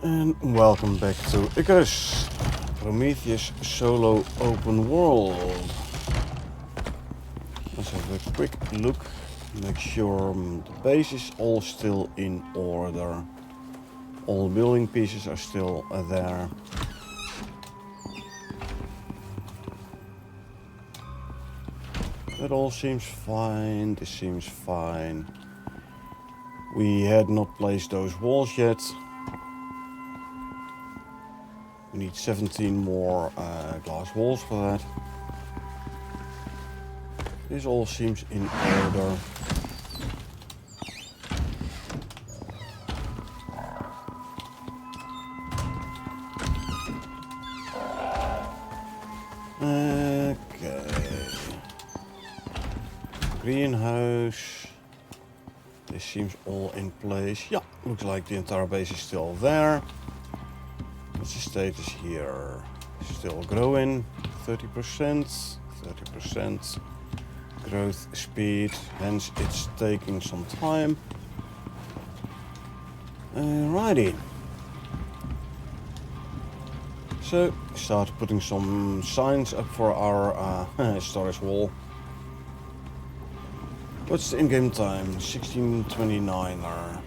And welcome back to Icarus, Prometheus solo open world. Let's have a quick look, make sure the base is all still in order. All building pieces are still there. That all seems fine, this seems fine. We had not placed those walls yet. We need 17 more glass walls for that. This all seems in order. Okay. Greenhouse. This seems all in place. Yeah, looks like the entire base is still there. What's the status here? Still growing, 30%, 30% growth speed, hence it's taking some time. Alrighty. So, start putting some signs up for our storage wall. What's the in-game time? 16:29.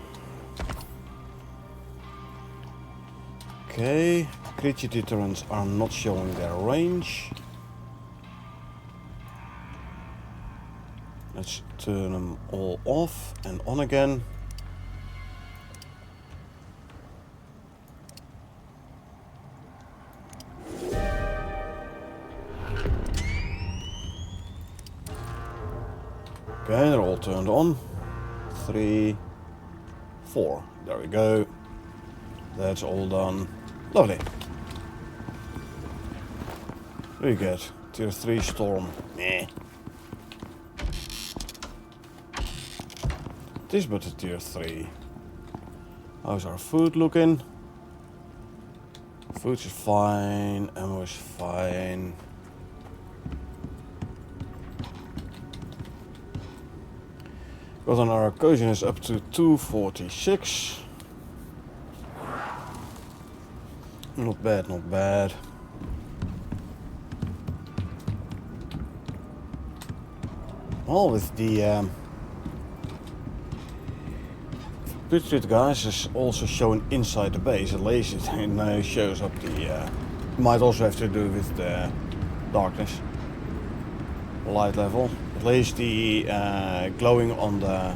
Okay, creature deterrents are not showing their range. Let's turn them all off and on again. Okay, they're all turned on. 3, 4. There we go. That's all done. Lovely. What do you get? Tier 3 storm. Meh. It is but a tier 3. How's our food looking? Food is fine. Ammo is fine. Got on our coziness up to 246. Not bad, not bad. Well, with the Patriot guys is also shown inside the base, at least it shows up the... might also have to do with the darkness, light level. At least the glowing on the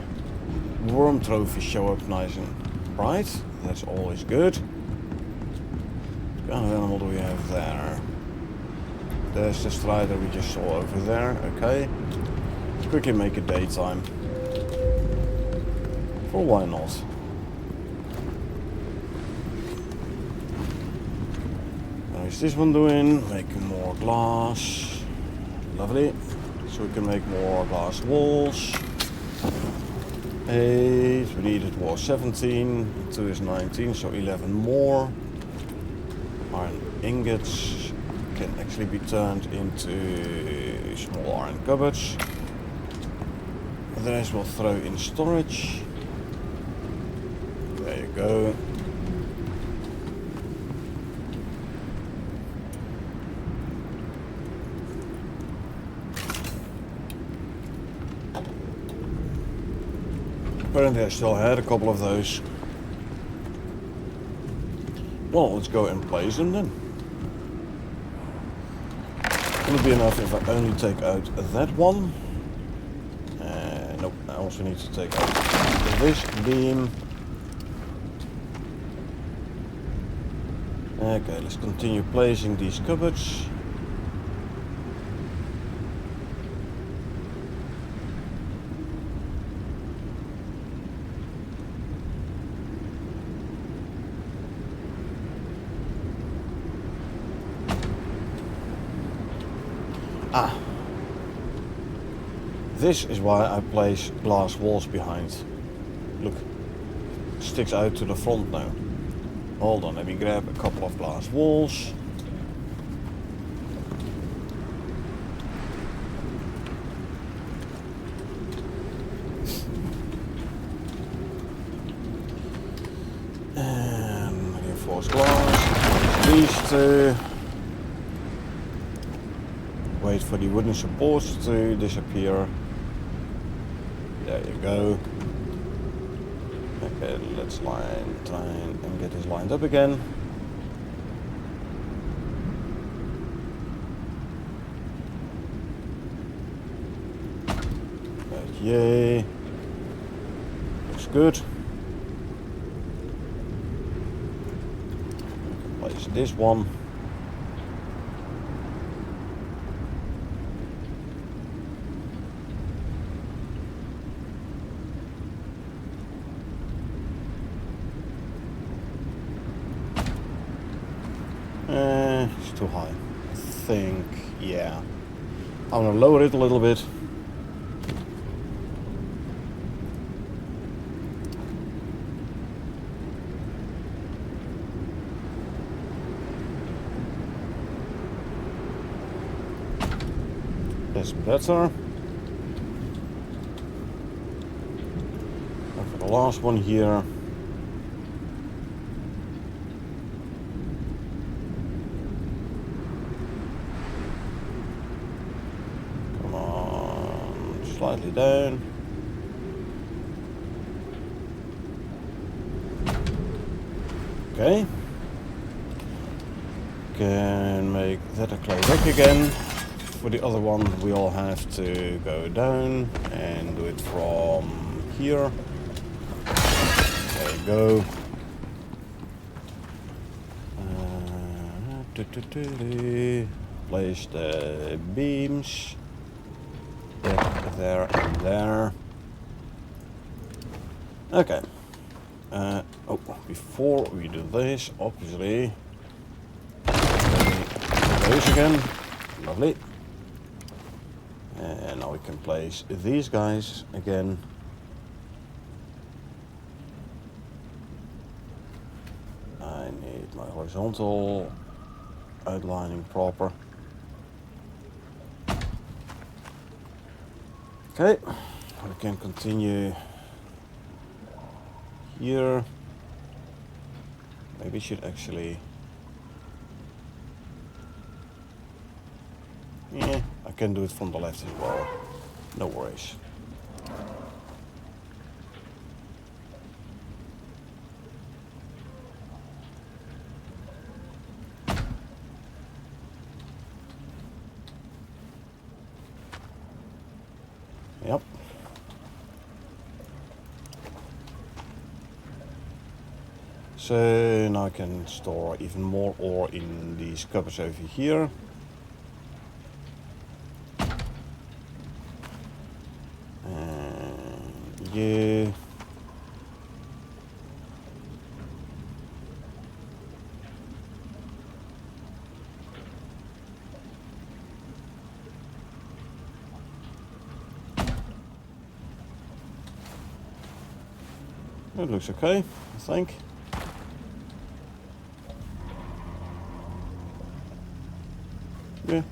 worm trophies show up nice and bright. That's always good. What kind of animal do we have there? There's the strider we just saw over there. Okay. Let's quickly make it daytime. For why not? How is this one doing? Making more glass. Lovely. So we can make more glass walls. 8. We needed was 17. 2 is 19, so 11 more. Iron ingots can actually be turned into small iron cupboards. The rest we'll throw in storage. There you go. Apparently I still had a couple of those. Well, let's go and place them then. Will it be enough if I only take out that one? Nope, I also need to take out this beam. Okay, let's continue placing these cupboards. Ah, this is why I place glass walls behind. Look, it sticks out to the front now. Hold on, let me grab a couple of glass walls. glass. These two. Wait for the wooden supports to disappear. There you go. Okay, let's try and get this lined up again. Yay. Looks good. Place this one. It's too high. I think, yeah. I'm gonna lower it a little bit. That's better. And for the last one here. Come on, slightly down. Okay. Can make that a clay deck again. For the other one, we all have to go down and do it from here. There you go. Place the beams there and there. Okay. Oh, before we do this, obviously, those again. Lovely. And now we can place these guys again. I need my horizontal outlining proper. Okay, we can continue here. Maybe should actually. Yeah, I can do it from the left as well. No worries. Yep. So now I can store even more ore in these cupboards over here. Yeah. It looks okay, I think. Yeah.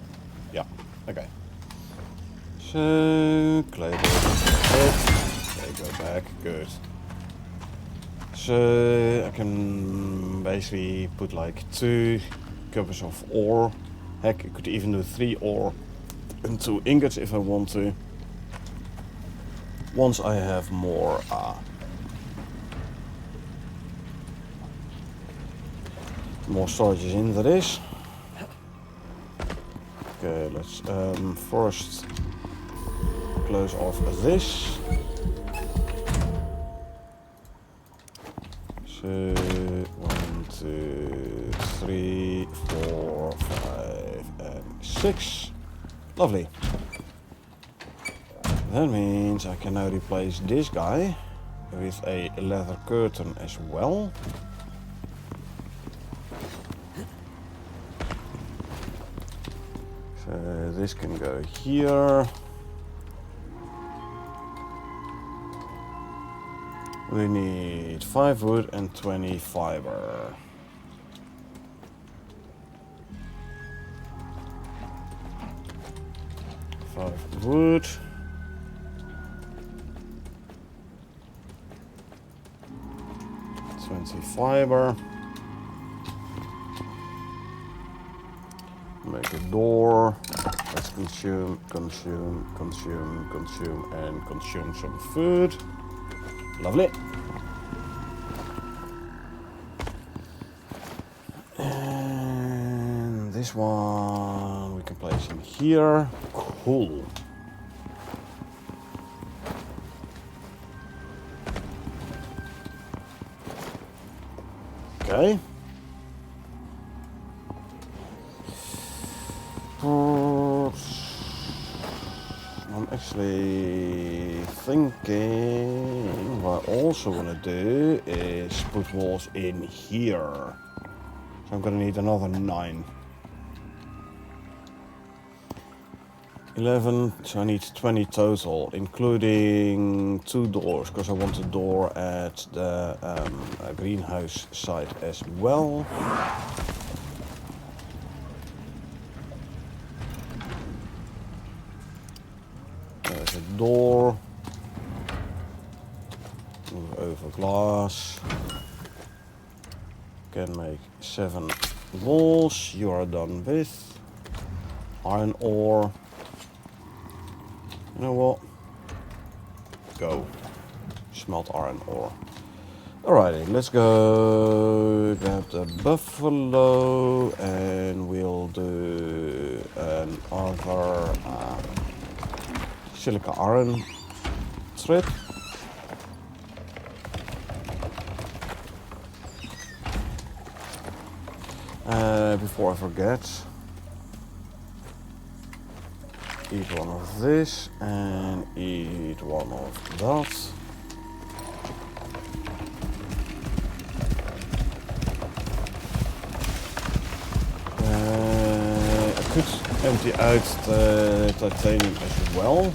Yeah. Okay. So clay they go back. Good. So I can basically put like 2 cupboards of ore. Heck, I could even do 3 ore and 2 ingots if I want to. Once I have more storages in, that is. Okay, let's first close off this. So 1, 2, 3, 4, 5, and 6. Lovely. That means I can now replace this guy with a leather curtain as well. So this can go here. We need 5 wood and 20 fiber. Wood. Fiber. make a door. Let's consume, consume, consume, consume, and consume some food. Lovely. And this one we can place in here. Cool. Okay. I'm actually thinking what I also want to do is put walls in here. So I'm going to need another 9. 11, so I need 20 total, including 2 doors, because I want a door at the greenhouse side as well. There's a door. Move over glass. Can make 7 walls. You are done with. Iron ore. You know what? Go. Smelt iron ore. Alrighty, let's go grab the buffalo and we'll do another silica iron strip. Before I forget, eat one of this and eat one of that. I could empty out the titanium as well.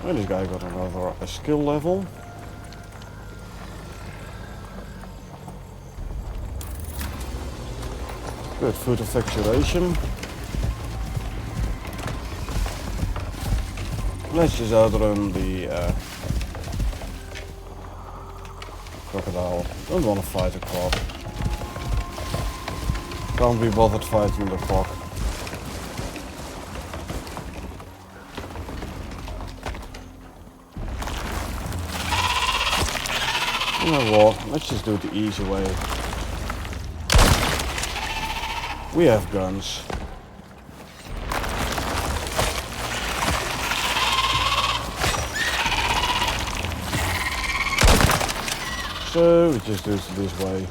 Oh, this guy got another skill level. Good food effectuation. Let's just outrun the crocodile. Don't want to fight a croc. Can't be bothered fighting the croc. You know what? Let's just do it the easy way. We have guns. So we just do it this way.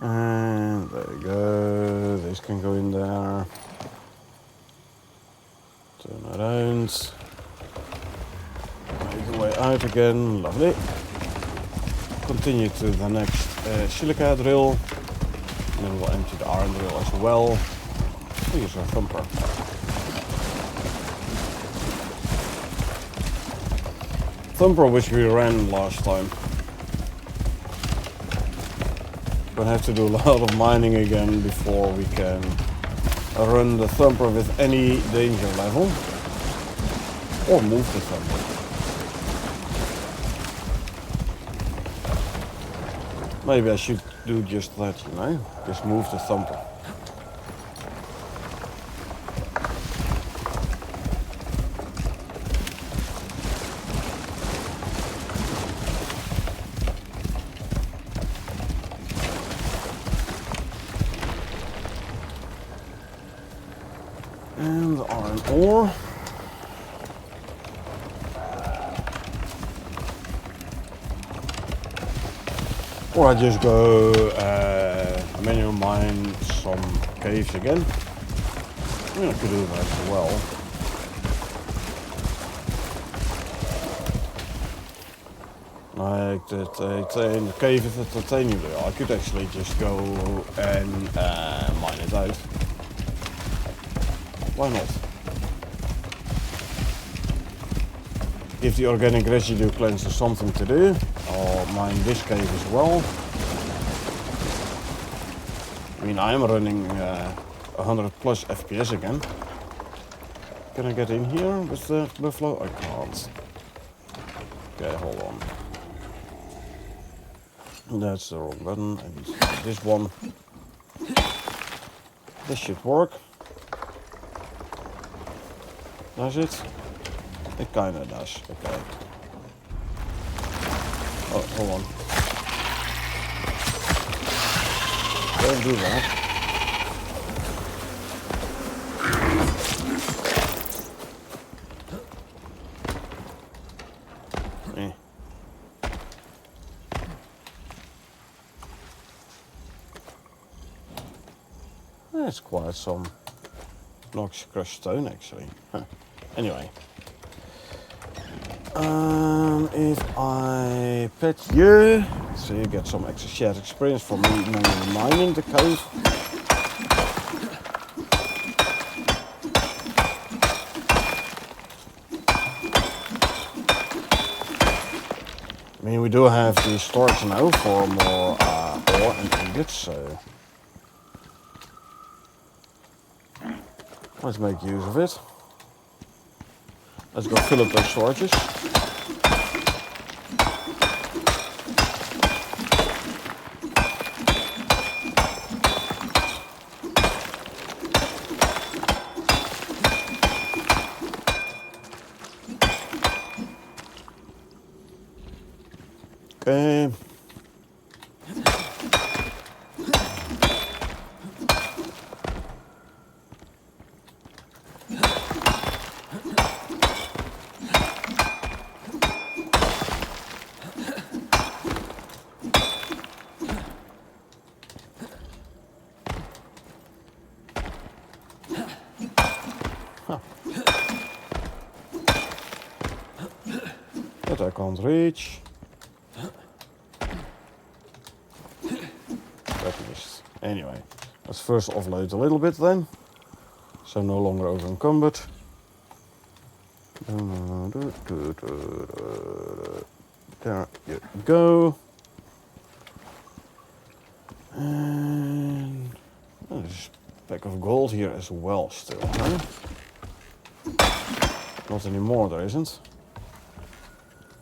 And there you go. This can go in there. Turn around. Make the way out again. Lovely. Continue to the next silica drill. And then we'll empty the iron drill as well. We'll use our thumper. Thumper which we ran last time. We'll have to do a lot of mining again before we can run the thumper with any danger level. Or move the thumper. Maybe I should do just that, you know? Just move the thumper. And the iron ore. Or I just go manual mine some caves again. I mean, I could do that as well. Like the cave with the titanium there. I could actually just go and mine it out. Why not? Give the organic residue cleanser something to do. I'll mine this cave as well. I mean, I am running 100 plus FPS again. Can I get in here with the buffalo? I can't. Okay, hold on. That's the wrong button. I need this one. This should work. Does it? It kinda does. Okay. Oh, hold on. Don't do that. Eh. That's quite some Noxious crushed stone actually. Huh. Anyway. If I pet you, so you get some extra shared experience from me manually mining the cave. I mean, we do have the storage now for more ore and ingots, so let's make use of it. Let's go fill up those storages. Okay. That I can't reach. That missed. Anyway, let's first offload a little bit then. So no longer over encumbered. There you go. And there's a pack of gold here as well still, huh? Not anymore, there isn't.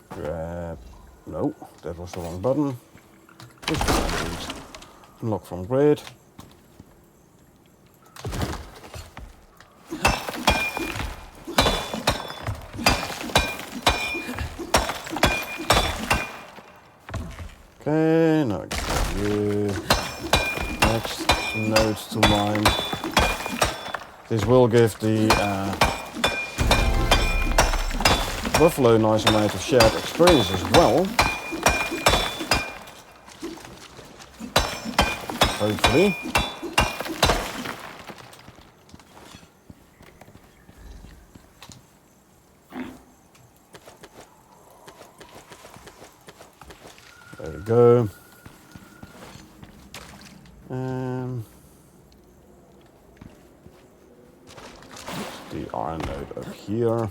Grab. No, that was the wrong button. This one, unlock from grid. Okay, now it's you. Next node to mine. This will give the buffalo a nice amount of shared experience as well. Hopefully. There we go. The iron node up here.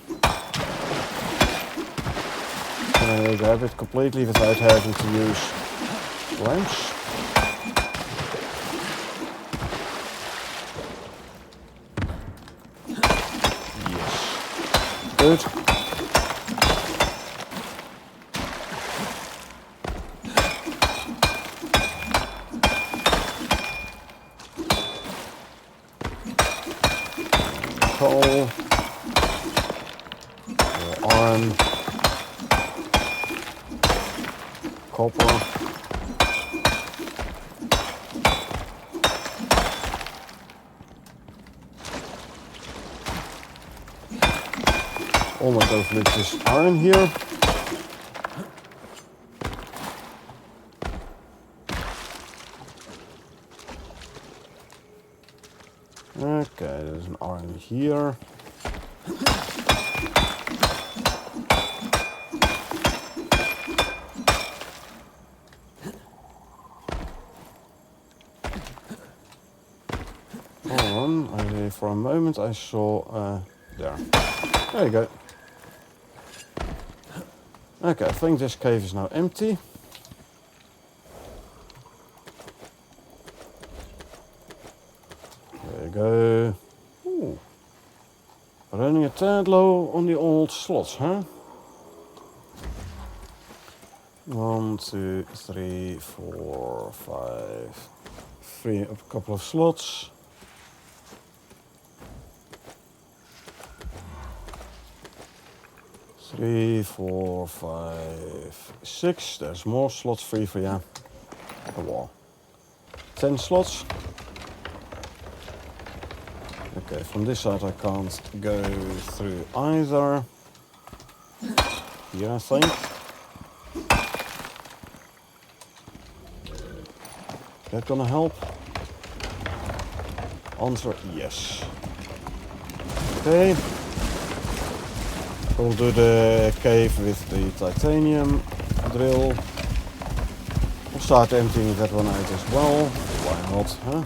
Can I grab it completely without having to use wrench? Yes. Good. Coal, iron, copper, almost overlooked this iron here. Okay, there's an iron here. Hold on, for a moment I saw, there. There you go. Okay, I think this cave is now empty. There you go. Ooh. Running at tad low on the old slots, huh? 1, 2, 3, 4, 5. Free up a couple of slots. Three, 4, 5, 6. There's more slots free for you. A wall. 10 slots. Okay, from this side I can't go through either. Here I think. That gonna help? Answer yes. Okay. We'll do the cave with the titanium drill. We'll start emptying that one out as well. Why not, huh?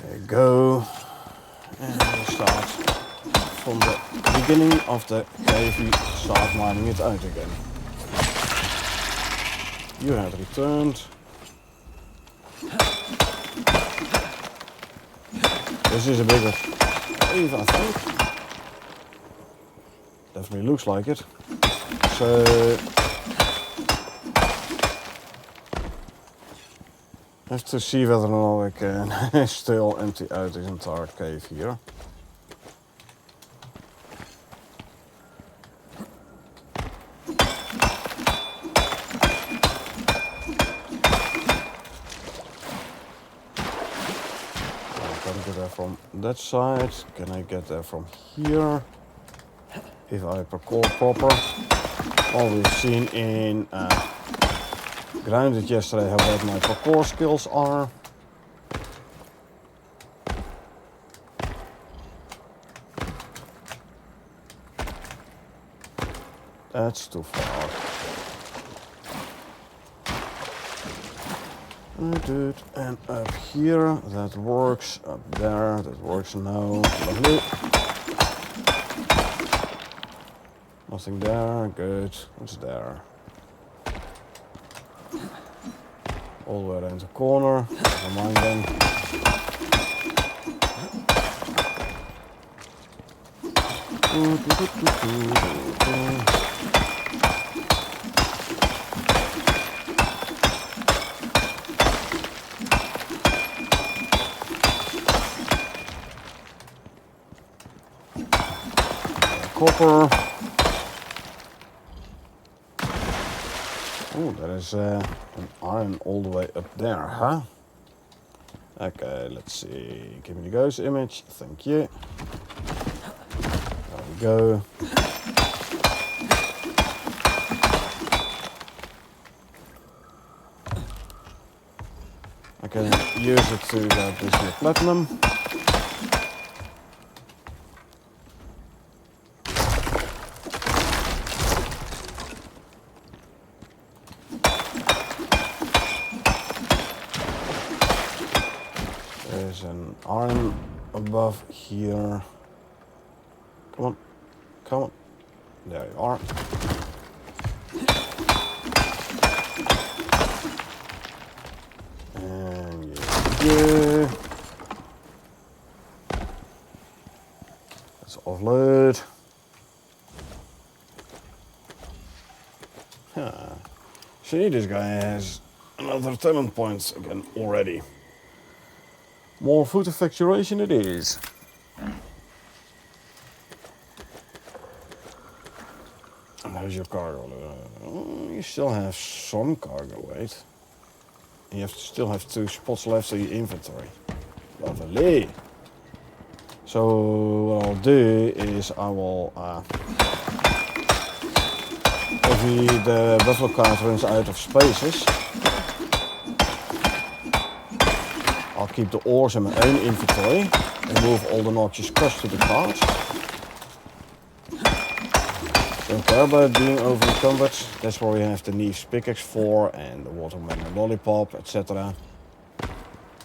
There you go. And we'll start from the beginning of the cave. We start mining it out again. You had returned. This is a bigger cave, I think. Definitely looks like it. So I have to see whether or not I can still empty out this entire cave here. From that side, can I get there from here if I parkour proper? Well, we've seen in Grounded yesterday how bad my parkour skills are. That's too far. Dude, and up here, that works. Up there, that works now. Lovely. Nothing there, good. What's there? All the way around the corner. Never mind then. Copper. Oh, there is an iron all the way up there, huh? Okay, let's see. Give me the ghost image. Thank you. There we go. I can use it to get this here platinum. There's an iron above here. Come on, come on. There you are. And yeah. Let's offload. See, this guy has another talent points again already. More food effectuation it is. And how's your cargo? You still have some cargo weight. And you still have 2 spots left in your inventory. Lovely. So what I'll do is I will if the buffalo cart runs out of spaces, I'll keep the ores in my own inventory and move all the noxious crust to the cart. Don't care about being over encumbered. That's where we have the Neve's pickaxe for and the watermelon lollipop, etc.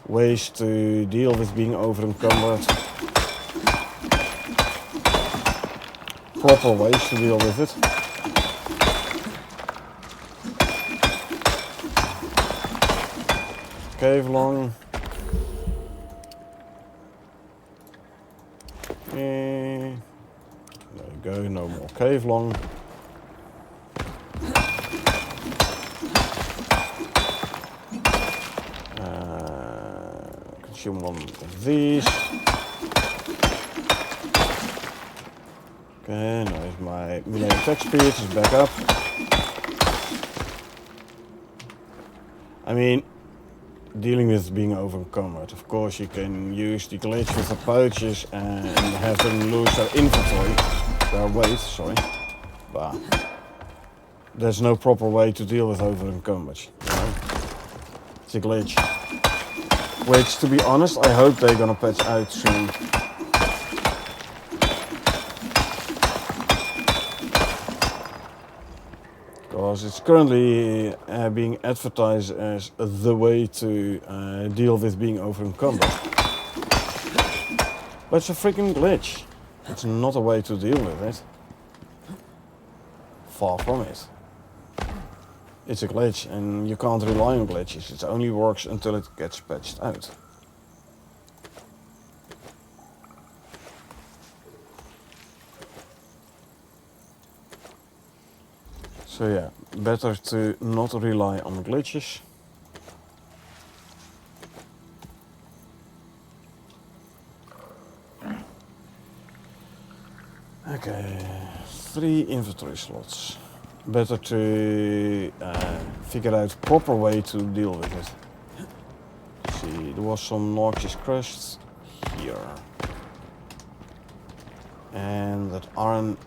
Ways to deal with being over encumbered. Proper ways to deal with it. cave long. There you go, no more cave long. Consume one of these. Okay, now my melee attack speed is back up. I mean, dealing with being overencumbered, of course you can use the glitch with the pouches and have them lose their inventory, their weight, sorry. But there's no proper way to deal with overencumbered, you know? It's a glitch. Which, to be honest, I hope they're gonna patch out soon. Because it's currently being advertised as the way to deal with being overencumbered. But it's a freaking glitch. It's not a way to deal with it. Far from it. It's a glitch and you can't rely on glitches. It only works until it gets patched out. So yeah, better to not rely on glitches. Okay, 3 inventory slots. Better to figure out proper way to deal with it. Let's see, there was some noxious crust here. And that iron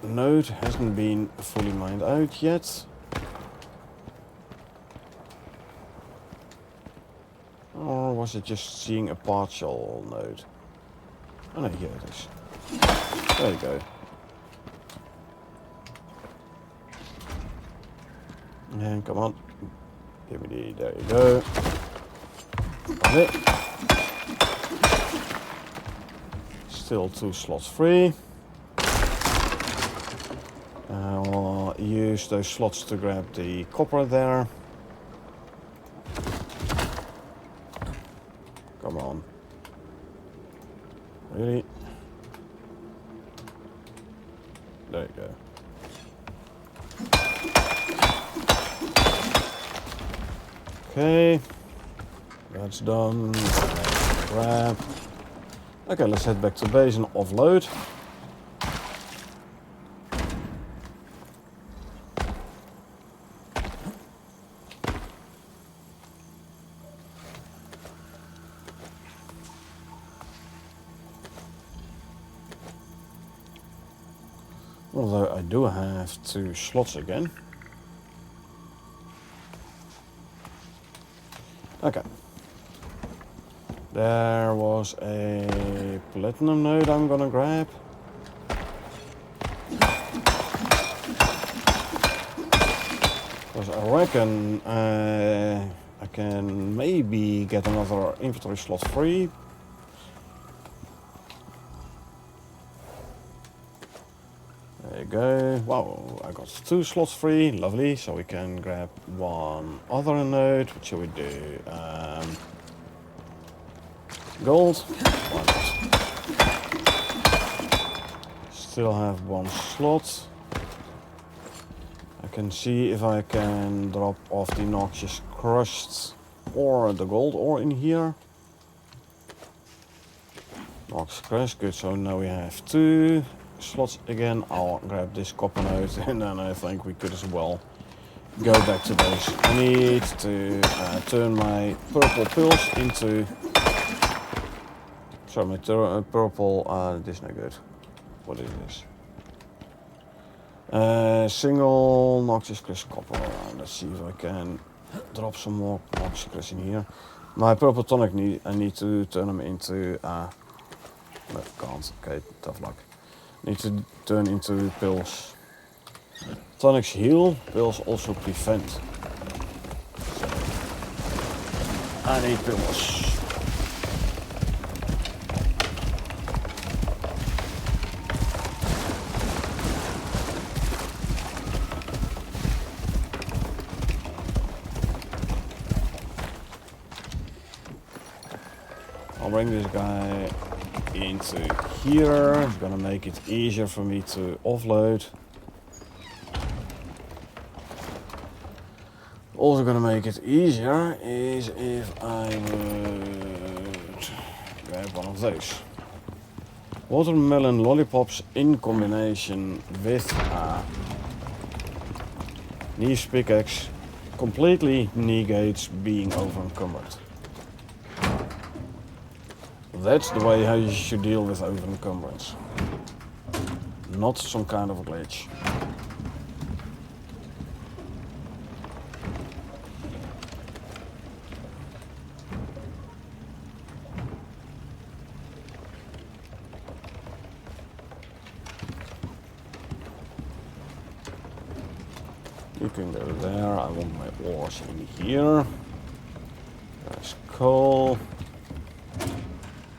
node hasn't been fully mined out yet. Or was it just seeing a partial node? Oh no, here it is. There you go. And come on. Give me the, there you go. Got it. Still 2 slots free. I'll use those slots to grab the copper there. Come on. Really? There you go. Okay, that's done. Grab. Okay, let's head back to base and offload. Although I do have 2 slots again. Okay. There was a platinum node I'm gonna grab. Because I reckon I can maybe get another inventory slot free. There you go. Wow, I got 2 slots free. Lovely. So we can grab one other node. What shall we do? Gold. Why not? Still have 1 slot. I can see if I can drop off the noxious crust or the gold ore in here. Noxious crust, good. So now we have 2 slots again. I'll grab this copper node and then I think we could as well go back to base. I need to turn my purple pills into... Sorry, my purple... this is not good. What is this? Single noxious crust copper. Let's see if I can drop some more noxious crust in here. My purple tonic I need to turn them into... no, can't. Okay, tough luck. Need to turn into pills. Tonics heal, pills also prevent. So I need pills. I'll bring this guy into here. It's gonna make it easier for me to offload. Also gonna make it easier is if I would grab one of those. Watermelon lollipops in combination with Neve's pickaxe completely negates being over encumbered. That's the way how you should deal with over encumbrance. Not some kind of a glitch. You can go there. I want my ores in here. There's coal,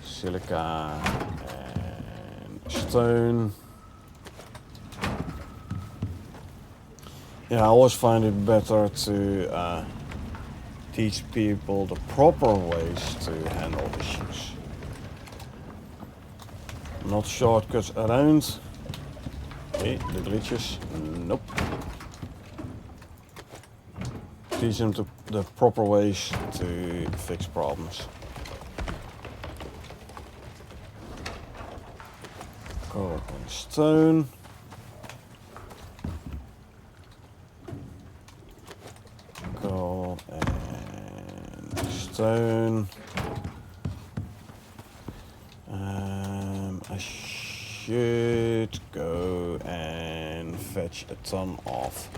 silica, and stone. Yeah, I always find it better to teach people the proper ways to handle issues. Not shortcuts around. Okay, the glitches. Nope. Teach them the proper ways to fix problems. Coal and stone. Coal and stone. I should go and fetch a ton of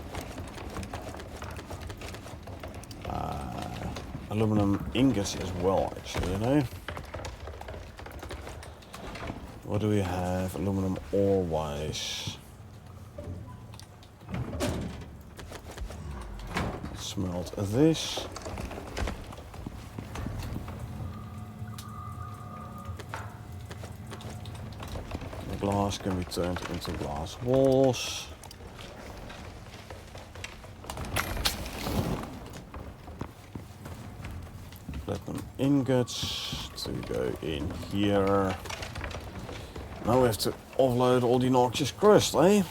aluminum ingots as well, actually, you know. What do we have aluminum ore wise? Smelt this. The glass can be turned into glass walls. Platinum ingots to go in here. Now we have to offload all the noxious crust, eh?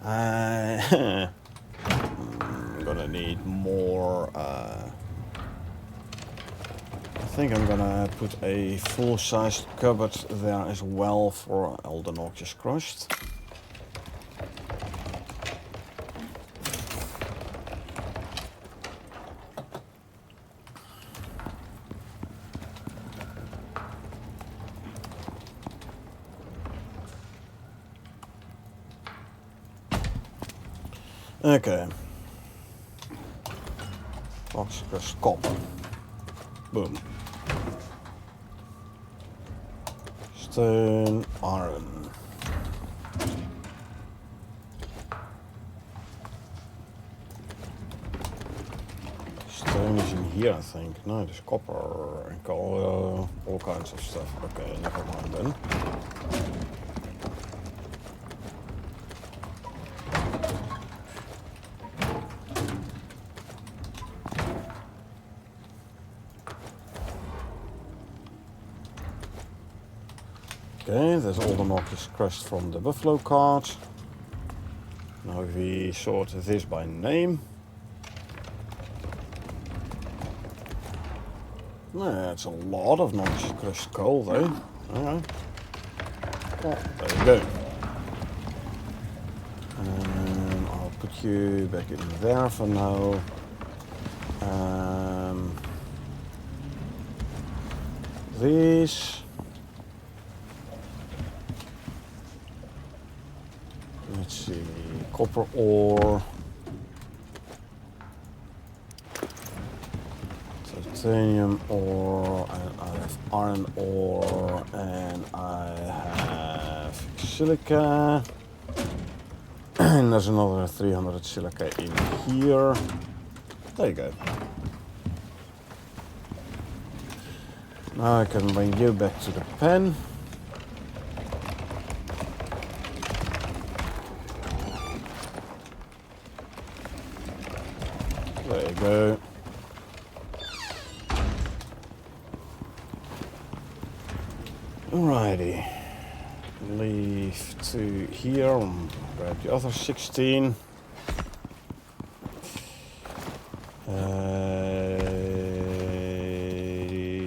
I'm gonna need more. I think I'm gonna put a full-sized cupboard there as well for all the noxious crust. Okay. Noxious copper. Boom. Stone, iron. Stone is in here, I think. No, there's copper and coal, all kinds of stuff. Okay, never mind then. Okay, there's all the noxious crust from the buffalo cart. Now if we sort this by name. That's a lot of noxious crushed coal though. Alright. Well, there you go. And I'll put you back in there for now. These. Let's see, copper ore, titanium ore, and I have iron ore, and I have silica, and there's another 300 silica in here. There you go. Now I can bring you back to the pen. There you go. Alrighty. Leave 2 here. Grab the other 16.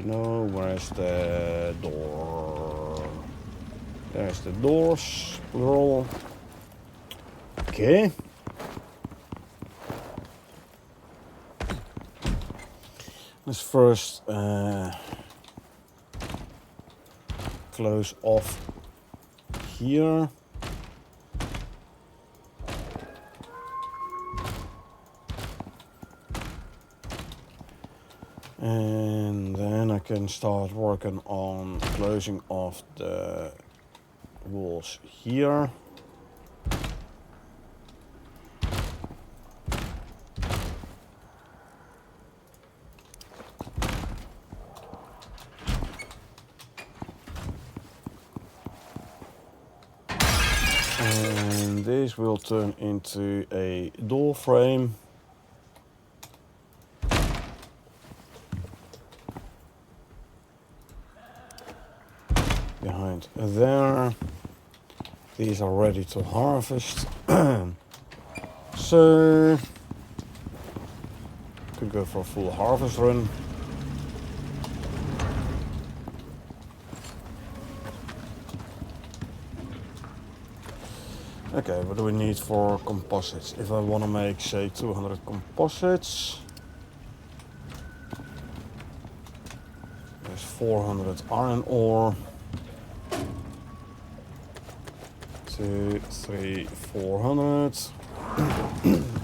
No, where's the door? There's the doors, plural. Okay. Let's first close off here. And then I can start working on closing off the walls here. And this will turn into a door frame. Behind there. These are ready to harvest. So could go for a full harvest run. Okay, what do we need for composites? If I want to make, say, 200 composites, there's 400 iron ore. 2, 3, 400.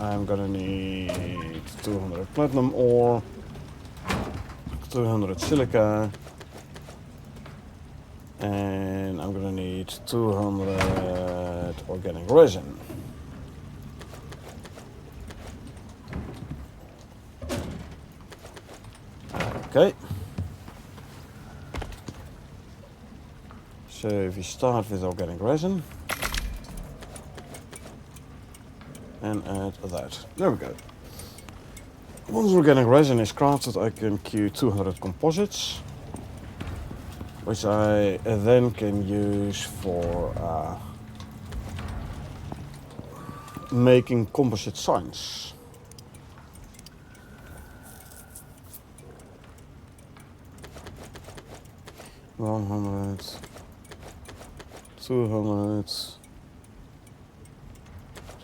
I'm gonna need 200 platinum ore, 200 silica, and I'm gonna need 200 organic resin. Okay. So if you start with organic resin and add that. There we go. Once organic resin is crafted, I can queue 200 composites, which I then can use for making composite signs. One hundred, 200,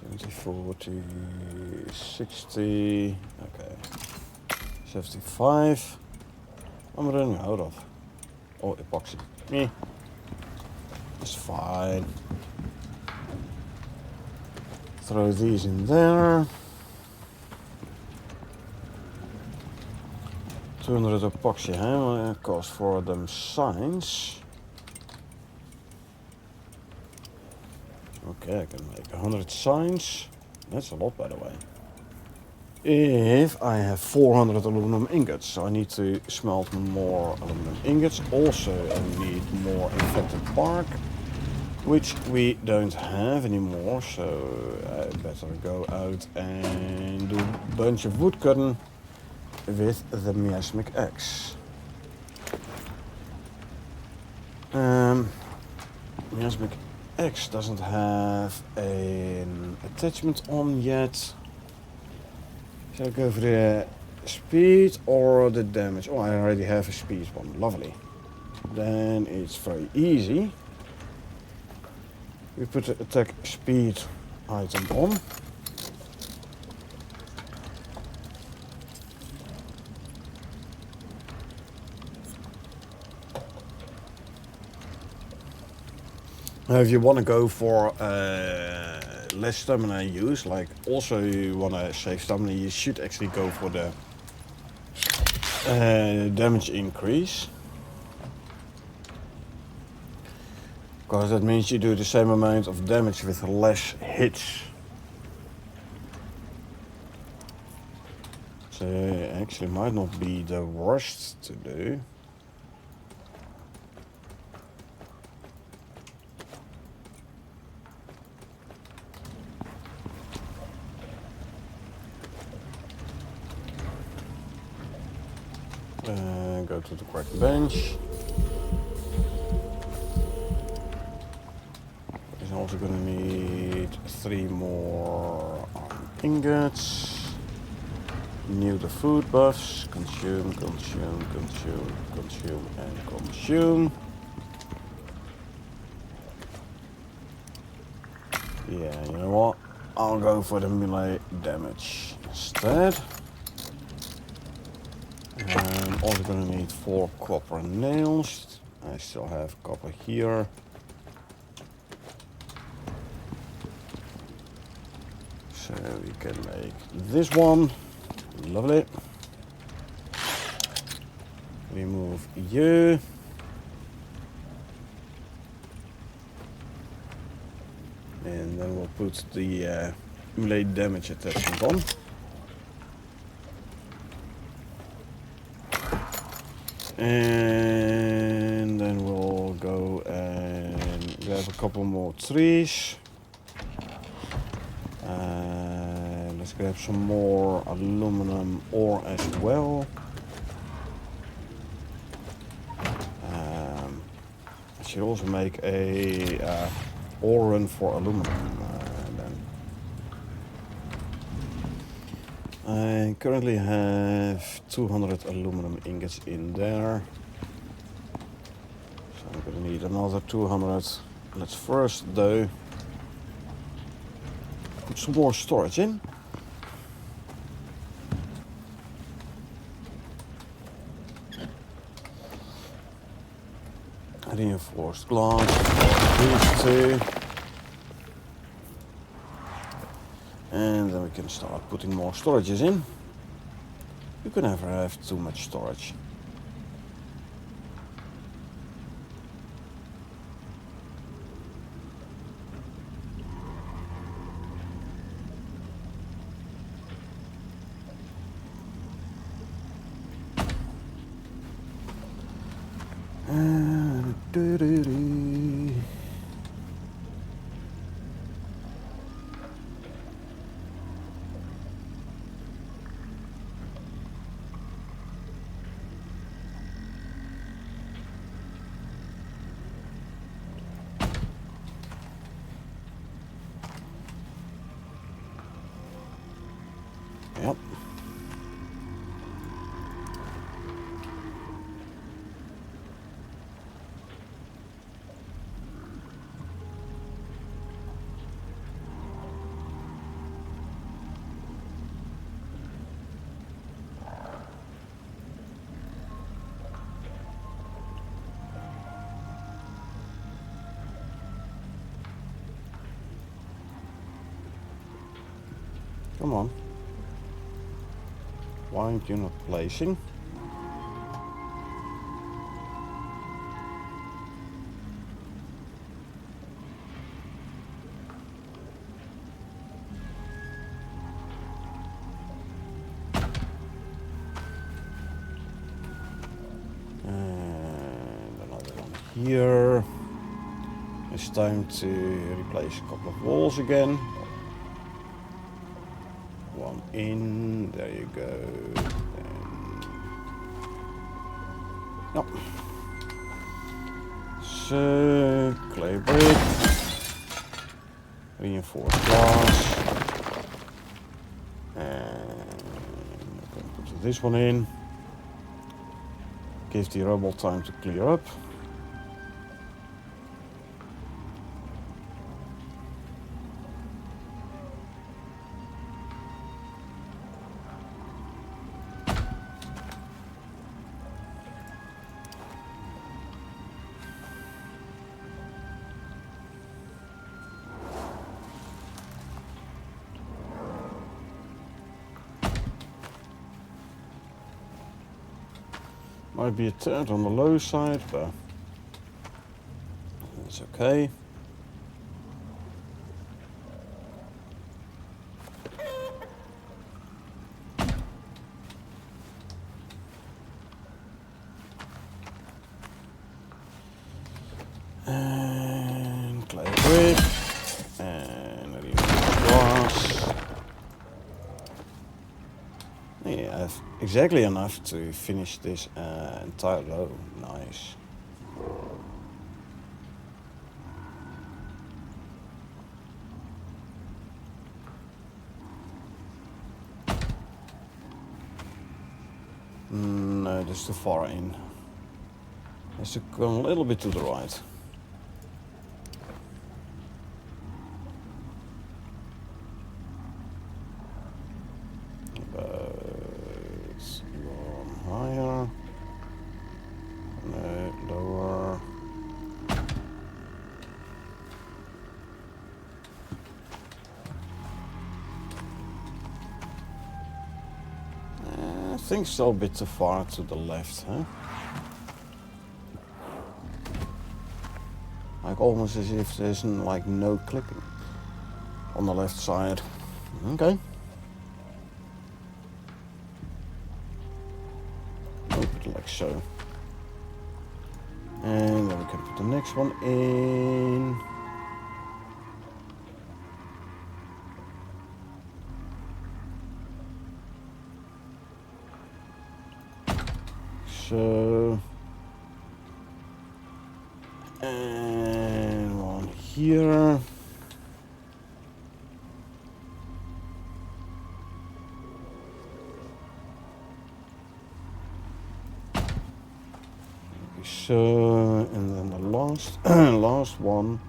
20, 40, 60, okay, 75. I'm running out of. Oh, epoxy. Me. That's fine. Throw these in there. 200 epoxy hammer cost for them signs. Okay, I can make 100 signs. That's a lot, by the way. If I have 400 aluminum ingots, so I need to smelt more aluminum ingots. Also, I need more infected bark, which we don't have anymore, so I better go out and do a bunch of wood cutting with the miasmic axe. Miasmic axe doesn't have an attachment on yet. Shall I go for the speed or the damage? Oh, I already have a speed one. Lovely. Then it's very easy. We put the attack speed item on. Now, if you want to go for less stamina use, like also you want to save stamina, you should actually go for the damage increase. Because that means you do the same amount of damage with less hits. So actually might not be the worst to do. Go to the correct bench. is also gonna need 3 more ingots. New the food buffs. Consume, consume, consume, consume, and consume. Yeah, you know what? I'll go for the melee damage instead. And also gonna need 4 copper nails. I still have copper here. So we can make this one. Lovely. Remove you. And then we'll put the melee damage attachment on. And then we'll go and grab a couple more trees. Let's grab some more aluminum ore as well. I should also make a ore run for aluminum then. I currently have 200 aluminum ingots in there. So I'm gonna need another 200. Let's first though put some more storage in. Reinforced glass, these two. And then we can start putting more storages in. You can never have too much storage. Yep. Come on. Why aren't you not placing? And another one here. It's time to replace a couple of walls again. One in, there you go. And no. So clay brick, reinforced glass, and I'm going to put this one in. Give the rubble time to clear up. Might be a tad on the low side, but it's okay. And clay brick, and glass. Yeah, I have exactly enough to finish this entire row. Nice. that's too far in. Has to come a little bit to the right. Higher. No, lower. I think so, a bit too far to the left, huh? Like almost as if there's like no clipping on the left side. Okay. Like so. And then we can put the next one in. So. And one here. So, and then the last, last one.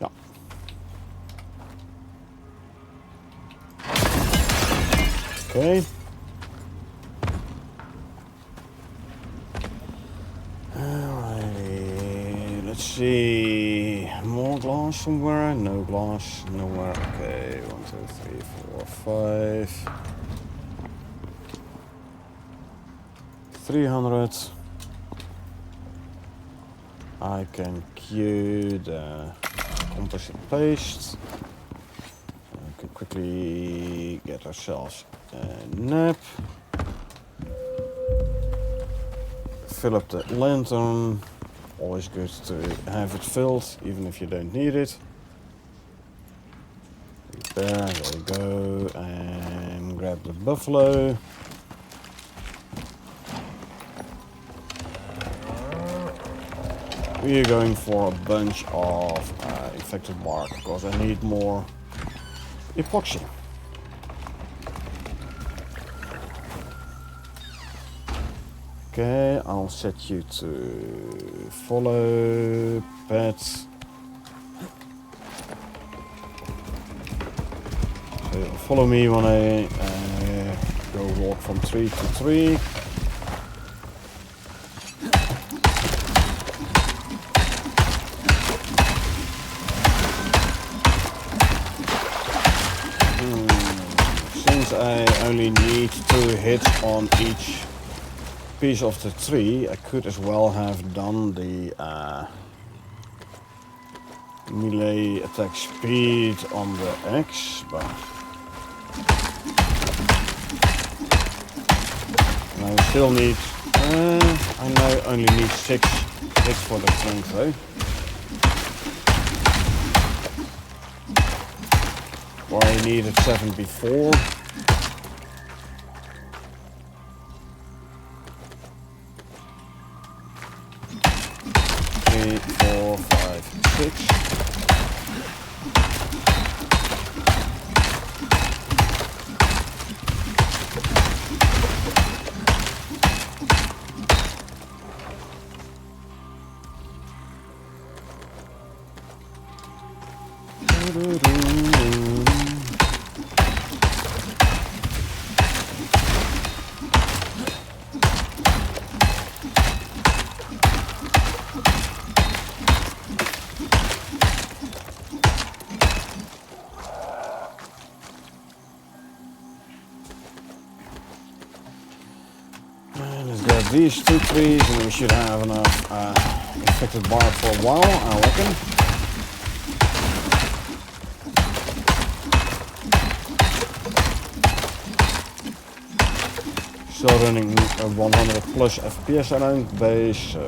Yeah. Okay. Alrighty, let's see. More glass somewhere? No glass, nowhere. Okay, 1, 2, 3, 4, 5. 300. I can cue the composite paste. We can quickly get ourselves a nap. Fill up the lantern. Always good to have it filled, even if you don't need it. There we go. And grab the buffalo. We are going for a bunch of infected bark because I need more epoxy. Okay, I'll set you to follow pets. So follow me when I go walk from tree to tree. Since I only need 2 hits on each piece of the tree, I could as well have done the melee attack speed on the X, but I still need, I now only need 6 hits for the tank though. Where I needed 7 before. 3, 4, 5, 6. These 2 trees, and we should have enough infected bark for a while, I reckon. Still running a 100 plus FPS around base, so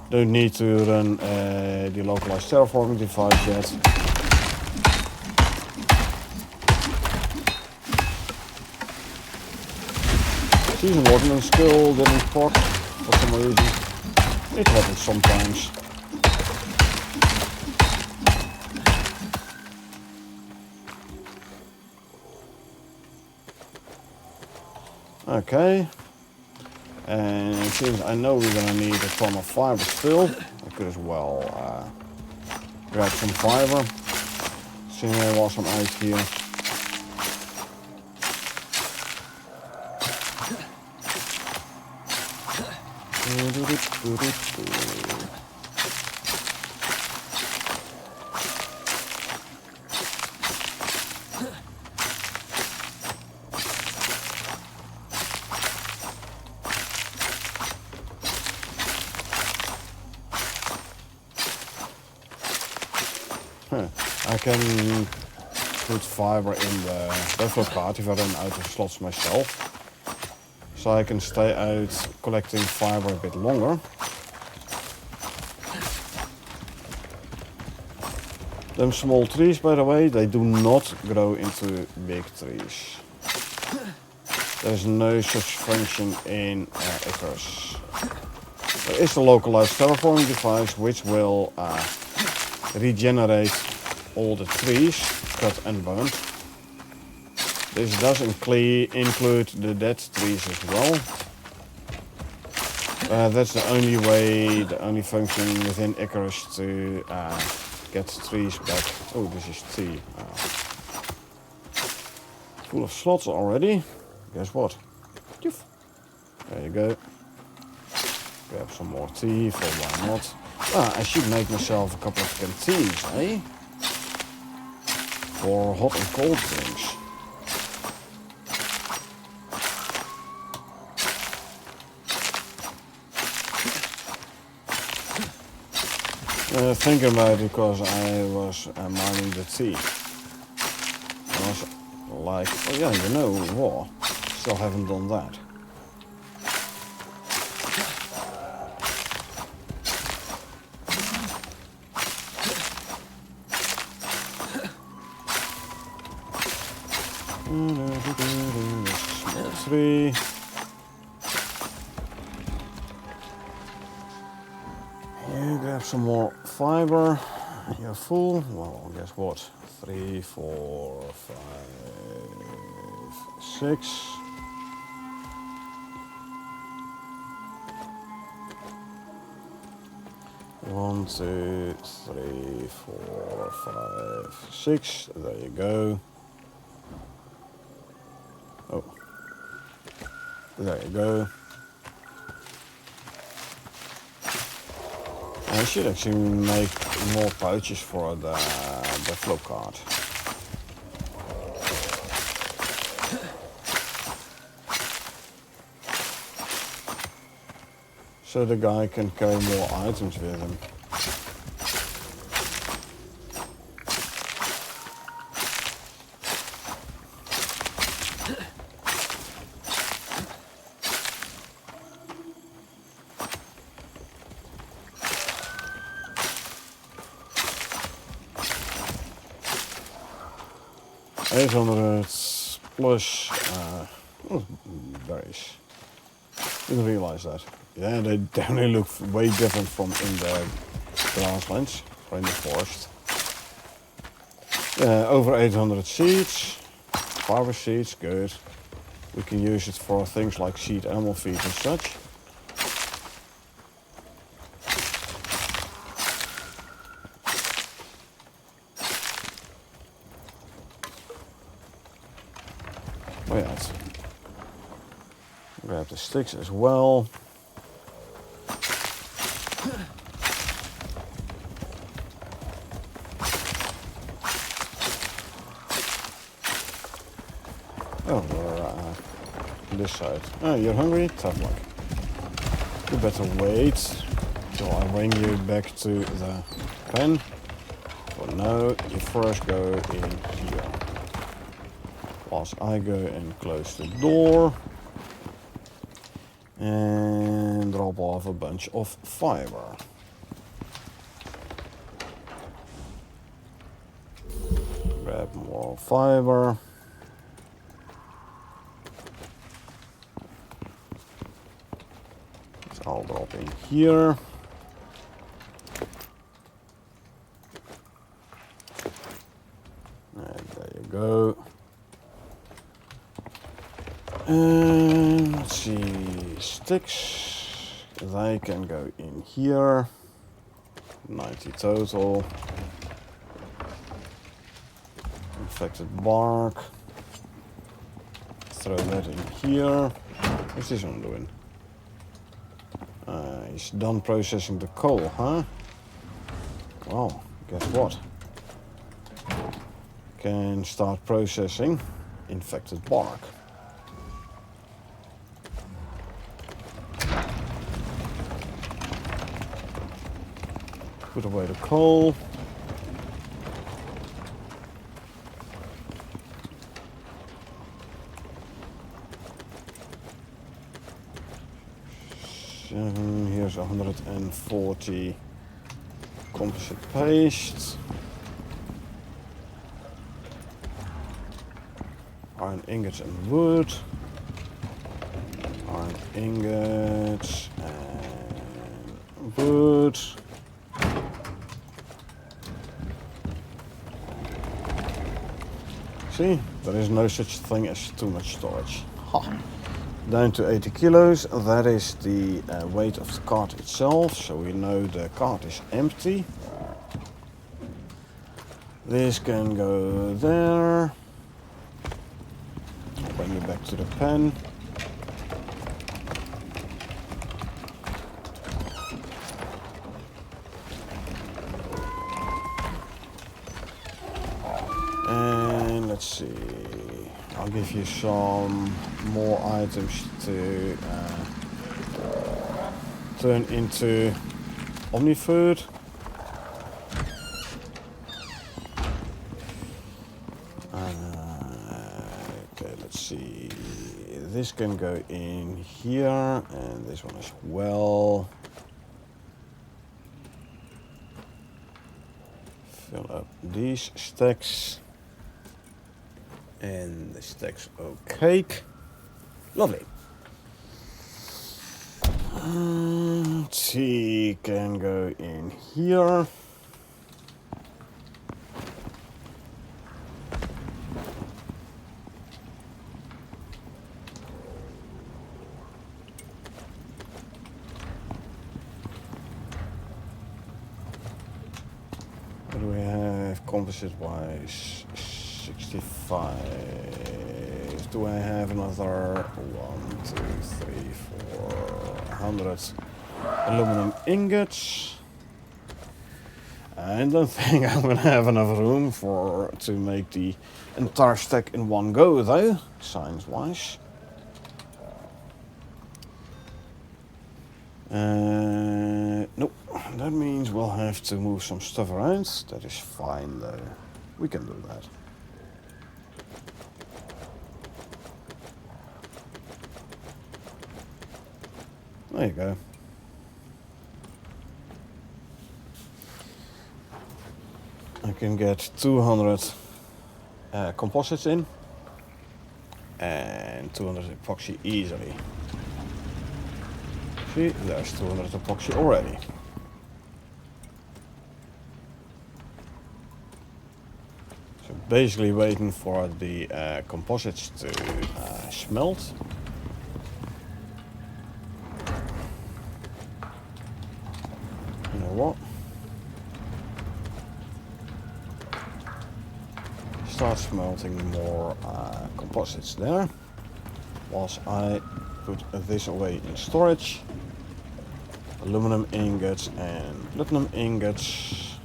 don't need to run the localized terraforming device yet. Season Waterman still didn't proc for some reason. It happens sometimes. Okay. And since I know we're gonna need a ton of fiber still, I could as well grab some fiber. See while I'm out here. I can put fiber in the buffer cart if I run out of slots myself. So I can stay out collecting fiber a bit longer. Them small trees, by the way, they do not grow into big trees. There's no such function in Icarus. There is a localized terraforming device which will regenerate all the trees, cut and burned. This does include the dead trees as well. That's the only way, the only function within Icarus to get trees back. Oh, this is tea. Full of slots already. Guess what? There you go. Grab some more tea, for why not? I should make myself a couple of canteens, eh? For hot and cold drinks. Thinking about it because I was mining the tea. I was like, oh yeah, you know what? Still haven't done that. Small tree. You grab some more fiber. You're full. Well, guess what? 3, 4, 5, 6. One, 2, 3, 4, 5, 6. There you go. Oh, there you go. I should actually make more pouches for the flow cart. So the guy can carry more items with him. $800 plus berries. Didn't realize that. Yeah, they definitely look way different from in the grasslands or in the forest. Over 800 seeds, fiber seeds, good. We can use it for things like seed animal feed and such. Wait, grab the sticks as well. Oh, we're this side. Oh, you're hungry? Tough luck. You better wait till I bring you back to the pen. For now, you first go in here. Whilst I go and close the door. And drop off a bunch of fiber. Grab more fiber. up in here. And there you go. And let's see, sticks. They can go in here. 90 total. Infected bark. Throw that in here. What's this one doing? He's done processing the coal, huh? Well, guess what? Can start processing infected bark. Put away the coal. Here's 140 composite paste. Iron ingots and wood. Iron ingots and wood. See, there is no such thing as too much storage. Ha. Down to 80 kilos, that is the weight of the cart itself, so we know the cart is empty. This can go there. Bring it back to the pen. And let's see, I'll give you some more items to turn into omni-food. Okay, let's see, this can go in here and this one as well. Fill up these stacks. And the stacks of cake. Lovely. Tea can go in here. What do we have composite wise? 65. Do I have another 1, 2, 3, 4, 100 aluminum ingots? I don't think I'm gonna have enough room to make the entire stack in one go though, science wise. Nope, that means we'll have to move some stuff around. That is fine though, we can do that. There you go. I can get 200 composites in and 200 epoxy easily. See, there's 200 epoxy already. So basically waiting for the composites to smelt. You know what? Start smelting more composites there, whilst I put this away in storage. Aluminum ingots and platinum ingots.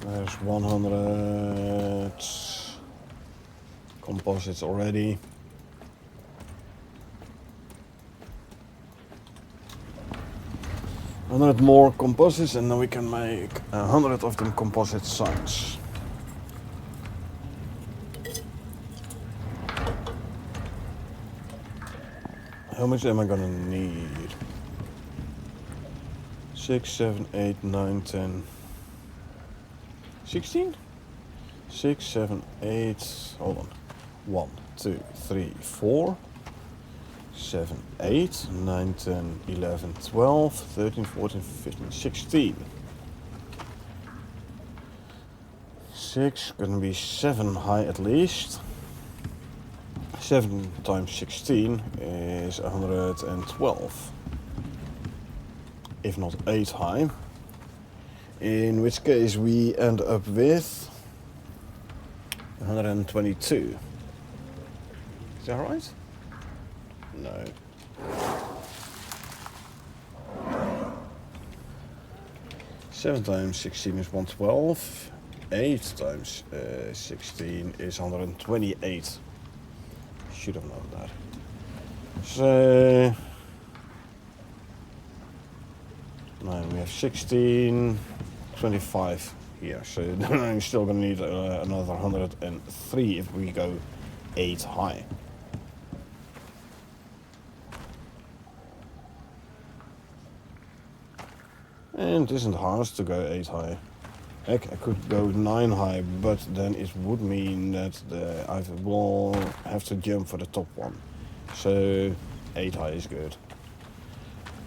There's 100 composites already. $100 more composites and then we can make 100 of them composite signs. How much am I gonna need? 6, 7, 8, 9, 10, 16? 6, 7, 8. Hold on. 1, 2, 3, 4. 7, 8, 9, 10, 11, 12, 13, 14, 15, 16. 6, gonna be 7 high at least. 7 times 16 is 112. If not 8 high. In which case we end up with 122. Is that right? No. 7 times 16 is 112. 8 times 16 is 128. Should have known that. So now we have 16, 25 here. So then I'm still gonna need another 103 if we go 8 high. And it isn't hard to go 8 high. Heck, I could go 9 high, but then it would mean that I will have to jump for the top one. So 8 high is good.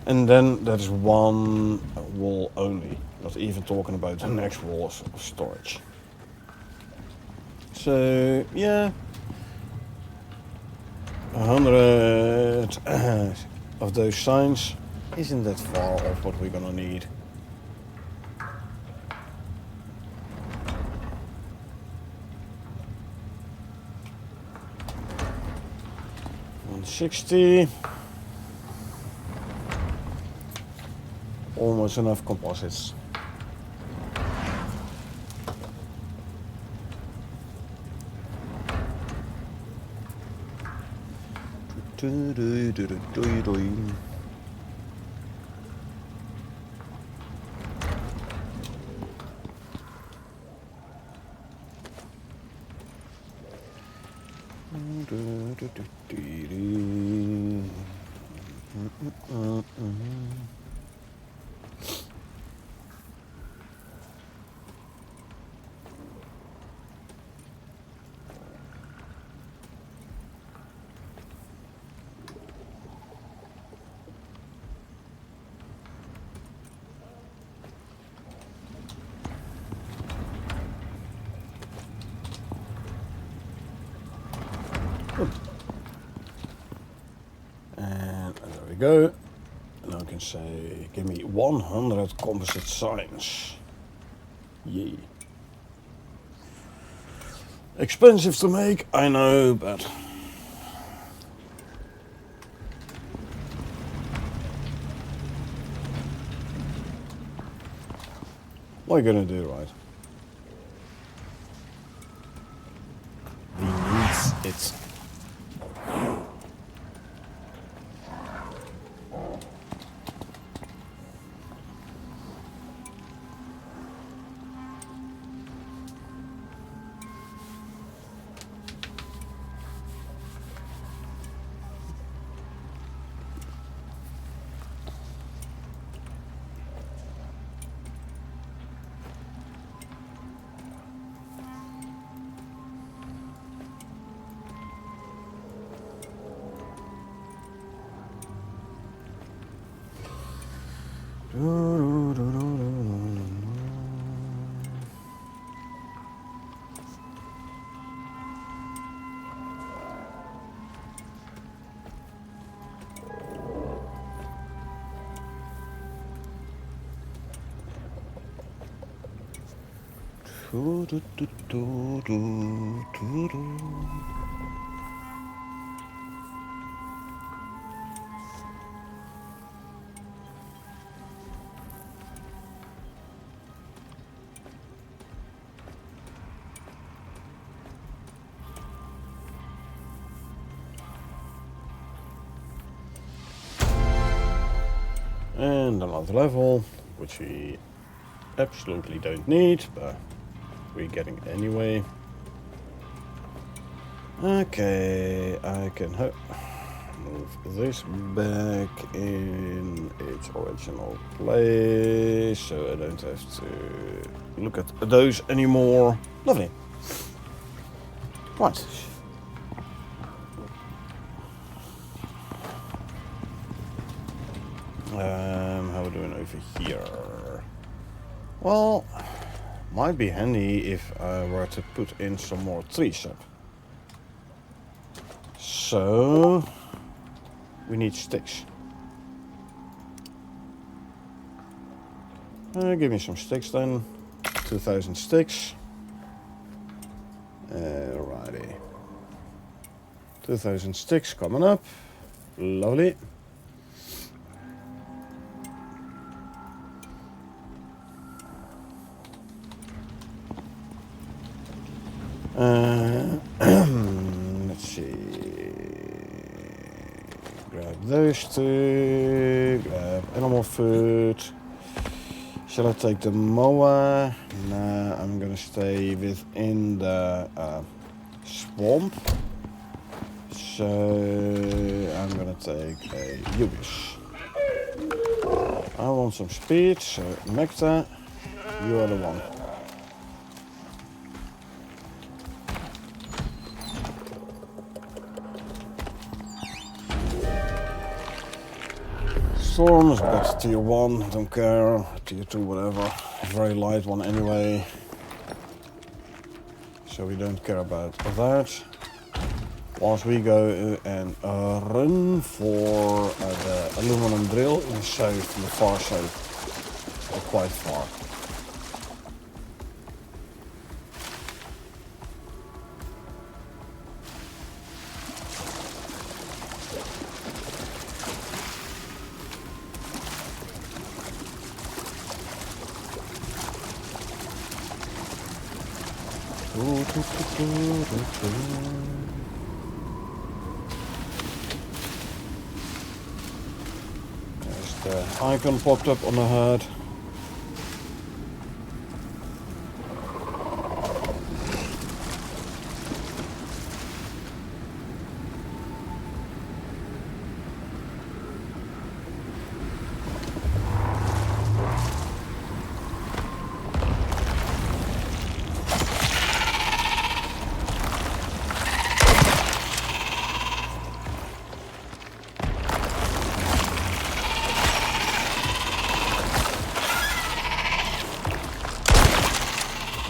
And then that is one wall only, not even talking about the next walls of storage. So yeah, 100 of those signs isn't that far off what we're gonna need. 160. Almost enough composites. And there we go. Now I can say, give me 100 composite signs. Yay. Expensive to make, I know, but what are you gonna do, right? We need it. And another level, which we absolutely don't need, but we're getting anyway. Okay, I can move this back in its original place, so I don't have to look at those anymore. Lovely. What? How are we doing over here? Well, might be handy if I were to put in some more trees up. So, we need sticks. Give me some sticks then. 2,000 sticks. Alrighty. 2,000 sticks coming up. Lovely. Let's see. Grab those two. Grab animal food. Shall I take the mower? Nah, I'm gonna stay within the swamp. So I'm gonna take a Icarus. I want some speed, so Mecta, you are the one. Storms, but tier 1, don't care. Tier 2, whatever. Very light one anyway. So we don't care about that. Once we go and run for the aluminum drill in the south, in the far south, or quite far. There's the icon popped up on the HUD.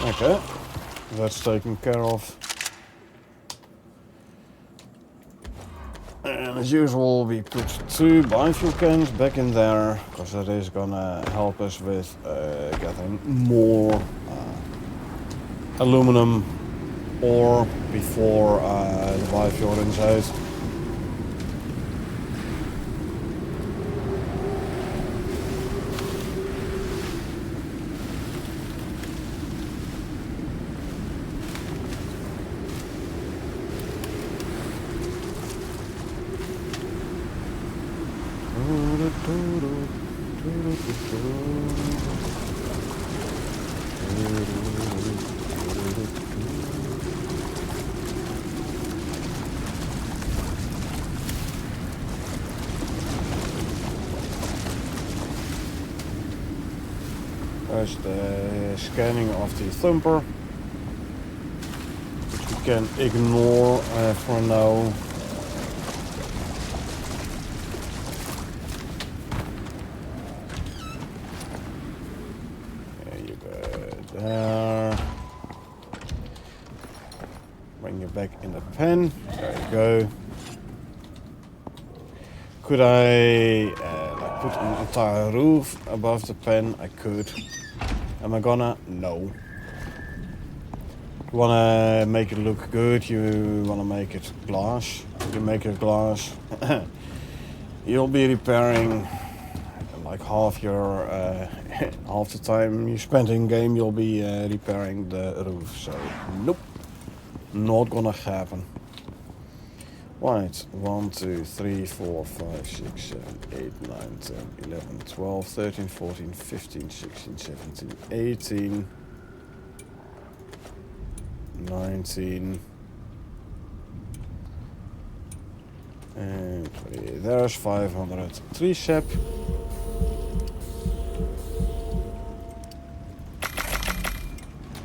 Okay, that's taken care of. And as usual, we put 2 biofuel cans back in there, because that is gonna help us with getting more aluminum ore before the biofuel runs out. There's the scanning of the thumper, which we can ignore for now. There you go, there. Bring you back in the pen. There you go. Could I like put an entire roof above the pen? I could. Am I gonna? No. You wanna make it look good, you wanna make it glass. You make it glass. You'll be repairing like half your half the time you spend in game you'll be repairing the roof. So nope. Not gonna happen. Right, 1, 2, 3, 4, 5, 6, 7, 8, 9, 10, 11, 12, 13, 14, 15, 16, 17, 18, 19, and 20. There's 500 tree sap.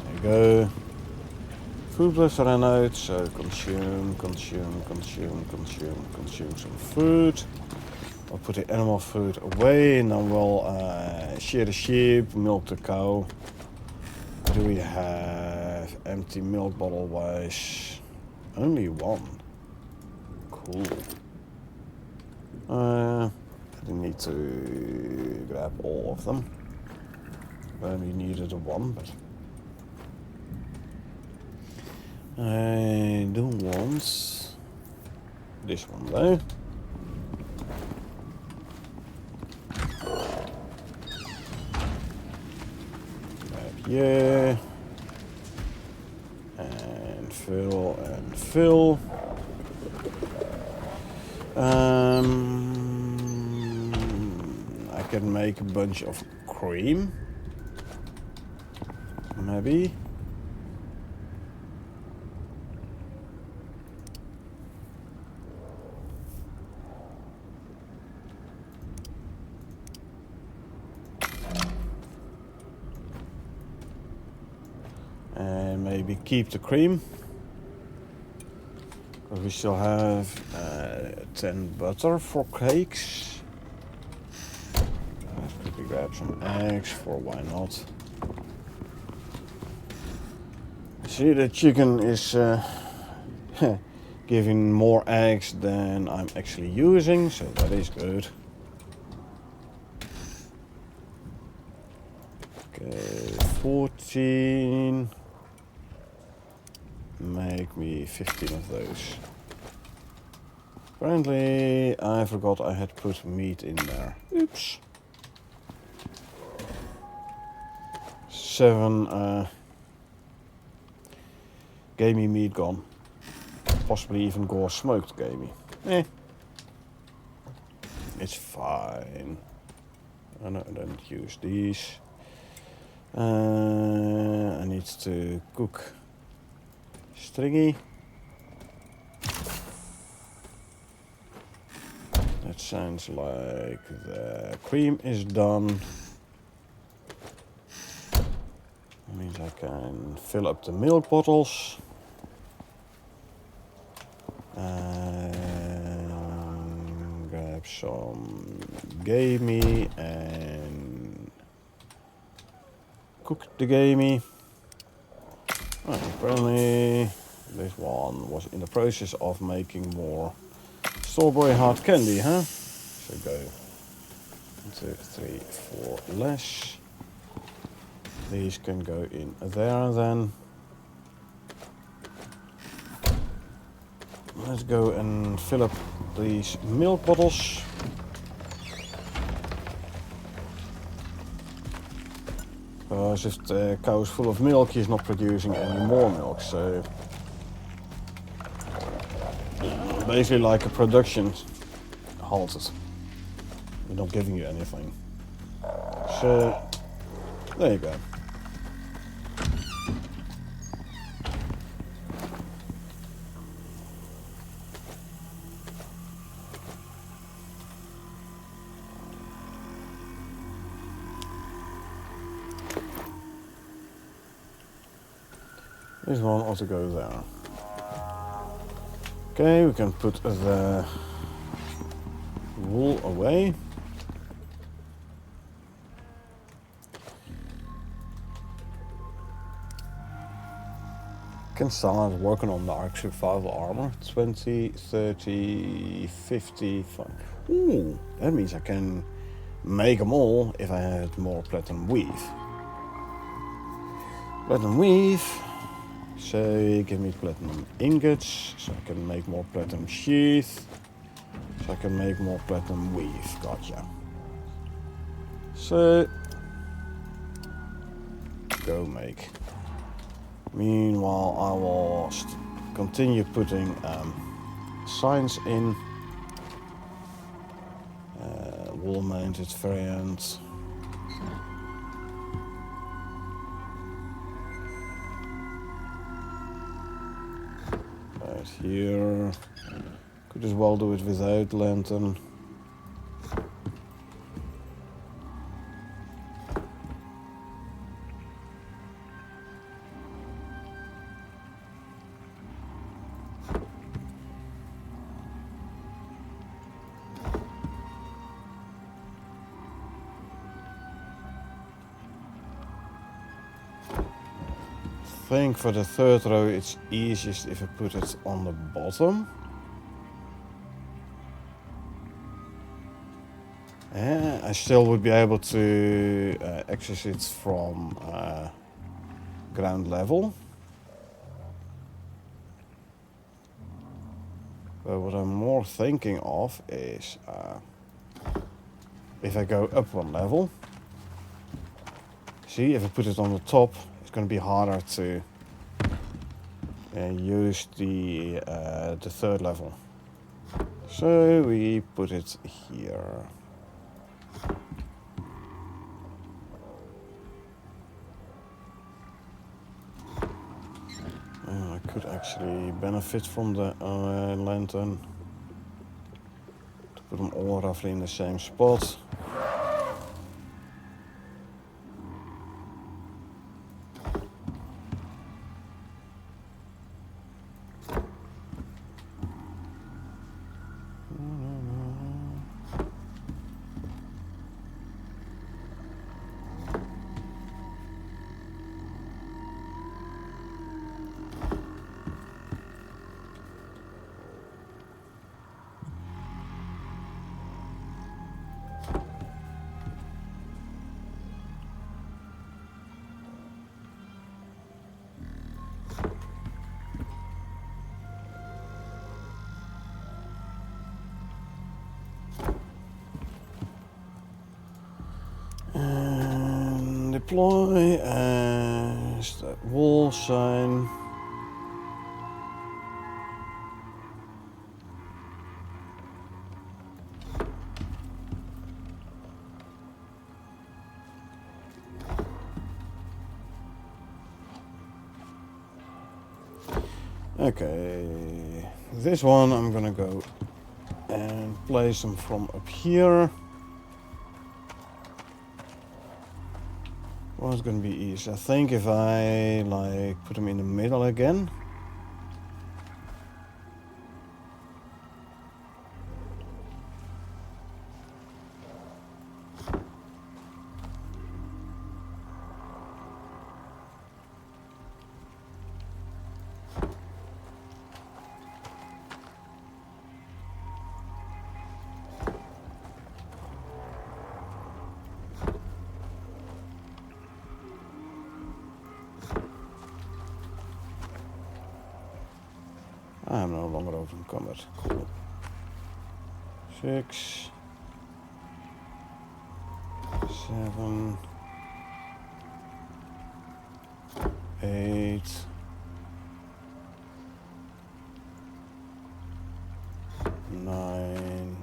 There you go. food left ran out, so consume some food. I'll put the animal food away, and then we'll shear the sheep, milk the cow. Do we have empty milk bottle wise? Only one. Cool. I didn't need to grab all of them. I only needed one, but I do want this one though. Yeah. And fill. I can make a bunch of cream. Maybe. And maybe keep the cream. Because we still have 10 butter for cakes. Let's quickly grab some eggs for why not. See, the chicken is giving more eggs than I'm actually using, so that is good. Okay, 14. Make me 15 of those. Apparently, I forgot I had put meat in there. Oops. 7 gamey meat gone. Possibly even gore smoked gamey. It's fine. Oh, no, I don't use these. I need to cook stringy. That sounds like the cream is done. That means I can fill up the milk bottles. And grab some gamey and cook the gamey. Apparently this one was in the process of making more strawberry hard candy, huh? So go 1, 2, 3, 4 less. These can go in there then. Let's go and fill up these milk bottles. Because if the cow is full of milk, he's not producing any more milk. So basically like a production halted. They're not giving you anything. So there you go. This one ought to go there. Okay, we can put the wool away. Can start working on the Ark Survival Armor. 20, 30, 50, 5. Ooh, that means I can make them all if I had more platinum weave. Platinum weave. So give me platinum ingots, so I can make more platinum sheath, so I can make more platinum weave. Gotcha. So go make. Meanwhile, I will continue putting signs in. Wall mounted variant. Right here. Could as well do it without lantern. think for the third row it's easiest if I put it on the bottom. I still would be able to access it from ground level. But what I'm more thinking of is if I go up one level. See, if I put it on the top, it's going to be harder to use the third level. So we put it here. I could actually benefit from the lantern to put them all roughly in the same spot. And deploy as that wall sign. Okay, this one I'm gonna go and place them from up here. What's gonna be easy? I think if I like put them in the middle again. I'm no longer open combat. Cool. 6, 7, 8, 9,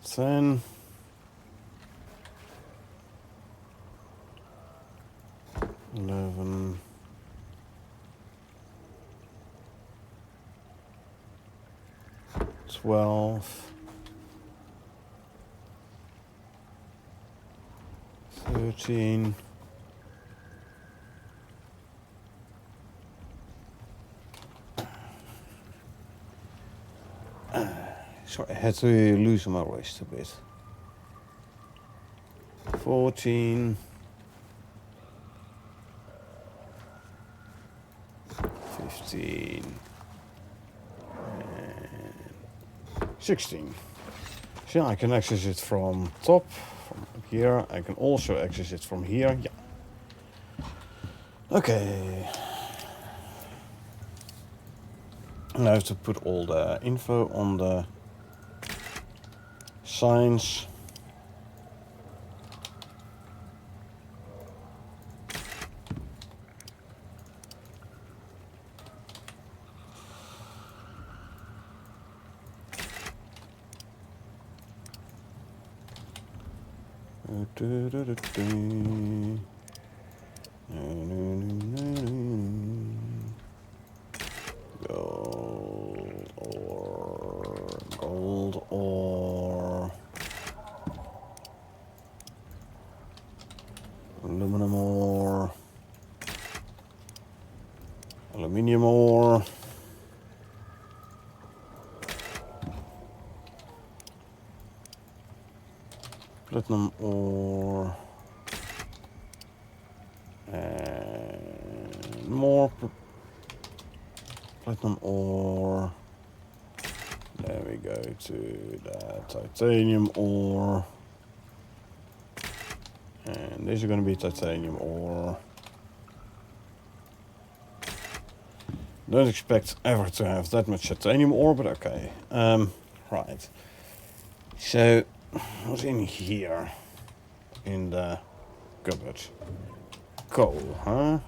10. 11, 12, 13, sorry, I had to loosen my wrist a bit. 14, 15, and 16. So yeah, I can access it from top, from here. I can also access it from here. Yeah. Okay. And I have to put all the info on the signs. Gold ore, aluminum ore, aluminium ore, platinum ore, And more platinum ore. There we go to the titanium ore. And this is going to be titanium ore. Don't expect ever to have that much titanium ore, but okay. Right. So, what's in here? In the cupboard? Coal, huh?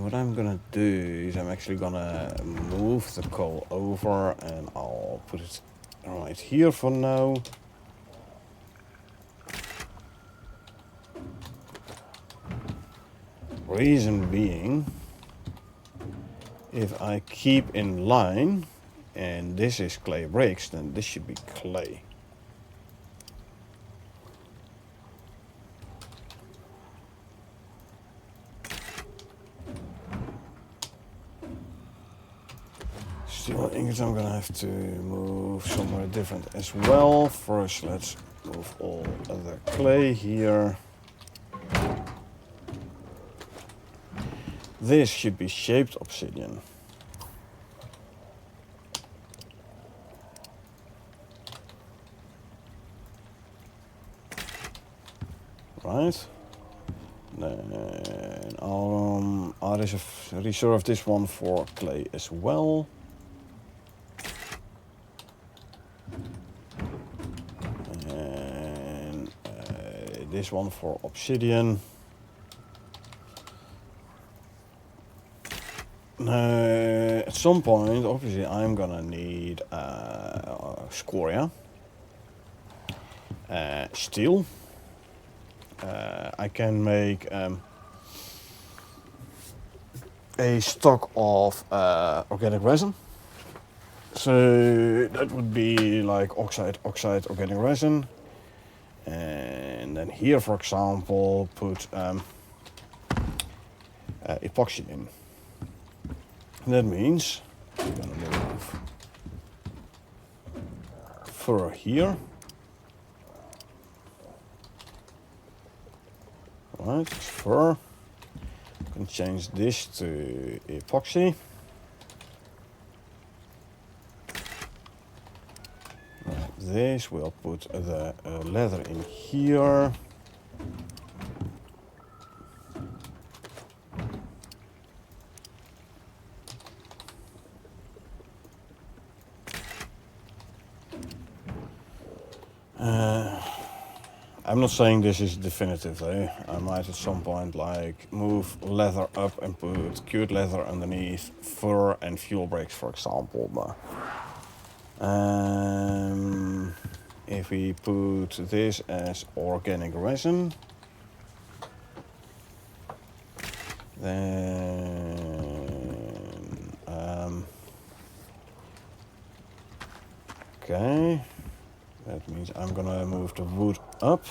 What I'm gonna do is I'm actually gonna move the coal over and I'll put it right here for now. Reason being, if I keep in line and this is clay bricks, then this should be clay. Steel ingots I'm gonna have to move somewhere different as well. First, let's move all the clay here. This should be shaped obsidian. Right. Then I'll reserve this one for clay as well. And this one for obsidian. At some point, obviously, I'm gonna need scoria, steel. I can make a stock of organic resin. So that would be like oxide, organic resin. And then here, for example, put epoxy in. That means I'm gonna move fur here. Right, it's fur. I can change this to epoxy. Right, this we'll put the leather in here. I'm not saying this is definitive, eh? I might at some point like move leather up and put cured leather underneath fur and fuel brakes, for example. But if we put this as organic resin, then okay. That means I'm gonna move the wood up.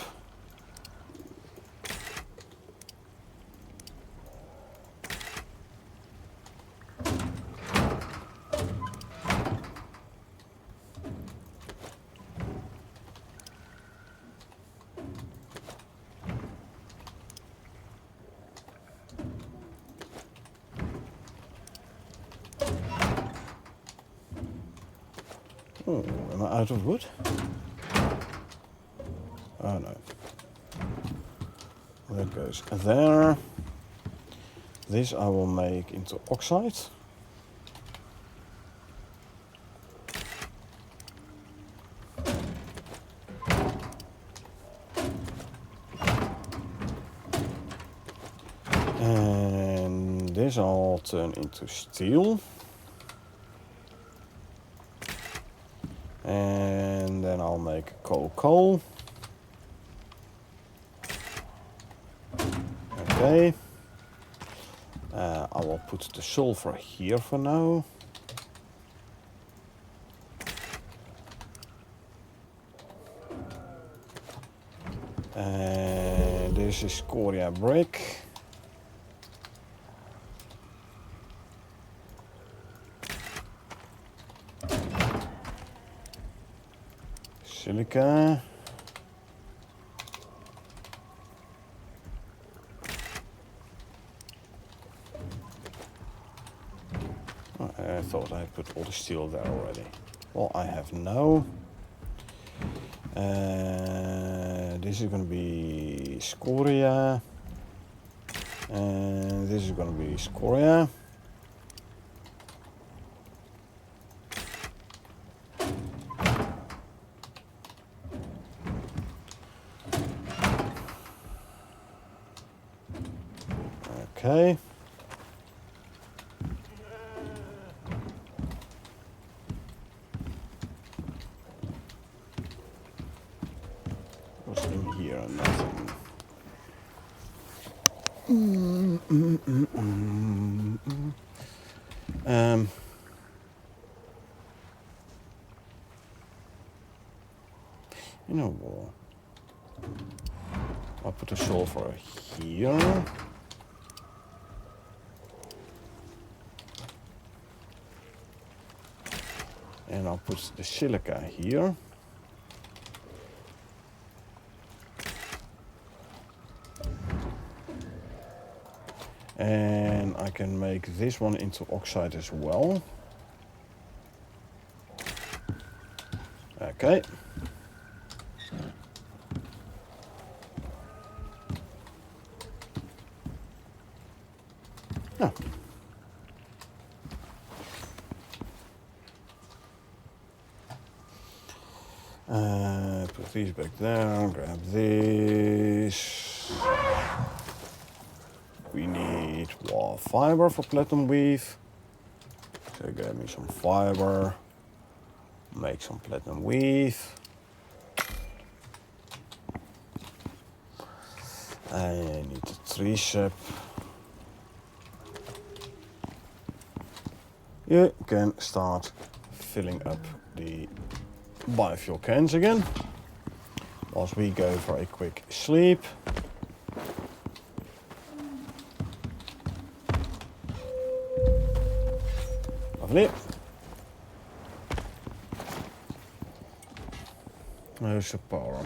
Oh, am I out of wood? Oh no. That goes there. This I will make into oxide. And this I'll turn into steel. And then I'll make coal. Okay. I will put the sulfur here for now. And this is scoria brick. Silica. I thought I put all the steel there already. Well, I have no. This is going to be scoria. And this is going to be scoria. Okay. What's in here? Nothing. You know what? I'll put the sulfur here. And I'll put the silica here. And I can make this one into oxide as well. Okay. Oh. Put these back there, grab this. We need wall fiber for platinum weave. So get me some fiber. Make some platinum weave. I need the tree sap. You can start filling up the biofuel cans again. Whilst we go for a quick sleep. Lovely. There's the power.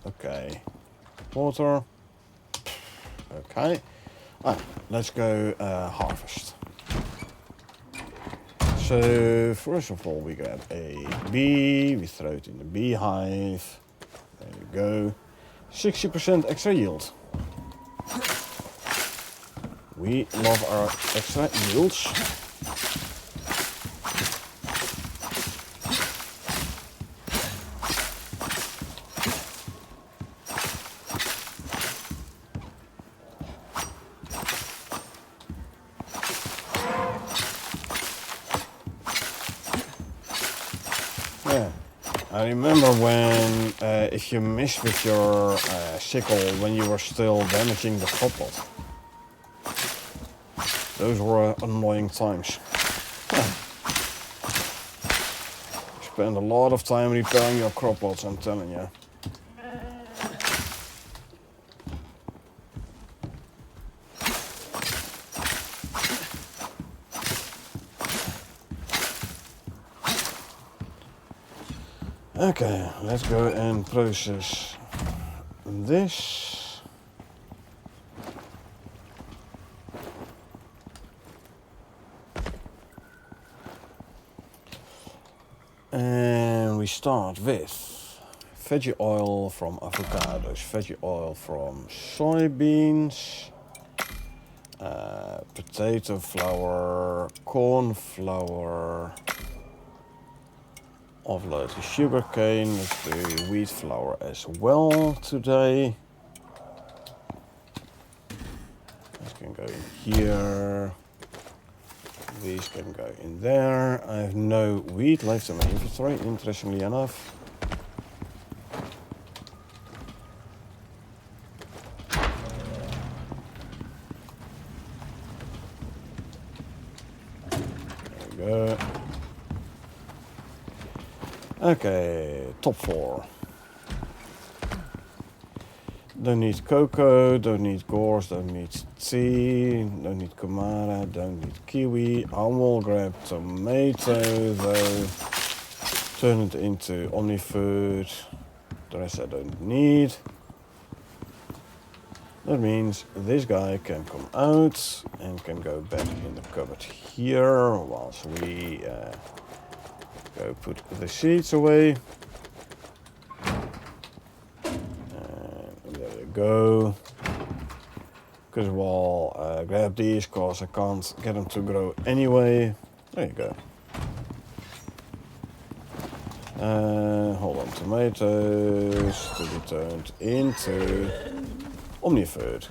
Okay. Water. Okay. Let's go harvest. So first of all we grab a bee, we throw it in the beehive. There you go. 60% extra yield. We love our extra yields. Yeah, I remember when if you missed with your sickle when you were still damaging the crop plot. Those were annoying times. You spend a lot of time repairing your crop plots, I'm telling you. Okay, let's go and process this. And we start with veggie oil from avocados, veggie oil from soybeans, potato flour, corn flour. Offload the sugar cane. Let's do wheat flour as well today. This can go in here. These can go in there. I have no wheat left in my inventory, interestingly enough. There we go. Okay, top 4. Don't need cocoa, don't need gorse, don't need tea, don't need kumara, don't need kiwi. I will grab tomato though, turn it into omni-food. The rest I don't need. That means this guy can come out and can go back in the cupboard here whilst we go put the seeds away. And there we go. Because we'll grab these because I can't get them to grow anyway. There you go. Hold on, tomatoes to be turned into omnifood.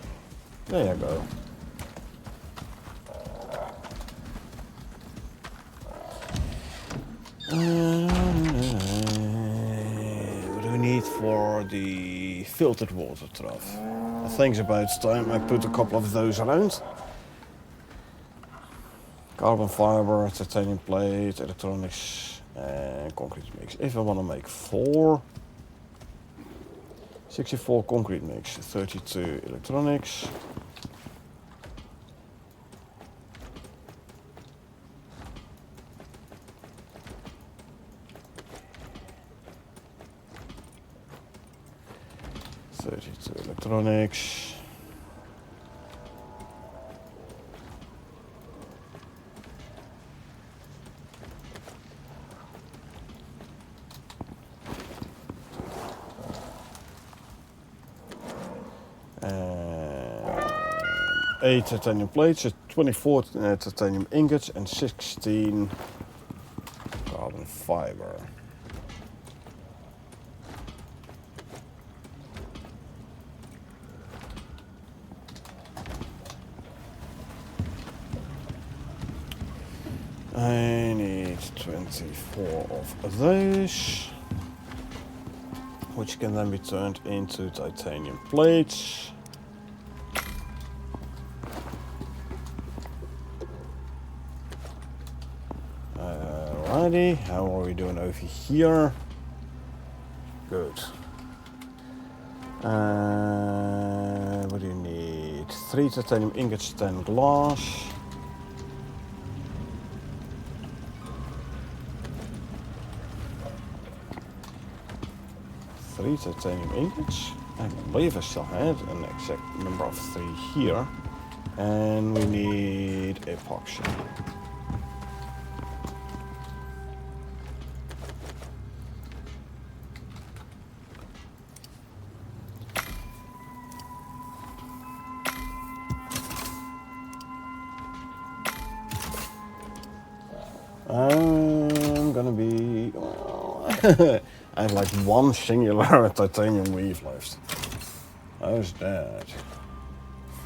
There you go. What do we need for the filtered water trough? I think it's about time I put a couple of those around. Carbon fiber, titanium plate, electronics, and concrete mix. If I want to make 4, 64 concrete mix, 32 electronics. Electronics. And 8 titanium plates, 24 titanium ingots, and 16 carbon fiber. I need 24 of those, which can then be turned into titanium plates. Alrighty, how are we doing over here? Good. What do you need? 3 titanium ingots, 10 glass. Titanium ingots. I believe I still had an exact number of 3 here. And we need epoxy. I'm gonna be... I have like 1 singular titanium weave left. How's that?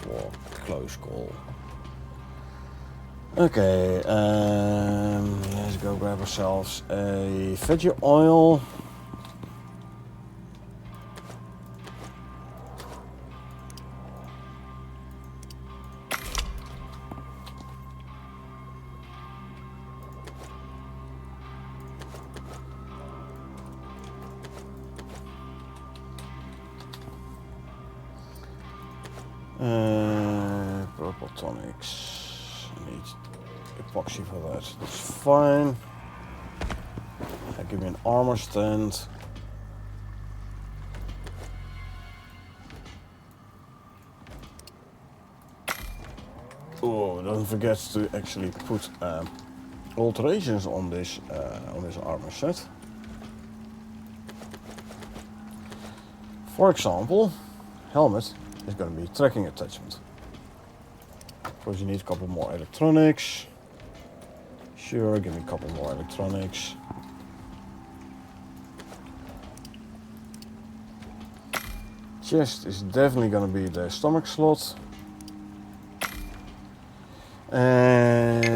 For close call. Okay, let's go grab ourselves a veggie oil. Purple tonics. I need epoxy for that. That's fine. Give me an armor stand. Oh, don't forget to actually put alterations on this armor set. For example, helmet is going to be tracking attachment. Of course, you need a couple more electronics. Sure, give me a couple more electronics. Chest is definitely going to be the stomach slot. And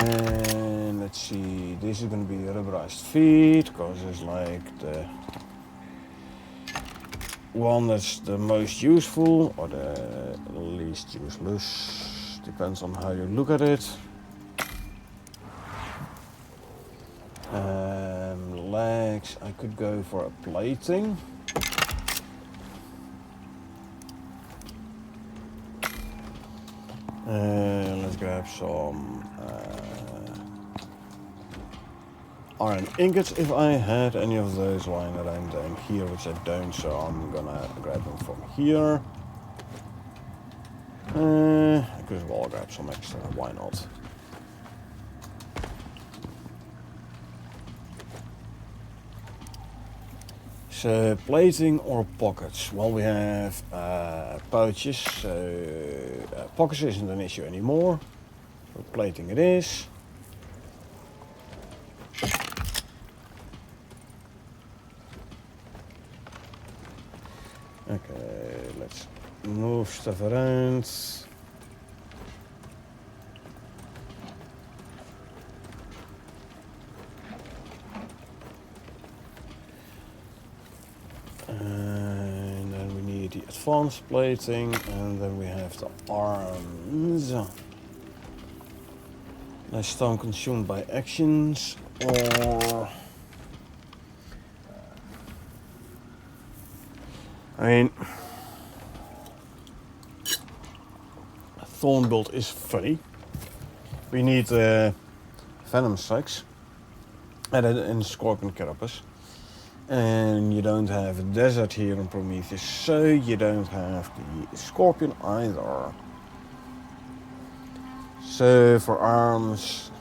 let's see, this is going to be rubberized feet, because it's like the one that's the most useful or the least useless, depends on how you look at it. Legs, I could go for a plating. Let's grab some iron ingots if I had any of those lying around down here, which I don't, so I'm gonna grab them from here. I could as well grab some extra, why not? So, plating or pockets? Well, we have pouches, so pockets isn't an issue anymore. So plating it is. Okay, let's move stuff around. And then we need the advanced plating, and then we have the arms. Nice stone consumed by actions, or I mean, thorn build is funny. We need venom strikes and scorpion carapace. And you don't have a desert here in Prometheus, so you don't have the scorpion either. So for arms,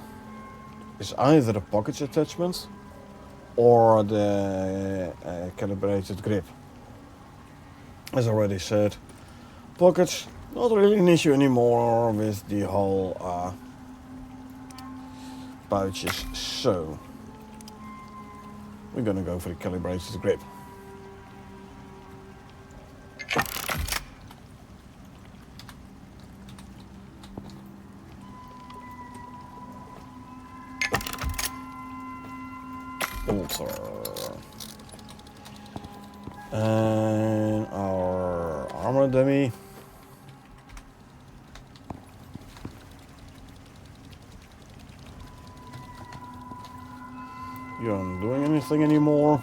it's either the pockets attachment or the calibrated grip. As already said, pockets not really an issue anymore with the whole pouches, so we're gonna go for the calibrated grip. Alter. And our armor dummy. You aren't doing anything anymore.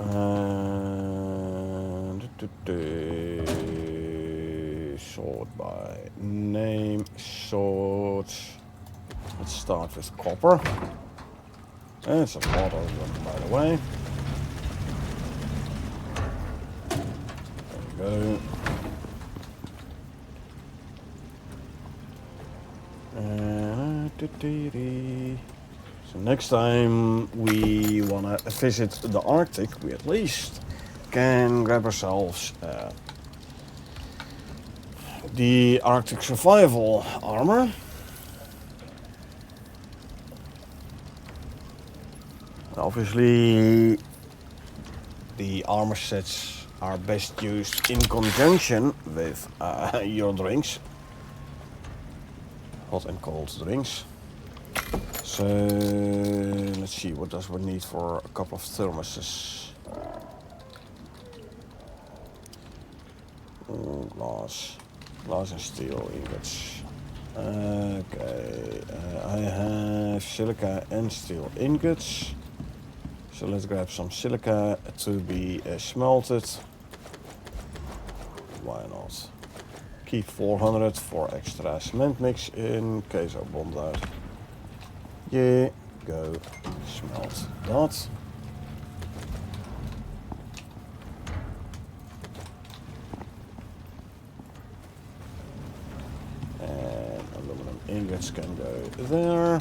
And sort by name, sort. Let's start with copper. It's a lot of them, by the way. There we go. So next time we wanna visit the Arctic, we at least can grab ourselves the Arctic survival armor. Obviously, the armor sets are best used in conjunction with your drinks. Hot and cold drinks. So let's see, what does one need for a couple of thermoses? Glass and steel ingots. Okay, I have silica and steel ingots. So let's grab some silica to be smelted. Why not? Keep 400 for extra cement mix in case our bond out. Yeah, go smelt that. And aluminum ingots can go there.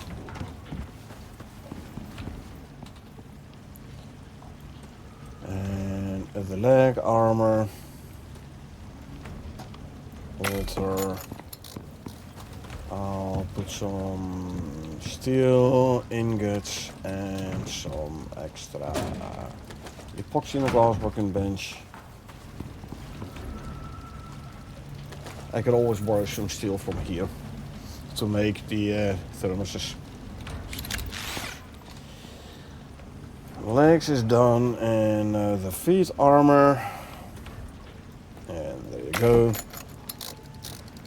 And the leg armor. Alter. I'll put some steel ingots and some extra epoxy in the glass working bench. I can always borrow some steel from here to make the thermoses. Legs is done, and the feet armor. And there you go.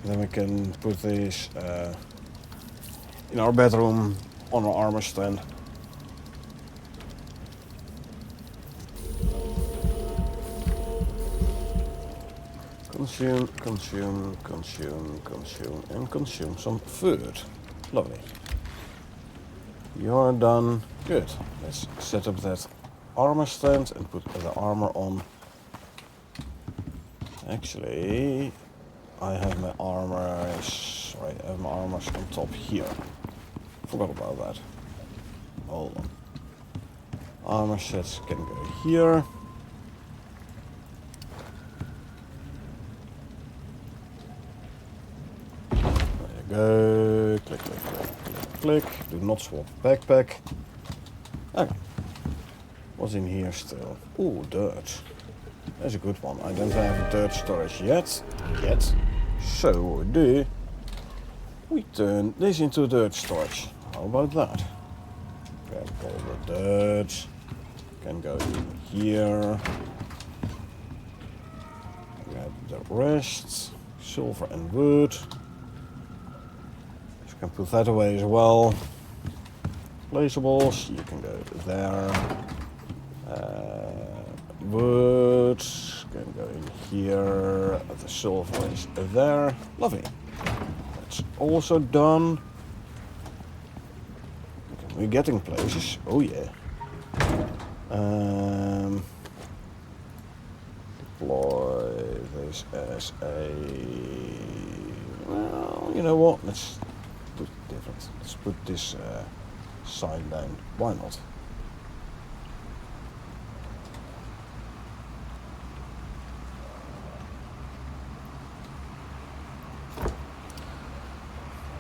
Then we can put this in our bedroom on our armor stand. Consume, consume, consume, consume, and consume some food. Lovely. You're done. Good. Let's set up that armor stand and put the armor on. Actually, I have my armor. Sorry, I have my armors on top here. Forgot about that. Hold on. Armor sets can go here. There you go. Click, click, click, click, click. Do not swap backpack. Okay. What's in here still? Ooh, dirt. That's a good one. I don't have a dirt storage yet. So what we do, we turn this into dirt storage. How about that? Grab all the dirt. Can go in here. Grab the rest. Silver and wood. You can put that away as well. Placeables, you can go there. Wood can go in here. The silver is there. Lovely. That's also done. Okay, we're getting places. Oh yeah. Deploy this as a. Well, you know what? Let's do it different. Let's put this sign down. Why not?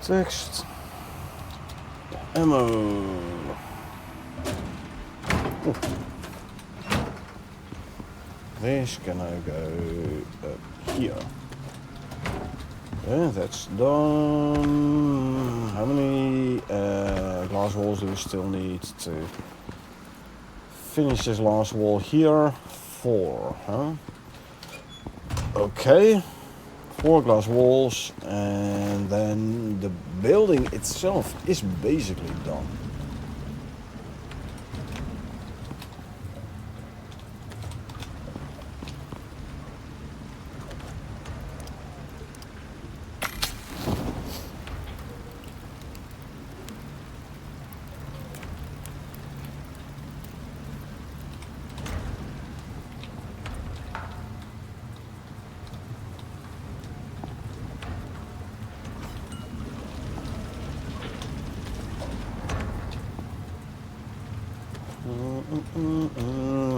Text. Ammo. Ooh. This can I go up here? Yeah, that's done. How many glass walls do we still need to finish this last wall here? 4, huh? Okay. 4 glass walls, and then the building itself is basically done.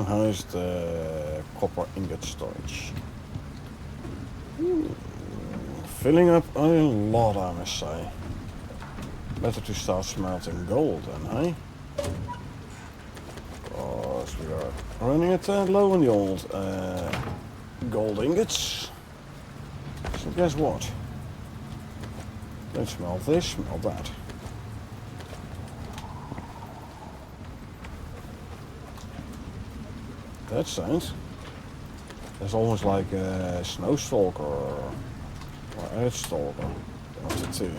How's the copper ingot storage? Filling up a lot, I must say. Better to start smelting gold then, eh? Because we are running a tad low on the old gold ingots. So guess what? Don't smell this, smell that. That sounds. That's almost like a snow stalker or earth stalker. One of the two.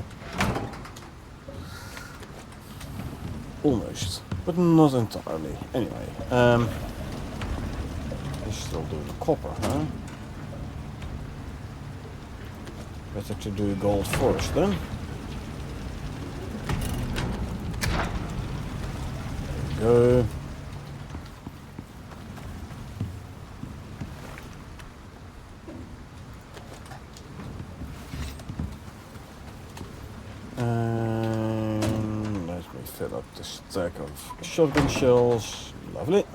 Almost, but not entirely. Anyway, let's still do the copper, huh? Better to do gold first then. There we go. Fill up the stack of shotgun shells. Lovely.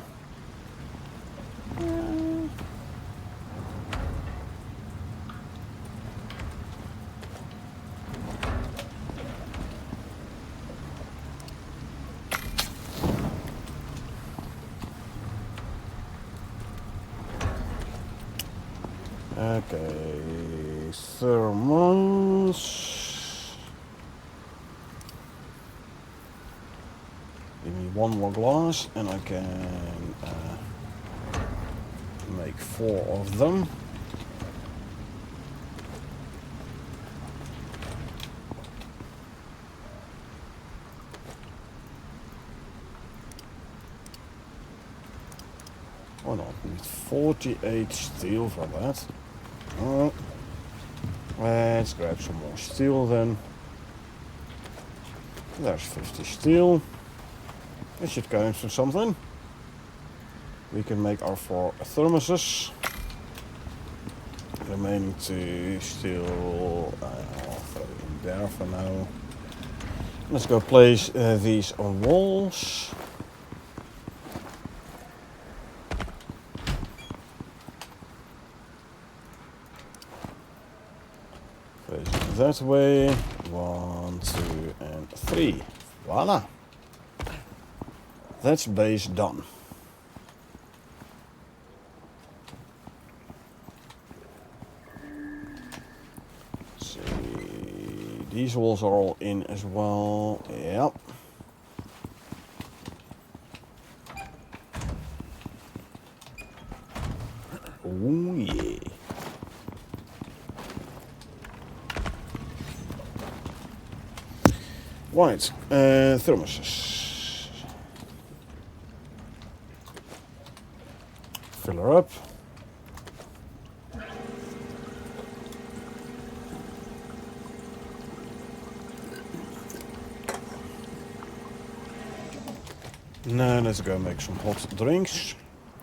Okay, thermals. Give me 1 more glass and I can make 4 of them. Oh no, we need 48 steel for that. Alright. Let's grab some more steel then. There's 50 steel. This should count for something. we can make our 4 thermoses. Remaining 2 still, I'll throw in there for now. Let's go place these on walls. Place it that way. 1, 2, and 3. Voila! That's base done. Let's see, these walls are all in as well. Yep. Oh yeah. Right, thermoses. Fill her up. Now let's go make some hot drinks.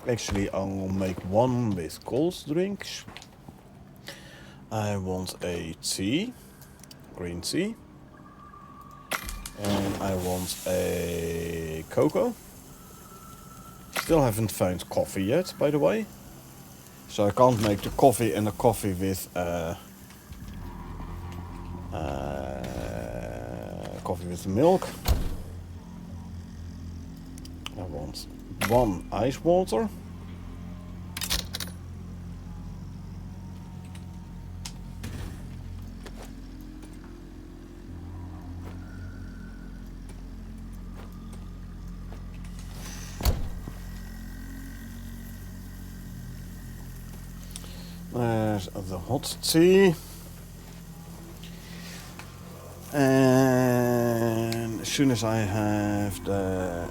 Actually, I'll make one with cold drinks. I want a tea, green tea. And I want a cocoa. Still haven't found coffee yet, by the way. So I can't make the coffee and the coffee with coffee with milk. I want 1 ice water. There's the hot tea. And as soon as I have the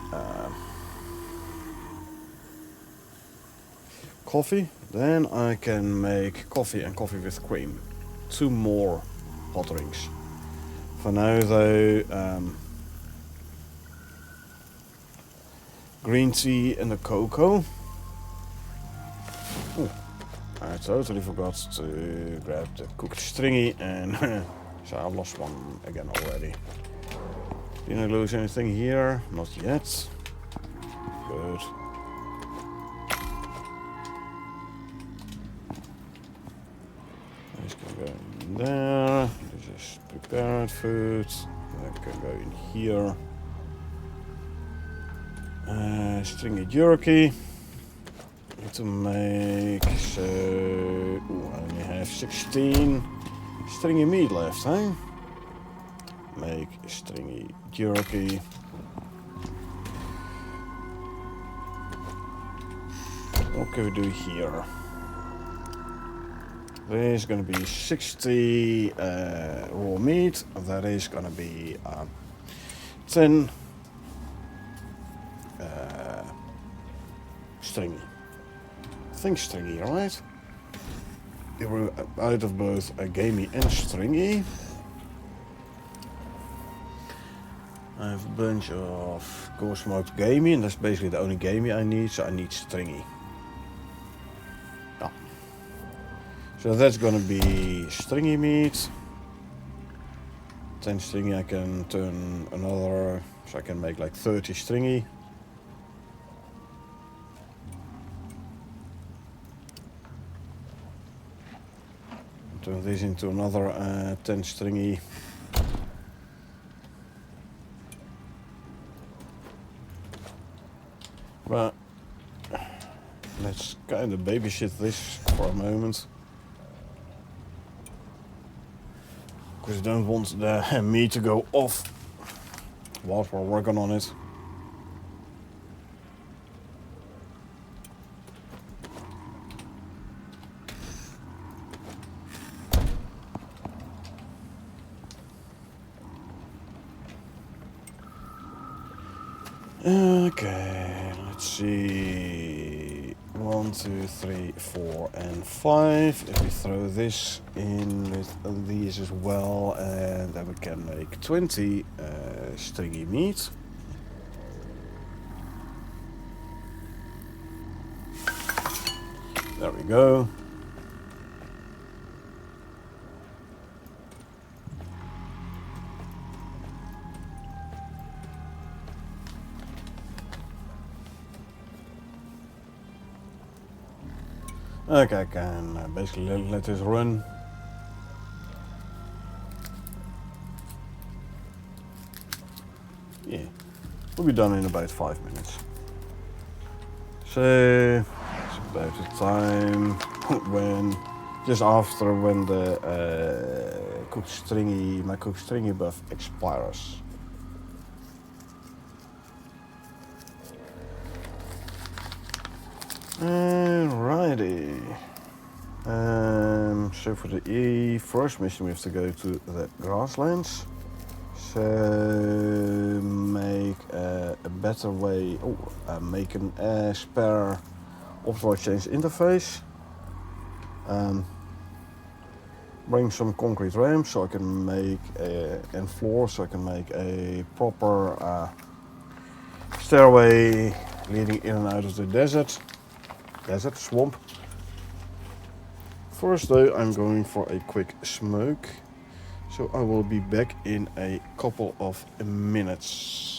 coffee, then I can make coffee and coffee with cream. 2 more hot drinks. For now though, green tea and the cocoa. Ooh. I totally forgot to grab the cooked stringy, and so I lost one again already. Didn't I lose anything here? Not yet. Good. This can go in there. This is prepared food. That can go in here. Stringy jerky. Need to make, so ooh, I only have 16 stringy meat left, huh? Make stringy jerky. What can we do here? There is going to be 60 raw meat. That is going to be 10 stringy. I think stringy, right? They were out of both gamey and stringy. I have a bunch of coarse smoked gamey, and that's basically the only gamey I need, so I need stringy. Yeah. So that's gonna be stringy meat. 10 stringy, I can turn another, so I can make like 30 stringy. Turn this into another 10 stringy. But let's kind of babysit this for a moment, because I don't want the meat to go off whilst we're working on it. Okay, let's see. 1, 2, 3, 4, and 5. If we throw this in with these as well, and then we can make 20 stringy meat. There we go. Okay, I can basically let this run. Yeah, we'll be done in about 5 minutes. So it's about the time when, just after when the my cook stringy buff expires. Alrighty. So for the first mission we have to go to the grasslands. So make a better way, make an spare optimal change interface. Bring some concrete ramps so I can make and floors so I can make a proper stairway leading in and out of the desert swamp. First though, I'm going for a quick smoke, so I will be back in a couple of minutes.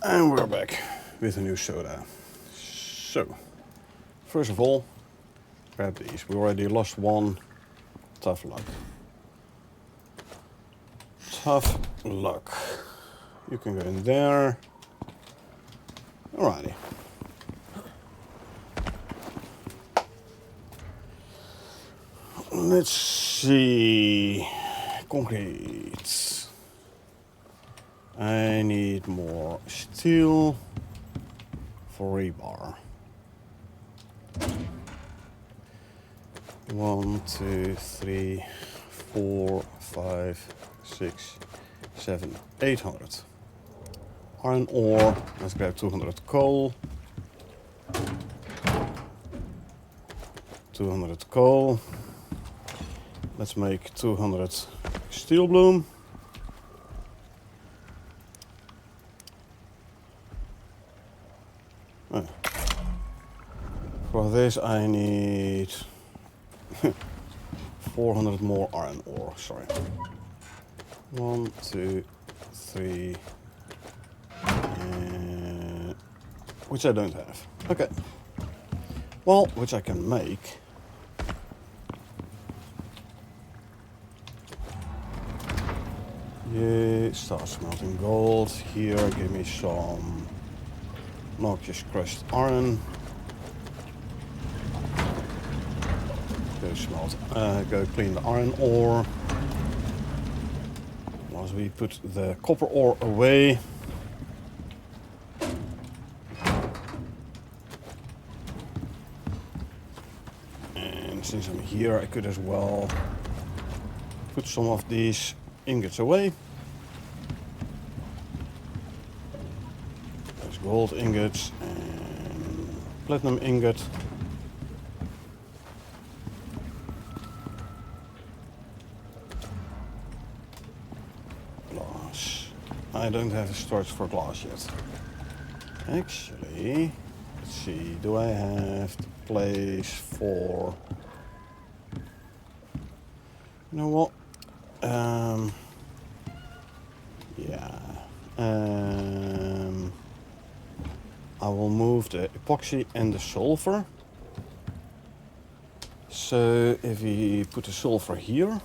And we're back with a new soda. So, first of all, grab these. We already lost one. Tough luck. Tough luck. You can go in there. Alrighty. Let's see. Concrete. I need more steel for rebar. 1, 2, 3, 4, 5, 6, 7, 800. Iron ore. Let's grab 200 coal. 200 coal. Let's make 200 steel bloom. For this I need 400 more iron ore, sorry. 1, 2, 3, which I don't have. Okay. Well, which I can make. Yeah, start smelting gold. Here, give me some noxious crushed iron. Go clean the iron ore. Once we put the copper ore away. And since I'm here, I could as well put some of these ingots away. There's gold ingots and platinum ingot. I don't have a storage for glass yet. Actually, let's see, do I have the place for... You know what? Yeah. I will move the epoxy and the sulfur. So if we put the sulfur here,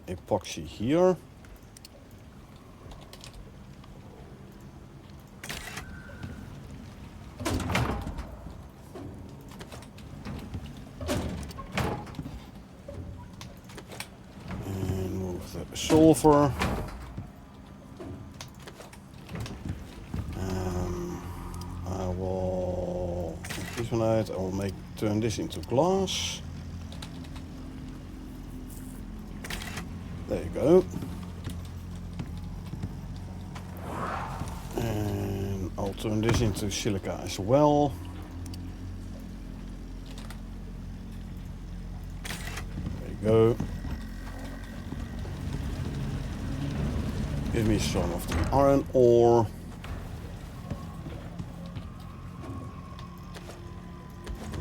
epoxy here. And move the sulfur. I will take this one out. I will turn this into glass. There you go. And I'll turn this into silica as well. There you go. Give me some of the iron ore.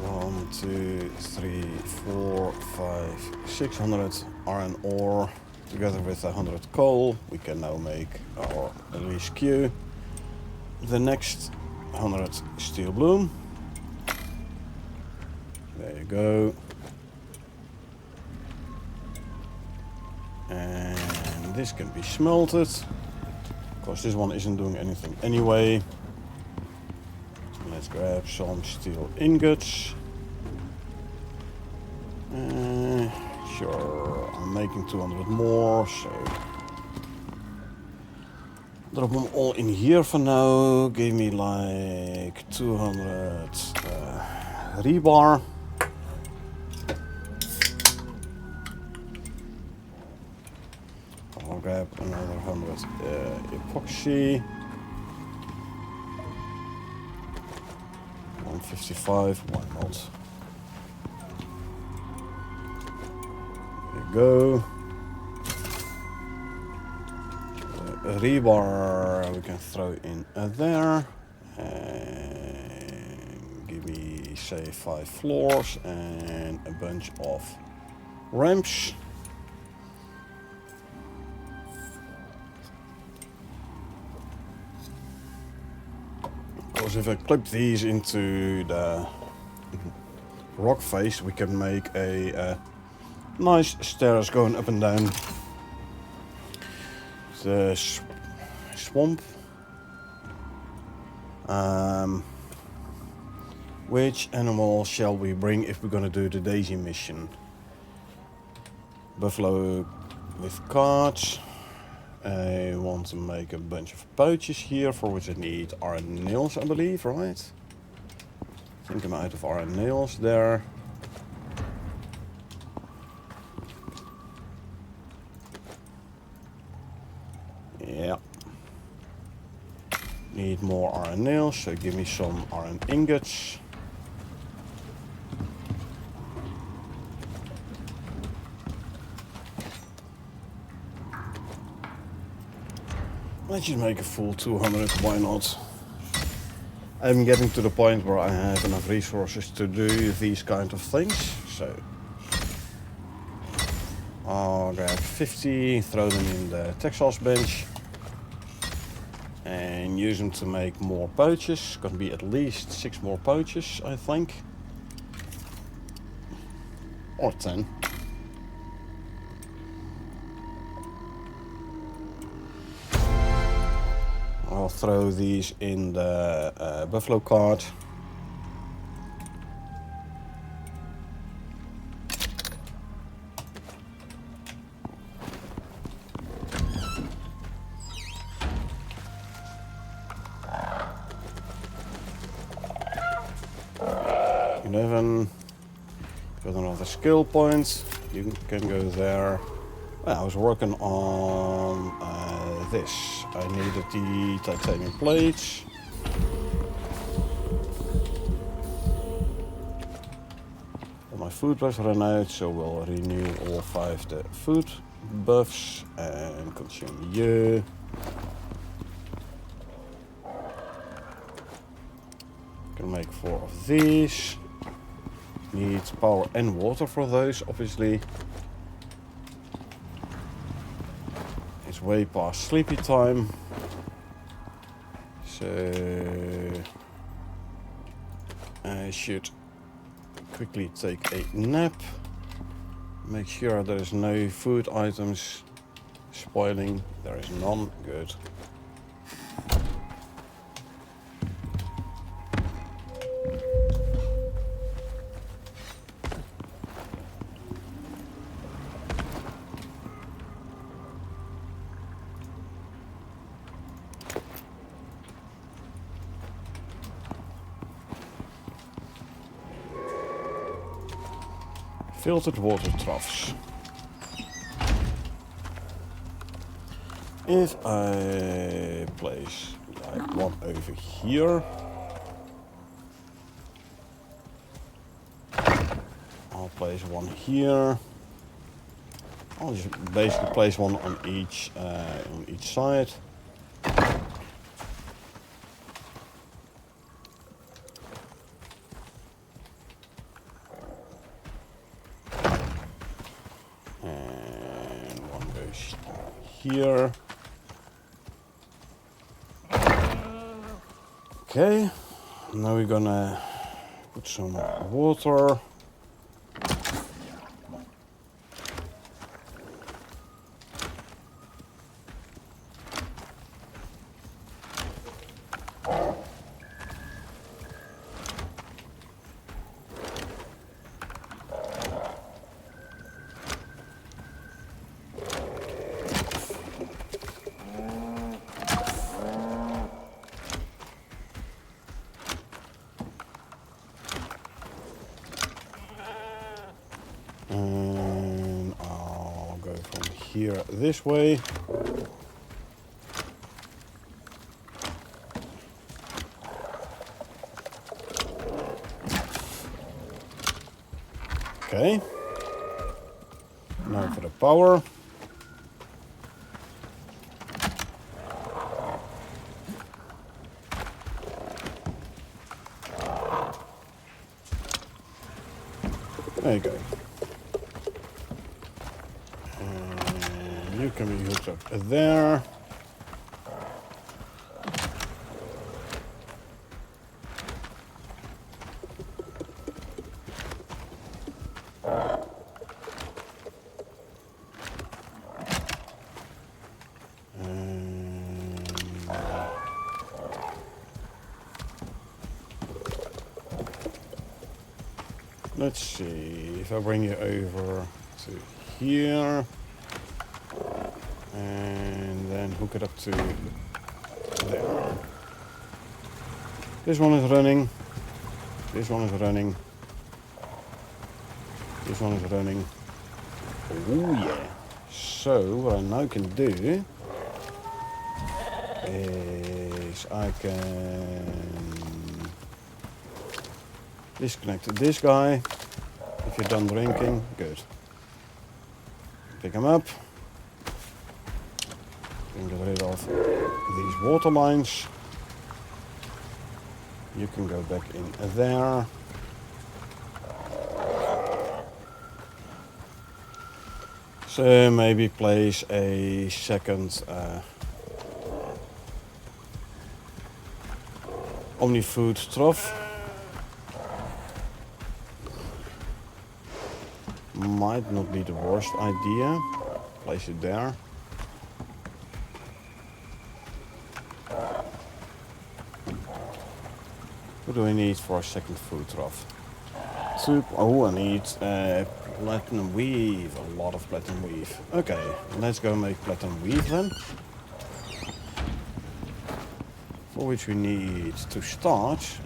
One, 2, 3, 4, 5, 600 iron ore. Together with 100 coal, we can now make our release queue. The next 100 steel bloom. There you go. And this can be smelted. Of course, this one isn't doing anything anyway. Let's grab some steel ingots. Sure, I'm making 200 more, so drop them all in here for now. Give me like 200 rebar. I'll grab another 100 epoxy. 155, why not? Go. Rebar we can throw in there. And give me, say, 5 floors and a bunch of ramps. because if I clip these into the rock face, we can make a nice stairs going up and down the swamp. Which animal shall we bring if we're gonna do the Daisy mission? Buffalo with carts. I want to make a bunch of pouches here, for which I need iron nails, I believe, right? I think I'm out of iron nails there. Yeah. Need more iron nails, so give me some iron ingots. Let's just make a full 200, why not? I'm getting to the point where I have enough resources to do these kind of things, so I'll grab 50, throw them in the textiles bench and use them to make more pouches. Gonna be at least 6 more pouches, I think, or 10. I'll throw these in the buffalo cart. Got another skill point. You can go there. Well, I was working on this. I needed the titanium plates. All my food buffs run out, so we'll renew all 5 the food buffs and consume you. Can make 4 of these. Need power and water for those, obviously. It's way past sleepy time, so I should quickly take a nap. Make sure there is no food items spoiling. There is none. Good. Filtered water troughs. If I place like one over here, I'll place one here. I'll just basically place one on each side. Here. Okay, now we're gonna put some water. And I'll go from here this way. Okay. Now for the power. There you go. And you can be hooked up there. Let's see, if I bring you over to here, and then hook it up to there. This one is running, this one is running, this one is running. Oh yeah. So what I now can do is I can disconnect this guy. If you're done drinking, good. Pick him up. Can get rid of these water lines. You can go back in there. So maybe place a second omni-food trough. Might not be the worst idea. Place it there. What do I need for a second food trough? Soup. Oh, I need platinum weave. A lot of platinum weave. Okay, let's go make platinum weave then. For which we need to start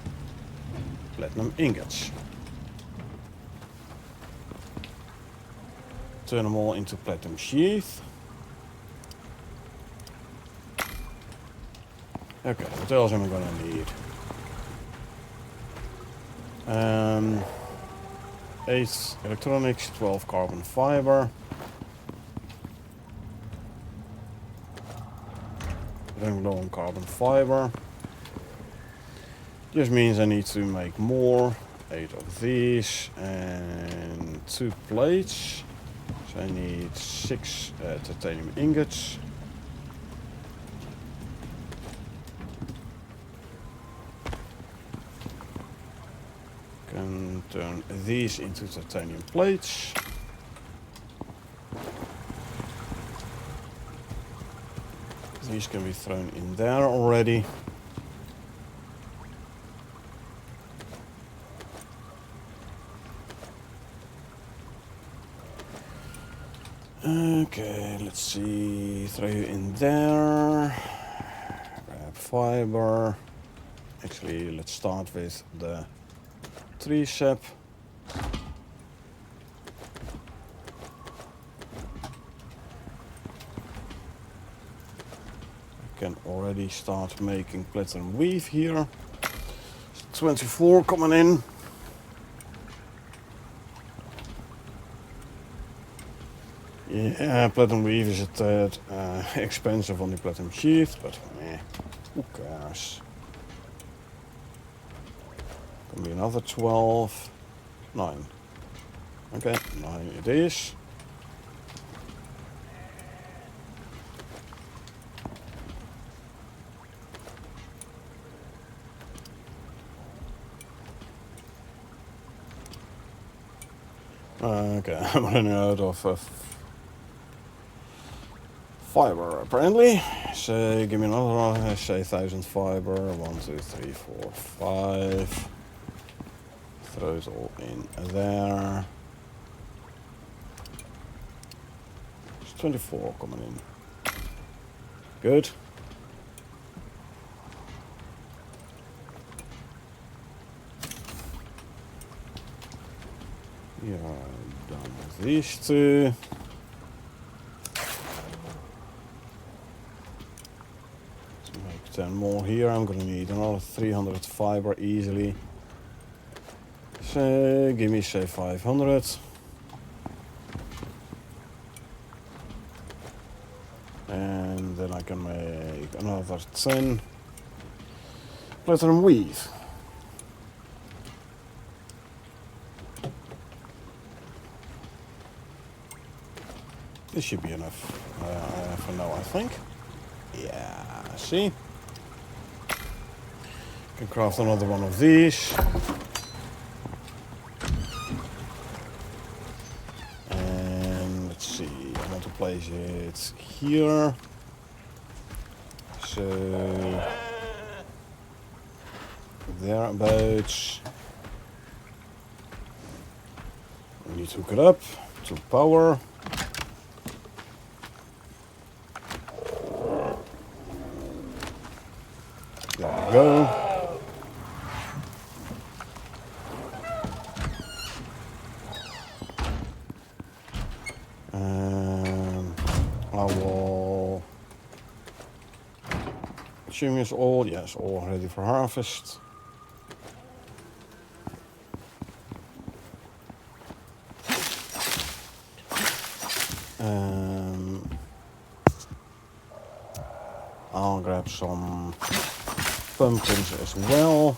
platinum ingots. Turn them all into platinum sheath. Okay, what else am I gonna need? 8 electronics, 12 carbon fiber. Running low on carbon fiber. Just means I need to make more. 8 of these and 2 plates. So I need 6 titanium ingots. Can turn these into titanium plates. These can be thrown in there already. Okay, let's see. Throw you in there. Grab fiber. Actually, let's start with the tree sap. I can already start making platinum weave here. 24 coming in. Yeah, platinum weave is a tad expensive on the platinum sheath, but who cares? Can be another 12. 9. Okay, 9 it is. Okay, I'm running out of fiber apparently. So give me another, say 1000 fiber. 1, 2, 3, 4, 5. Throw it all in there. It's 24 coming in. Good. Yeah, done with these two. To make 10 more here, I'm gonna need another 300 fiber easily. So give me say 500. And then I can make another 10 platinum weave. This should be enough for now, I think. Yeah, see? Can craft another one of these. And let's see, I want to place it here. So thereabouts. We need to hook it up to power. There we go. I will assume it's all, yes, all ready for harvest. I'll grab some pumpkins as well.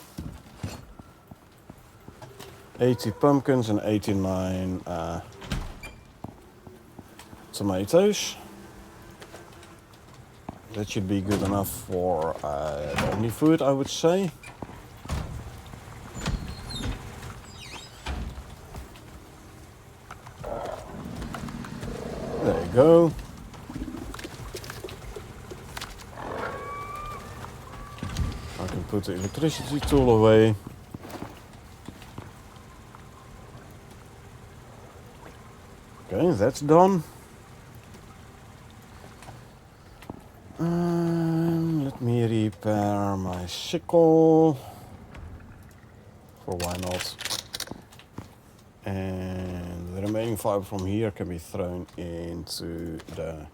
80 pumpkins and 89 tomatoes. That should be good enough for the only food, I would say. There you go. I can put the electricity tool away. Okay, that's done. Let me repair my sickle. For why not? And the remaining fiber from here can be thrown into the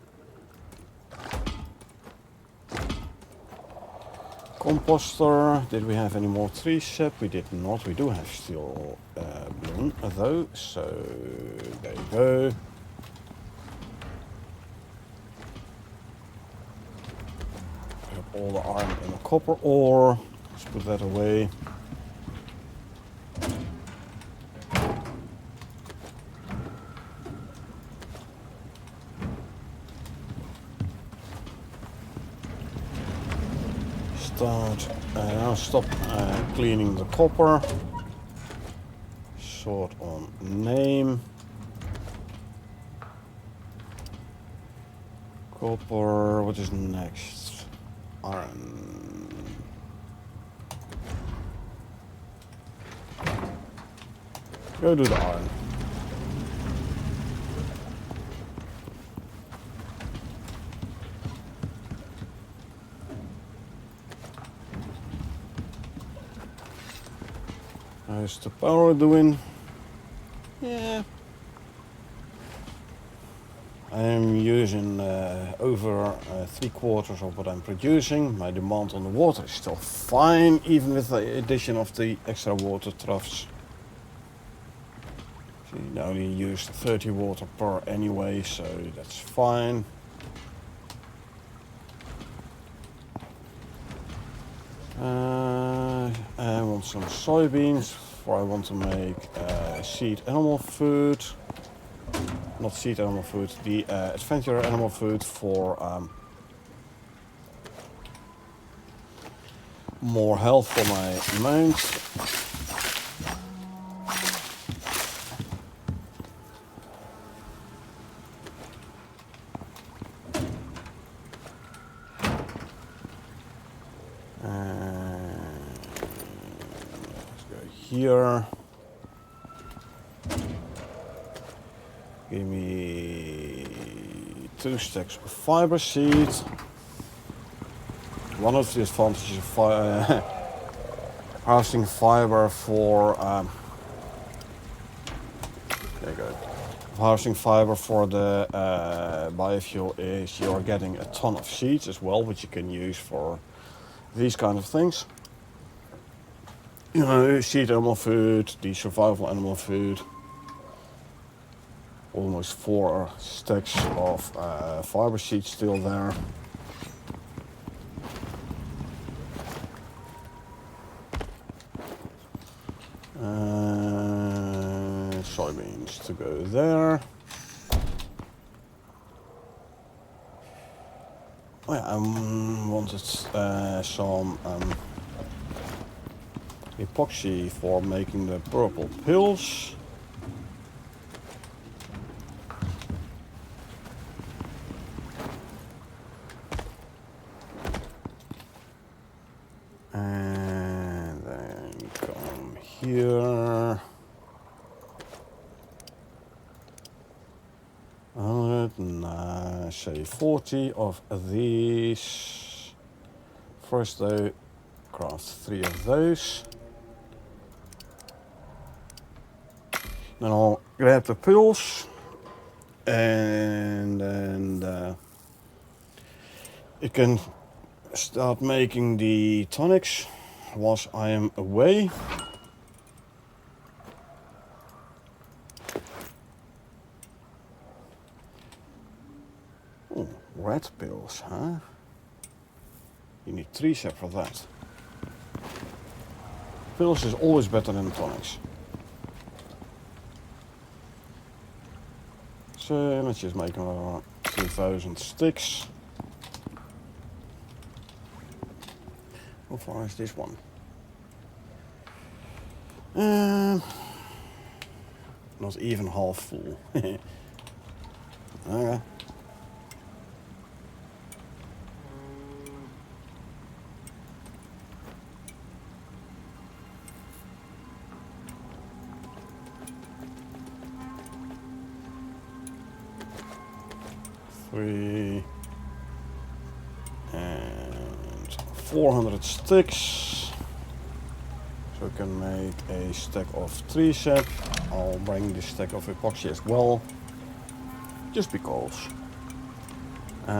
composter. Did we have any more tree sap? We did not. We do have still bloom though, so there you go. We have all the iron in the copper ore. Let's put that away. I'll stop cleaning the copper. Sort on name. Copper, what is next? Iron. Go do the iron. How's the power doing? Yeah. I am using over 3/4 of what I'm producing. My demand on the water is still fine, even with the addition of the extra water troughs. So you only use 30 water per anyway, so that's fine. I want some soybeans, for I want to make seed animal food. Not seed animal food, the adventure animal food for more health for my mount. Let's go here. Give me 2 stacks of fiber seed. One of the advantages of harvesting fiber for there you go. Harvesting fiber for the biofuel is you're getting a ton of seeds as well, which you can use for these kind of things. You know, seed animal food, the survival animal food. Almost 4 stacks of fiber seeds still there. Soybeans to go there. Oh yeah, I wanted some epoxy for making the purple pills. And then come here. say 40 of these. First though, craft 3 of those. Then I'll grab the pills and then you can start making the tonics whilst I am away. Oh, red pills, huh? You need 3 sep for that. Pills is always better than tonics. So let's just make another 2000 sticks. How far is this one? Not even half full. Okay. Three and 400 sticks. So we can make a stack of 3 sep. I'll bring this stack of epoxy as well, just because. I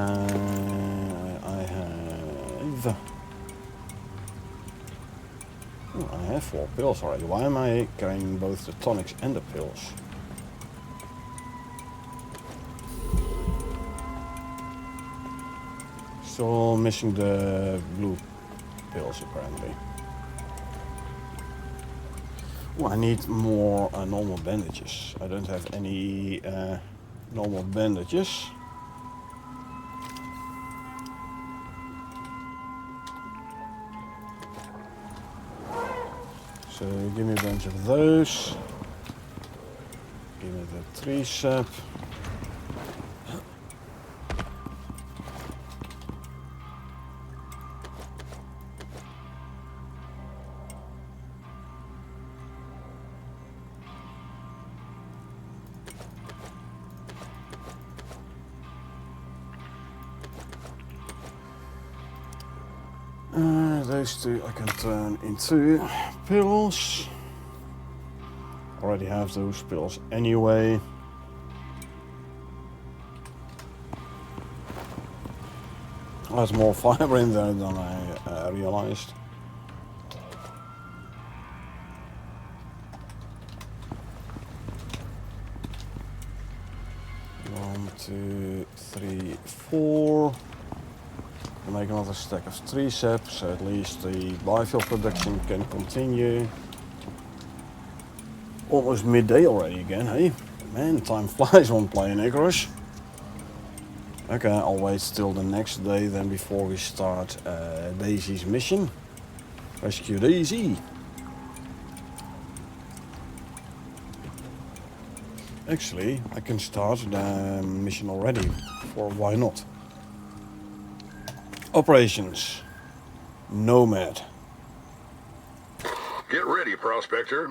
have 4 pills already. Why am I carrying both the tonics and the pills? Still missing the blue pills apparently. Oh, I need more normal bandages. I don't have any normal bandages. So give me a bunch of those. Give me the 3 sep. Those 2 I can turn into pills. Already have those pills anyway. There's more fiber in there than I realized. 1, 2, 3, 4. Make another stack of 3 sep, so at least the biofuel production can continue. Almost midday already again, hey? Man, time flies when playing Icarus. Okay, I'll wait till the next day then before we start Daisy's mission. Rescue Daisy. Actually, I can start the mission already, or why not? Operations. Nomad. Get ready, Prospector.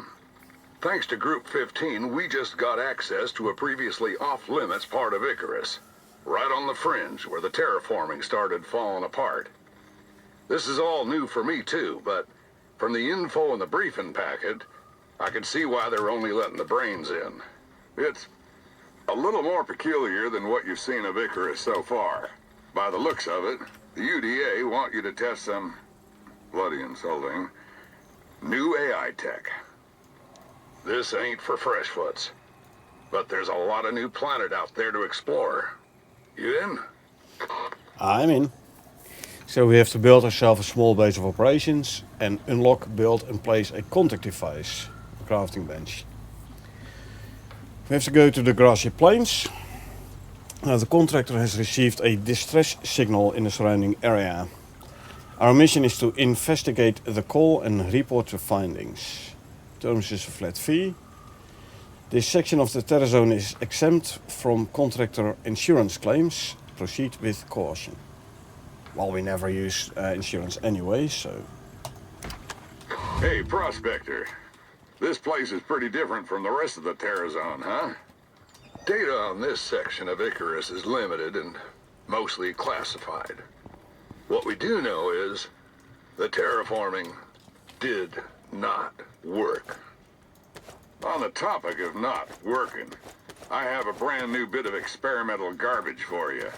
Thanks to Group 15, we just got access to a previously off-limits part of Icarus. Right on the fringe, where the terraforming started falling apart. This is all new for me, too, but from the info in the briefing packet, I can see why they're only letting the brains in. It's a little more peculiar than what you've seen of Icarus so far. By the looks of it, the UDA want you to test some, bloody insulting, new AI tech. This ain't for freshfoots, but there's a lot of new planet out there to explore. You in? I'm in. So we have to build ourselves a small base of operations and unlock, build and place a contact device, a crafting bench. We have to go to the grassy plains. The contractor has received a distress signal in the surrounding area. Our mission is to investigate the call and report the findings. Terms is a flat fee. This section of the terror zone is exempt from contractor insurance claims. Proceed with caution. Well, we never use insurance anyway, so... Hey, Prospector. This place is pretty different from the rest of the terror zone, huh? Data on this section of Icarus is limited and mostly classified. What we do know is the terraforming did not work. On the topic of not working, I have a brand new bit of experimental garbage for you.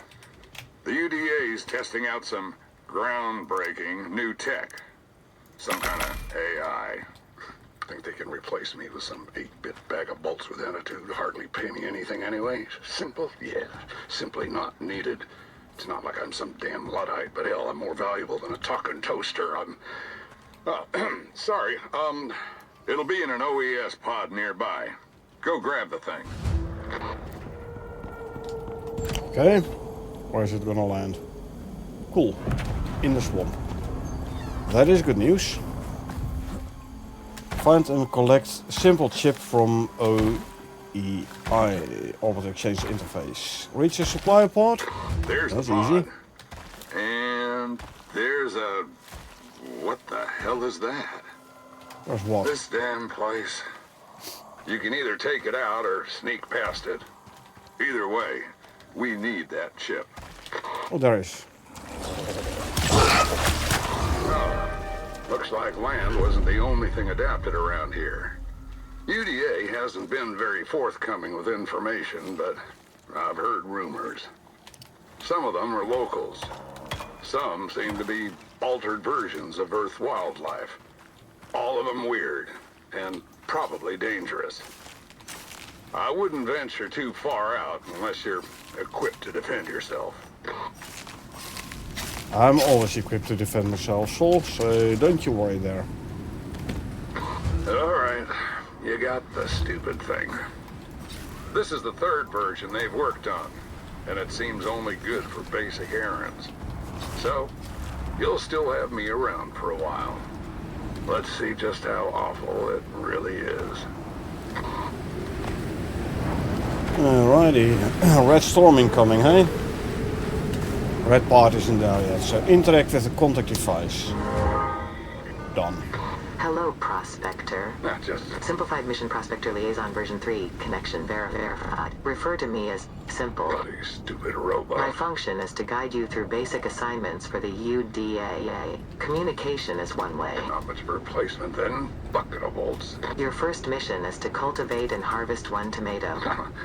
The UDA's testing out some groundbreaking new tech. Some kind of AI. Think they can replace me with some 8-bit bag of bolts with attitude, hardly pay me anything anyway? Simple? Yeah, simply not needed. It's not like I'm some damn Luddite, but hell, I'm more valuable than a talking toaster. Sorry, it'll be in an OES pod nearby. Go grab the thing. Okay, where is it gonna land? Cool, in the swamp. That is good news. Find and collect simple chip from OEI, Orbit Exchange Interface. Reach a supply pod. There's That's the pod. easy. And there's a... What the hell is that? There's what? This damn place. You can either take it out or sneak past it. Either way, we need that chip. Oh, there is. Looks like land wasn't the only thing adapted around here. UDA hasn't been very forthcoming with information, but I've heard rumors. Some of them are locals. Some seem to be altered versions of Earth wildlife. All of them weird, and probably dangerous. I wouldn't venture too far out unless you're equipped to defend yourself. I'm always equipped to defend myself, Sol, so don't you worry there. Alright, you got the stupid thing. This is the third version they've worked on, and it seems only good for basic errands. So, you'll still have me around for a while. Let's see just how awful it really is. Alrighty, red storm incoming, hey? Red part isn't there yet, so interact with the contact device. Done. Hello, Prospector. Not just... Simplified Mission Prospector Liaison version 3, connection verified. Refer to me as Simple. bloody stupid robot. My function is to guide you through basic assignments for the UDAA. Communication is one way. Not much of a replacement then. Bucket of bolts. Your first mission is to cultivate and harvest one tomato.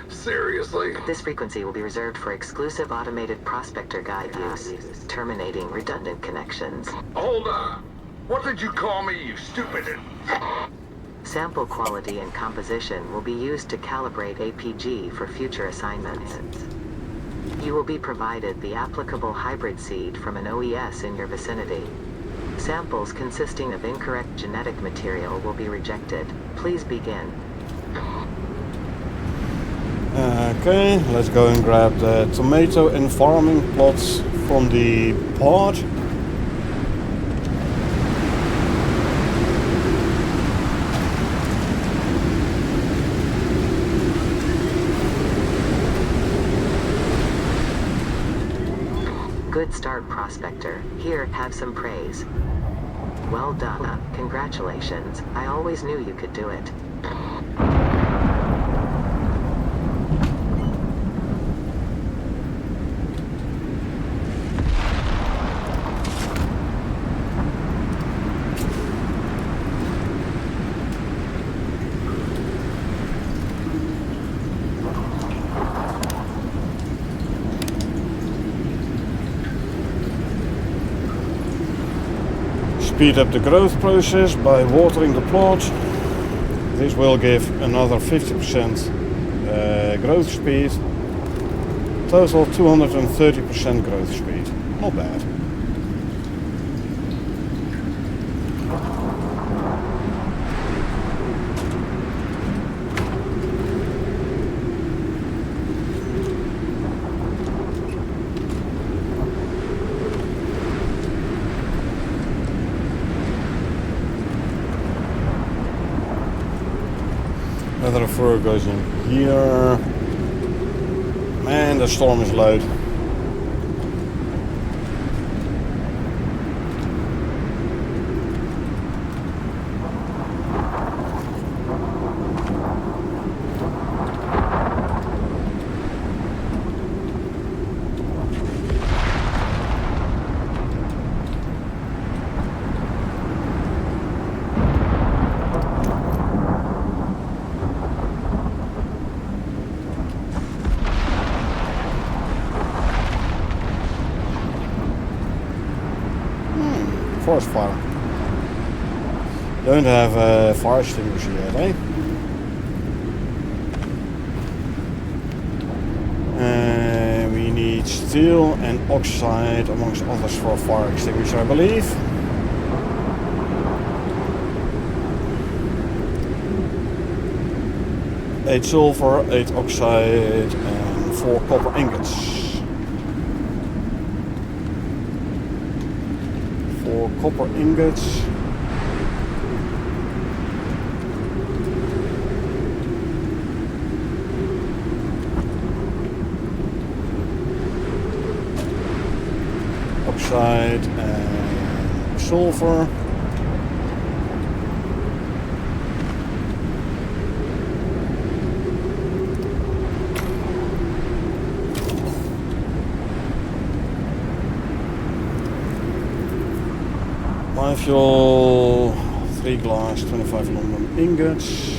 Seriously? This frequency will be reserved for exclusive automated prospector guide use, terminating redundant connections. Hold on. What did you call me, you stupid? Sample quality and composition will be used to calibrate APG for future assignments. You will be provided the applicable hybrid seed from an OES in your vicinity. Samples consisting of incorrect genetic material will be rejected. Please begin. Okay, let's go and grab the tomato and farming plots from the pod. Good start, Prospector. Here, have some praise. Well done. Congratulations. I always knew you could do it. Speed up the growth process by watering the plot. This will give another 50% growth speed. Total 230% growth speed. Not bad. Another fur goes in here. Man, the storm is loud. forest fire. Don't have a fire extinguisher yet, eh? We need steel and oxide amongst others for a fire extinguisher, I believe. Eight sulfur, 8 oxide, and 4 copper ingots. 4 copper ingots. Oxide and sulfur. Fuel, 3 glass, 25 aluminum ingots.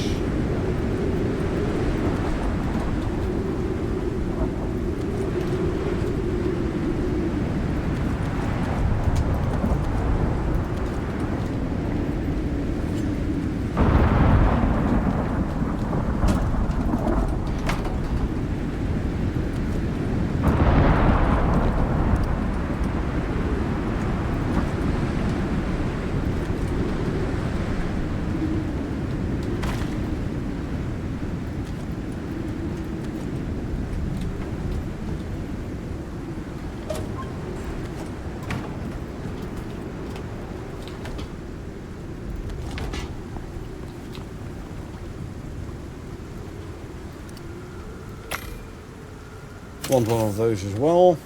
Want one of those as well.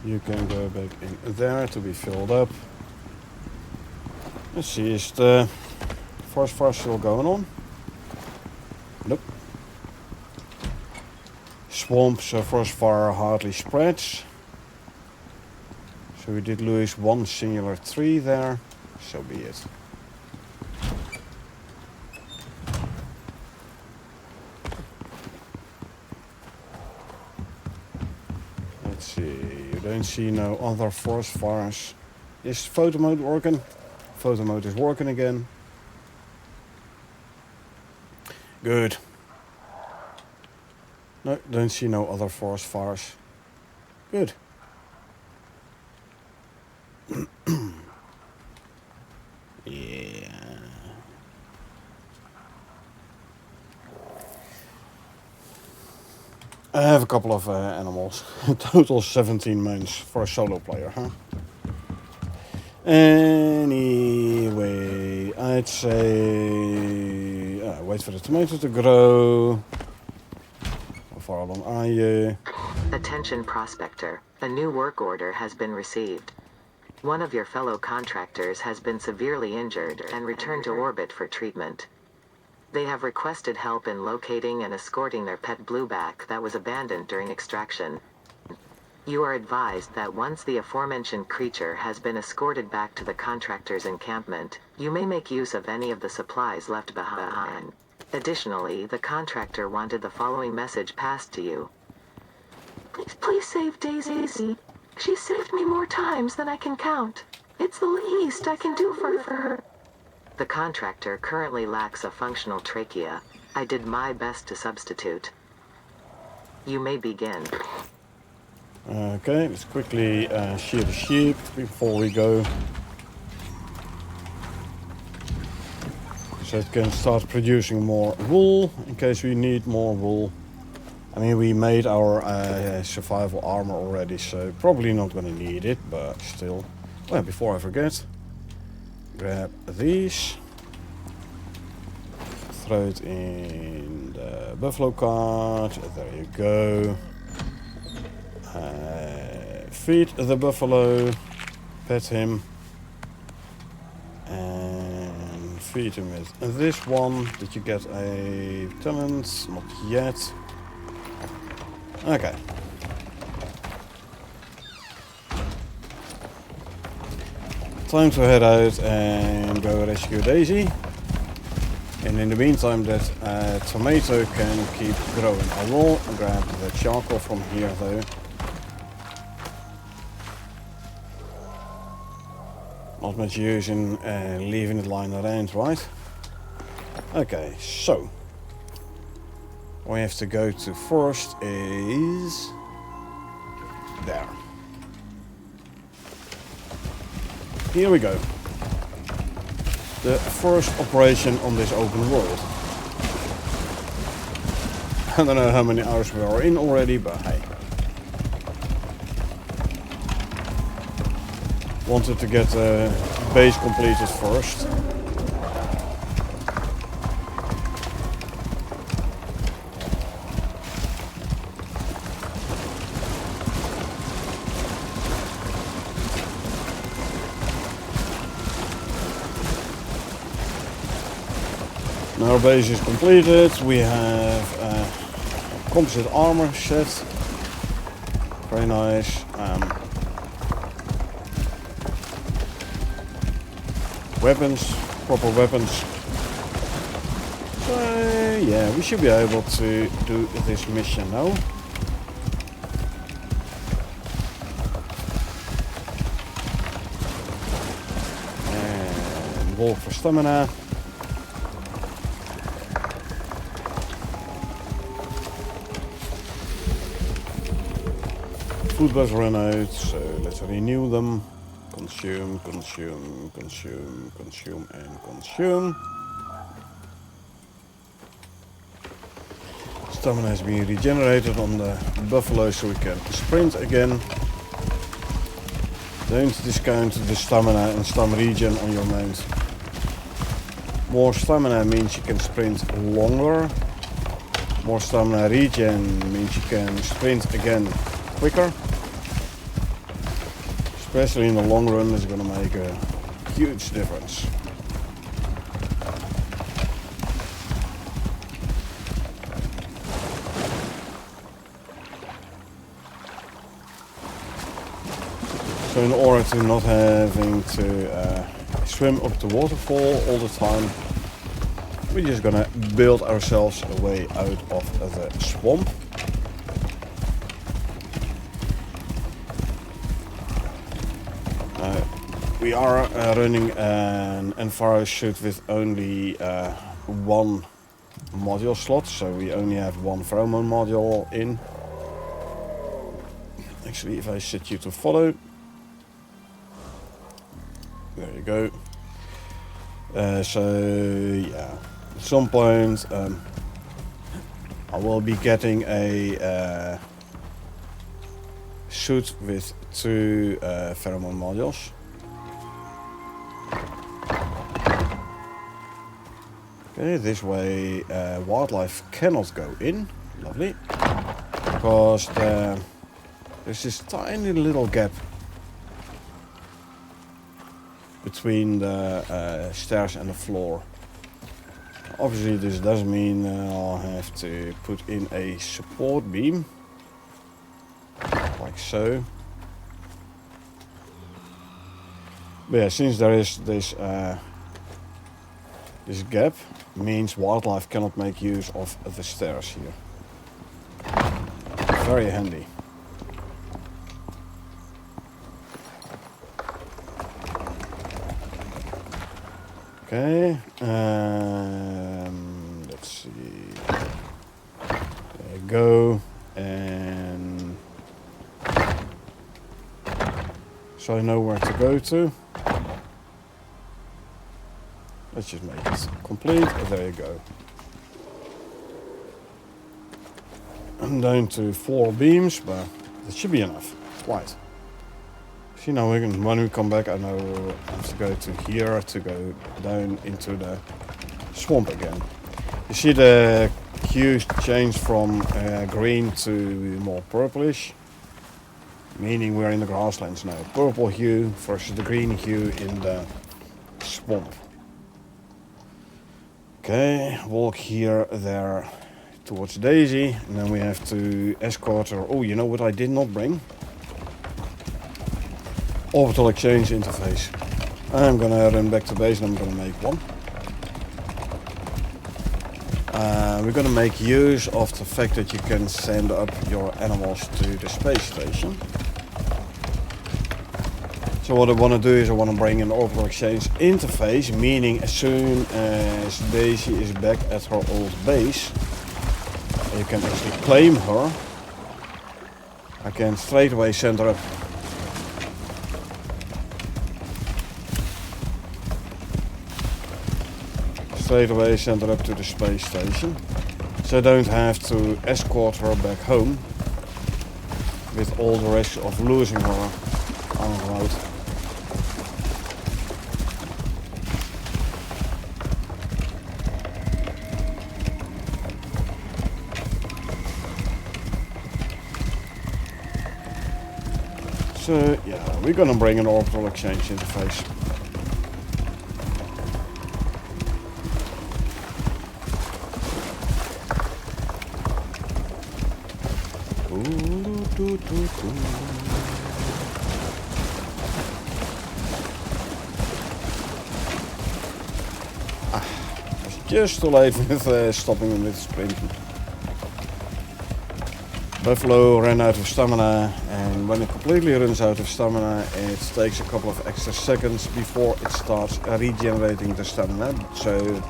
You can go back in there to be filled up. Let's see, is the forest fire still going on? Nope. Swamps, forest fire hardly spreads. So we did lose one singular tree there. So be it. Let's see, you don't see no other forest fires. Is photo mode working? Photo mode is working again. Good. No, don't see no other forest fires. Good. Yeah. I have a couple of animals. Total 17 mains for a solo player, huh? Anyway, I'd say... wait for the tomato to grow. How far along are you? Attention prospector, a new work order has been received. One of your fellow contractors has been severely injured and returned to orbit for treatment. They have requested help in locating and escorting their pet blueback that was abandoned during extraction. You are advised that once the aforementioned creature has been escorted back to the contractor's encampment, you may make use of any of the supplies left behind. Additionally, the contractor wanted the following message passed to you. Please save Daisy. She saved me more times than I can count. It's the least I can do for her. The contractor currently lacks a functional trachea. I did my best to substitute. You may begin. Okay, let's quickly shear the sheep before we go. So it can start producing more wool in case we need more wool. I mean, we made our survival armor already, so probably not going to need it, but still. Well, before I forget, grab these. Throw it in the buffalo cart. There you go. Feed the buffalo. Pet him. And feed him with this one. Did you get a talent? Not yet. Okay. Time to head out and go rescue Daisy. And in the meantime, that tomato can keep growing. I will grab the charcoal from here though. Not much use in leaving it lying around, right? Okay, so what we have to go to first is there. Here we go. The first operation on this open world. I don't know how many hours we are in already, but hey. Wanted to get the base completed first. Now our base is completed. We have composite armor set. Very nice. Weapons, proper weapons. So yeah, we should be able to do this mission now. And walk for stamina. Food was run out, so let's renew them. Consume, consume, consume, consume, and consume. Stamina has been regenerated on the buffalo so we can sprint again. Don't discount the stamina and stamina regen on your mount. More stamina means you can sprint longer. More stamina regen means you can sprint again quicker. Especially in the long run, it's going to make a huge difference. So in order to not having to swim up the waterfall all the time, we're just going to build ourselves a way out of the swamp. We are running an Enviro suit with only one module slot, so we only have one pheromone module in. Actually, if I set you to follow, there you go. So yeah, at some point I will be getting a suit with two pheromone modules. Okay, this way wildlife cannot go in. Lovely. Because there's this tiny little gap between the stairs and the floor. Obviously this does mean I'll have to put in a support beam. Like so. But yeah, since there is this this gap, means wildlife cannot make use of the stairs here. Very handy. Okay, let's see. There you go, and so I know where to go to. Let's just make it complete. There you go. I'm down to 4 beams, but that should be enough. Right. See, now when we come back, I know we'll have to go to here to go down into the swamp again. You see the hues change from green to more purplish, meaning we're in the grasslands now. Purple hue versus the green hue in the swamp. Okay, walk here, there, towards Daisy, and then we have to escort her. Oh, you know what I did not bring? Orbital exchange interface. I'm gonna run back to base and I'm gonna make one. We're gonna make use of the fact that you can send up your animals to the space station. So what I want to do is I want to bring an orbital exchange interface, meaning as soon as Daisy is back at her old base, you can actually claim her. I can straight away send her up. Straight away send her up to the space station. So I don't have to escort her back home with all the risk of losing her en route. So yeah, we're gonna bring an orbital exchange interface. Just too late with stopping him with sprinting. Buffalo ran out of stamina, and when it completely runs out of stamina, it takes a couple of extra seconds before it starts regenerating the stamina. So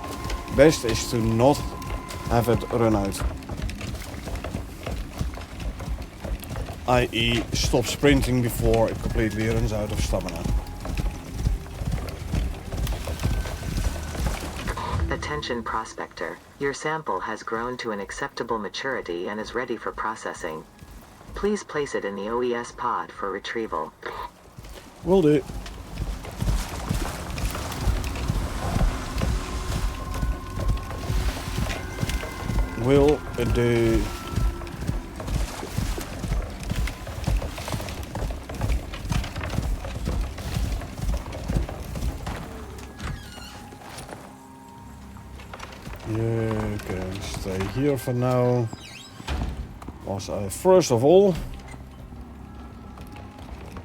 best is to not have it run out. I.e. stop sprinting before it completely runs out of stamina. Attention prospector, your sample has grown to an acceptable maturity and is ready for processing. Please place it in the OES pod for retrieval. Will do. Will do. You can stay here for now. Was I first of all?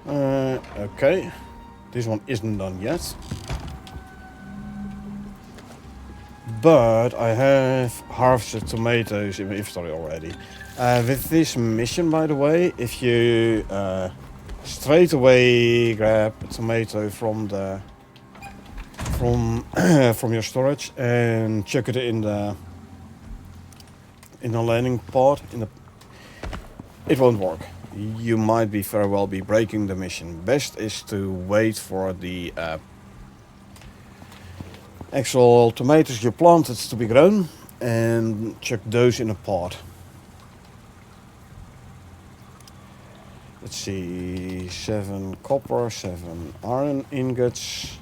Okay, this one isn't done yet. But I have harvested tomatoes in my inventory already. With this mission, by the way, if you straight away grab a tomato from the from your storage and chuck it in the landing pod, it won't work. You might very well be breaking the mission. Best is to wait for the actual tomatoes you planted to be grown and chuck those in a pot. Let's see, 7 copper, 7 iron ingots.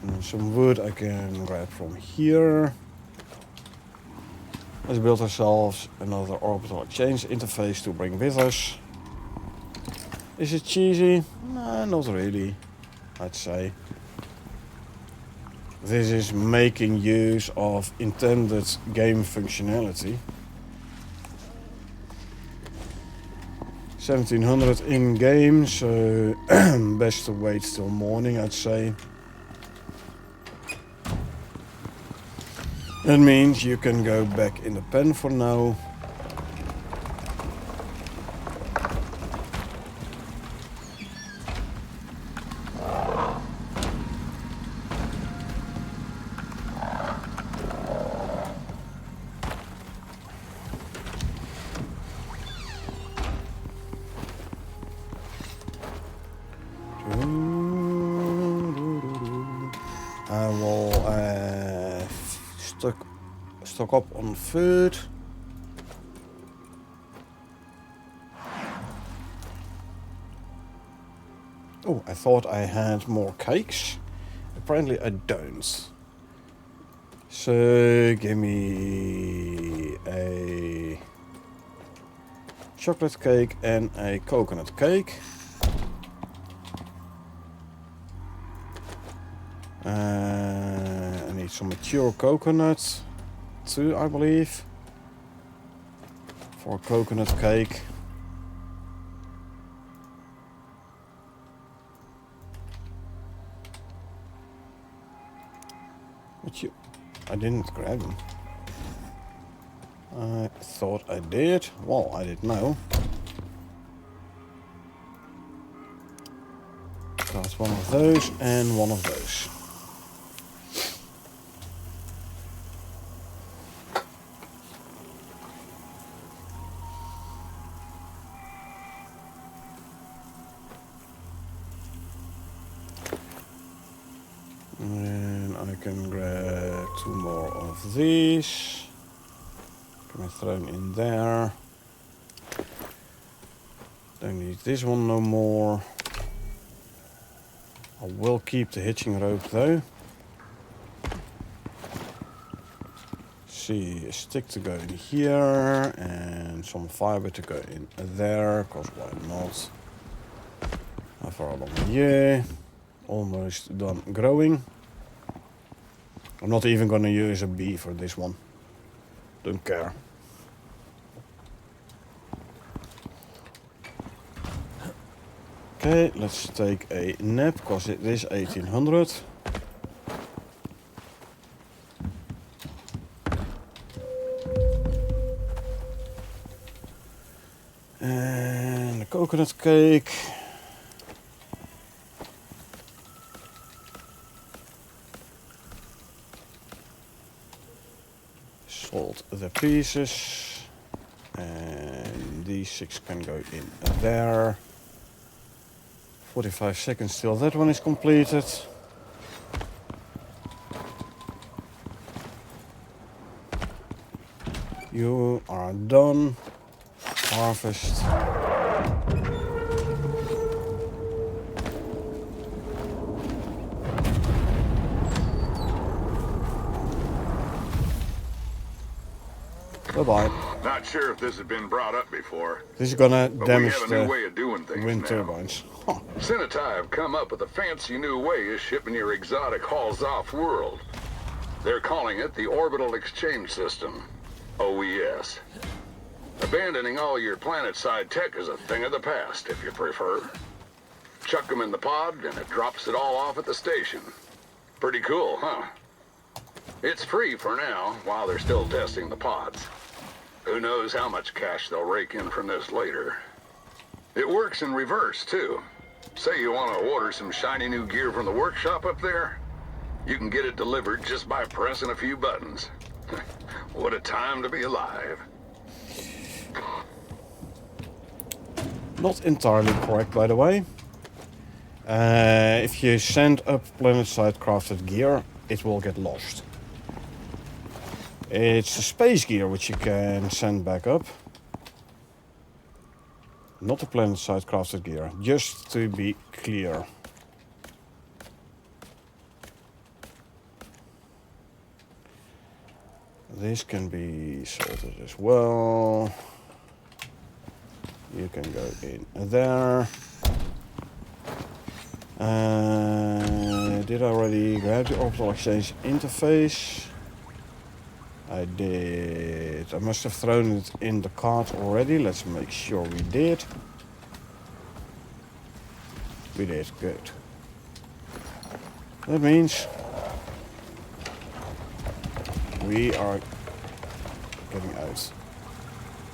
And some wood I can grab from here. Let's build ourselves another orbital exchange interface to bring with us. Is it cheesy? Nah, not really, I'd say. This is making use of intended game functionality. 1700 in game, so best to wait till morning, I'd say. That means you can go back in the pen for now. I will stock up on food. Oh, I thought I had more cakes. Apparently I don't. So give me a chocolate cake and a coconut cake. I need some mature coconut too, I believe, for a coconut cake. I didn't grab them. I thought I did. Well, I didn't know. Got one of those and one of those. And I can grab 2 more of these. Can I throw them in there? Don't need this one no more. I will keep the hitching rope though. See, a stick to go in here and some fiber to go in there, cause why not? How far along here? Almost done growing. I'm not even gonna use a bee for this one. Don't care. Okay, let's take a nap because it is 1800. And a coconut cake. Salt the pieces. And these 6 can go in there. 45 seconds till that one is completed. You are done. Harvest. Bye-bye. Not sure if this has been brought up before, This is gonna but we damage have a new way the of doing things wind now. turbines. Huh. Senatai have come up with a fancy new way of shipping your exotic hauls off world. They're calling it the Orbital Exchange System, OES. Abandoning all your planet-side tech is a thing of the past, if you prefer. Chuck them in the pod, and it drops it all off at the station. Pretty cool, huh? It's free for now, while they're still testing the pods. Who knows how much cash they'll rake in from this later. It works in reverse, too. Say you want to order some shiny new gear from the workshop up there? You can get it delivered just by pressing a few buttons. What a time to be alive. Not entirely correct, by the way. If you send up planet-side crafted gear, it will get lost. It's the space gear which you can send back up. Not the planet-side crafted gear, just to be clear. This can be salted as well. You can go in there. Did I already grab the orbital exchange interface? I did. I must have thrown it in the cart already. Let's make sure we did. We did, good. That means we are getting out.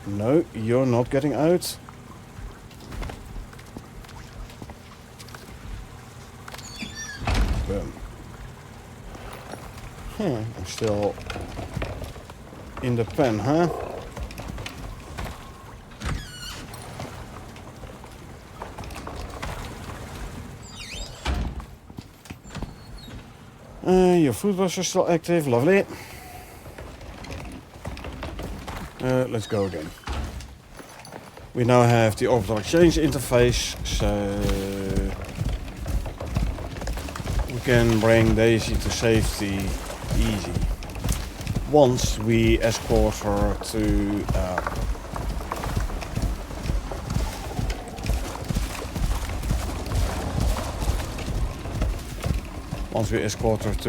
No, you're not getting out. Boom. I'm still in the pen, huh? Your food was still active, lovely. Let's go again. We now have the orbital exchange interface, so we can bring Daisy to safety easy. Once we escort her to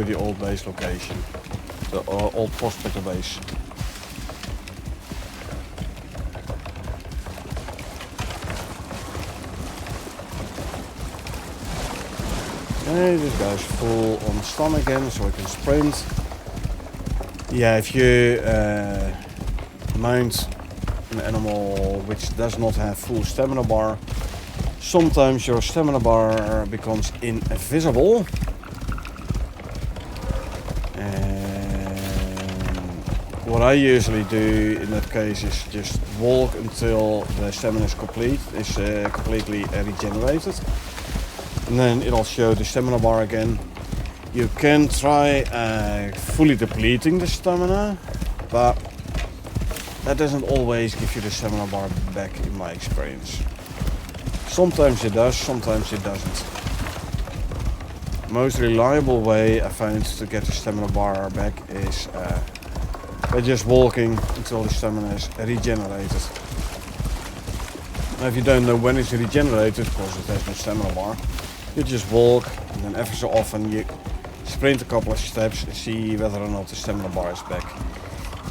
the old base location, the old prospector base. Okay, this guy's full on stun again, so I can sprint. Yeah, if you mount an animal which does not have full stamina bar, sometimes your stamina bar becomes invisible. What I usually do in that case is just walk until the stamina is completely regenerated, and then it'll show the stamina bar again. You can try fully depleting the stamina, but that doesn't always give you the stamina bar back in my experience. Sometimes it does, sometimes it doesn't. Most reliable way I find to get the stamina bar back is by just walking until the stamina is regenerated. Now if you don't know when it's regenerated, because it has no stamina bar, you just walk and then ever so often you sprint a couple of steps and see whether or not the stamina bar is back.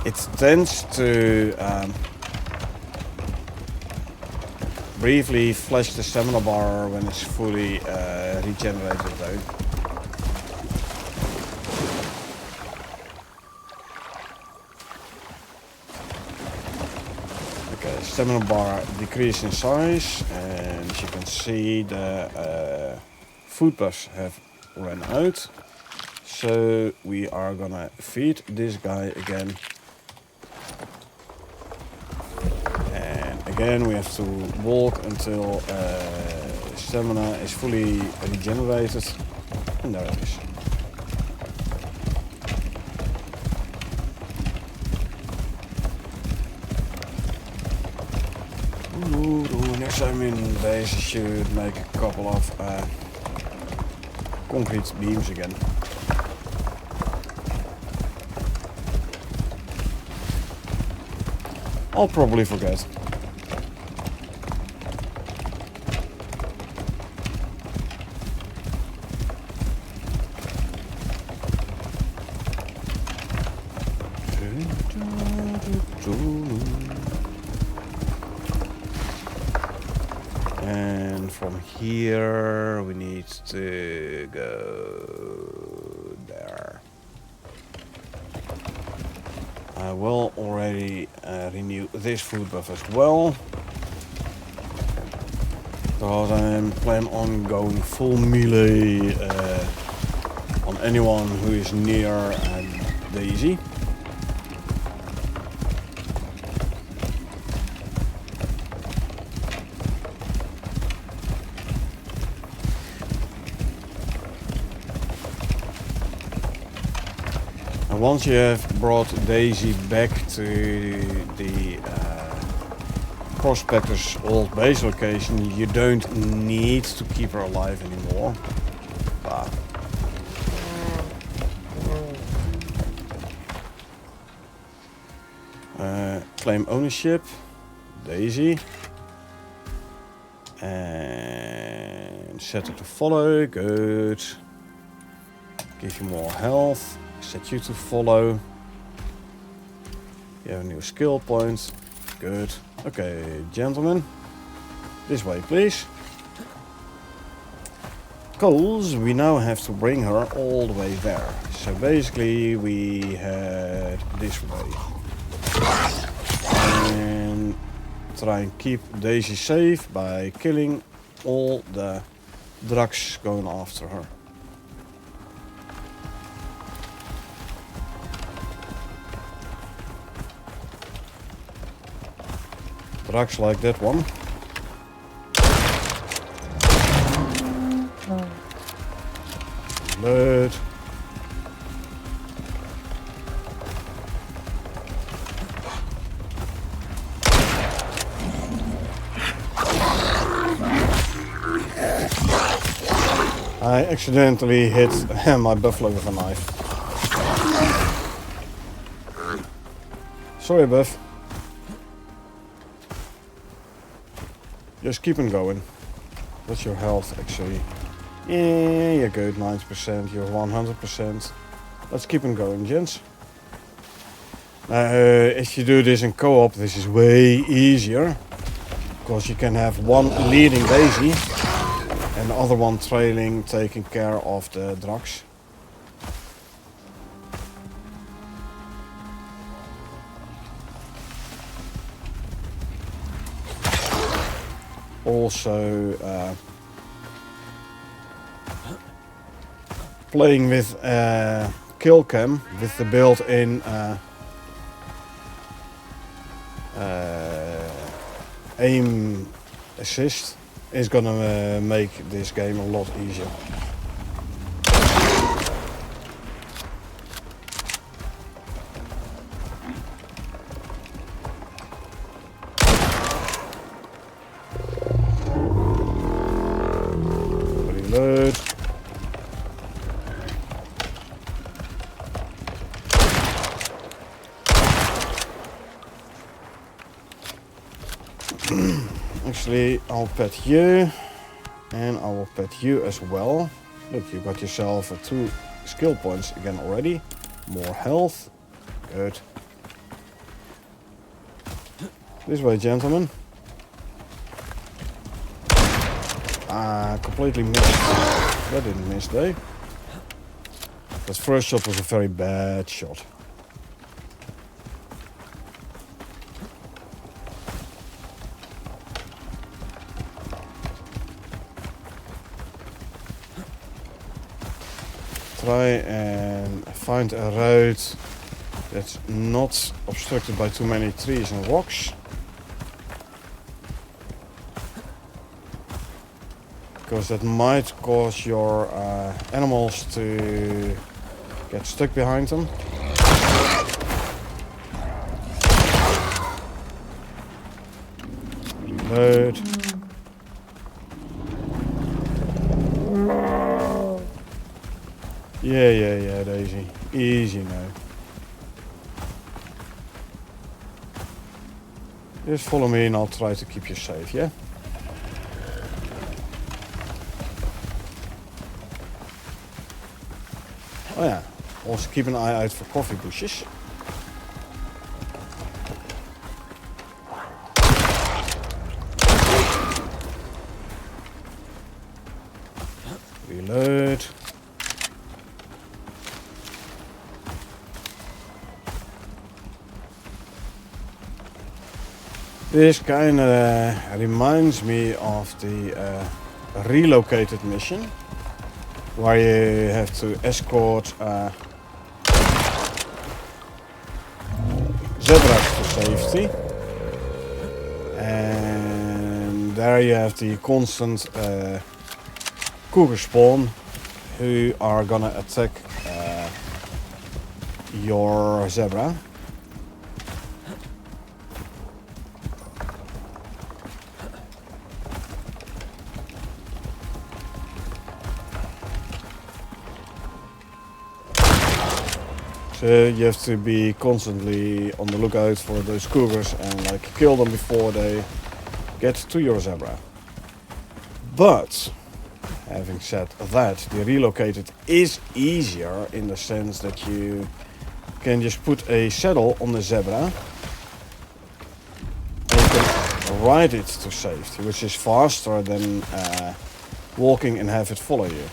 It tends to briefly flash the stamina bar when it's fully regenerated though. Okay, stamina bar decreased in size, and as you can see the food buffs have run out. So we are gonna feed this guy again. And again we have to walk until stamina is fully regenerated. And there it is. Next time in base I should make a couple of concrete beams again. I'll probably forget. And from here we need to go there. I will already renew this food buff as well, because I plan on going full melee on anyone who is near Daisy. Once you have brought Daisy back to the Prospector's old base location, you don't need to keep her alive anymore. But claim ownership, Daisy, and set her to follow. Good. Give you more health. Set you to follow. You have a new skill point. Good. Okay, gentlemen. This way, please. Because we now have to bring her all the way there. So basically we head this way. And try and keep Daisy safe by killing all the drugs going after her. Drugs like that one. Blood. I accidentally hit my buffalo with a knife. Sorry, Buff. Just keep on going. What's your health actually? Yeah, you're good, 90%, you're 100%. Let's keep on going, gents. If you do this in co-op, this is way easier. Because you can have one leading Daisy and the other one trailing, taking care of the drugs. also playing with kill cam with the built-in aim assist is gonna make this game a lot easier. Reload. Actually, I'll pet you, and I will pet you as well. Look, you got yourself 2 skill points again already. More health. Good. This way, gentlemen. Ah, completely missed. That didn't miss, though. That first shot was a very bad shot. Try and find a road that's not obstructed by too many trees and rocks. Because that might cause your animals to get stuck behind them. Reload. Yeah, Daisy. Easy now. Just follow me and I'll try to keep you safe, yeah? Oh yeah, also keep an eye out for coffee bushes. Reload. This kind of reminds me of the relocated mission, where you have to escort zebras to safety, and there you have the constant cougar spawn who are gonna attack your zebra. So you have to be constantly on the lookout for those cougars and like kill them before they get to your zebra. But having said that, the relocated is easier in the sense that you can just put a saddle on the zebra and you can ride it to safety, which is faster than walking and have it follow you.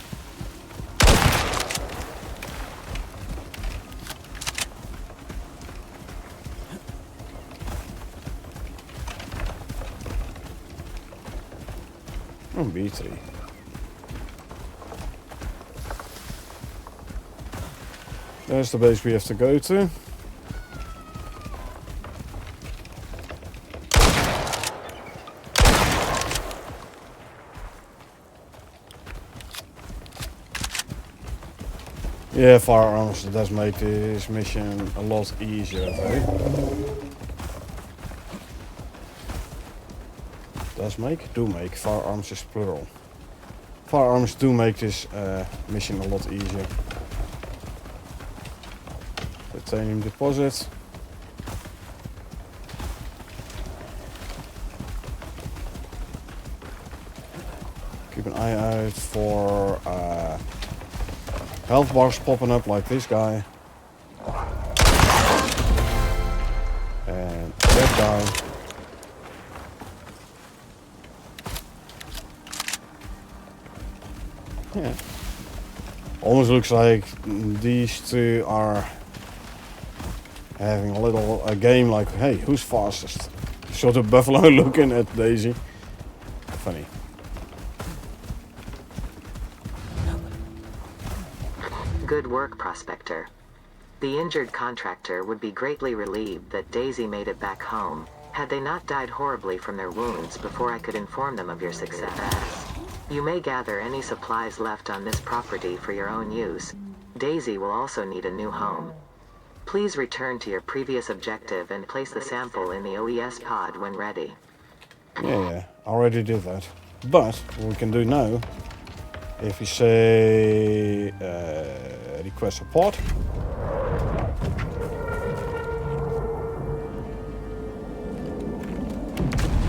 Oh, B3. There's the base we have to go to. Yeah, firearms does make this mission a lot easier, though. Do make. Firearms is plural. Firearms do make this mission a lot easier. Titanium deposit. Keep an eye out for health bars popping up like this guy. And that guy. Yeah. Almost looks like these two are having a game like, hey, who's fastest? Sort of Buffalo looking at Daisy. funny. Good work, Prospector. The injured contractor would be greatly relieved that Daisy made it back home, had they not died horribly from their wounds before I could inform them of your success. You may gather any supplies left on this property for your own use. Daisy will also need a new home. Please return to your previous objective and place the sample in the OES pod when ready. Yeah, I already did that. But what we can do now, if we say request support,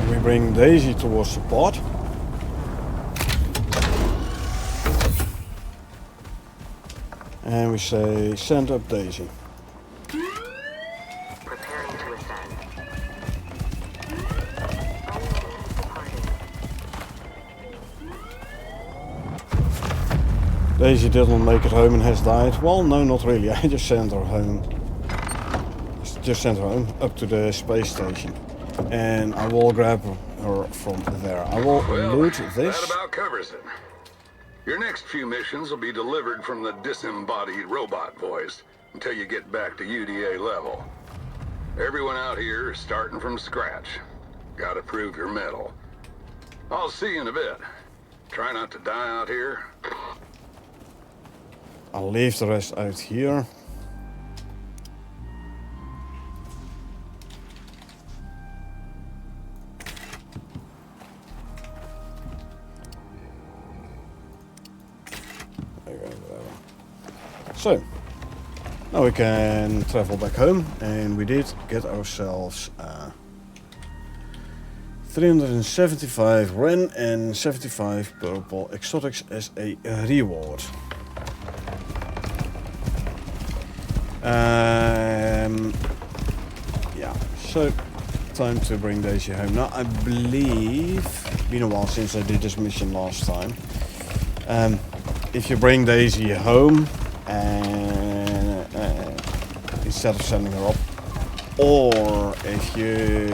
we bring Daisy towards support. And we say send up Daisy. Preparing to ascend. Daisy didn't make it home and has died. Well, no, not really. I just sent her home. Just sent her home up to the space station. And I will grab her from there. I will loot That this. about covers it. Your next few missions will be delivered from the disembodied robot voice until you get back to UDA level. Everyone out here is starting from scratch. Gotta prove your mettle. I'll see you in a bit. Try not to die out here. I'll leave the rest out here. So, now we can travel back home, and we did get ourselves 375 Ren and 75 purple exotics as a reward. Yeah, so time to bring Daisy home. Now I believe, been a while since I did this mission last time. If you bring Daisy home and instead of sending her up, or if you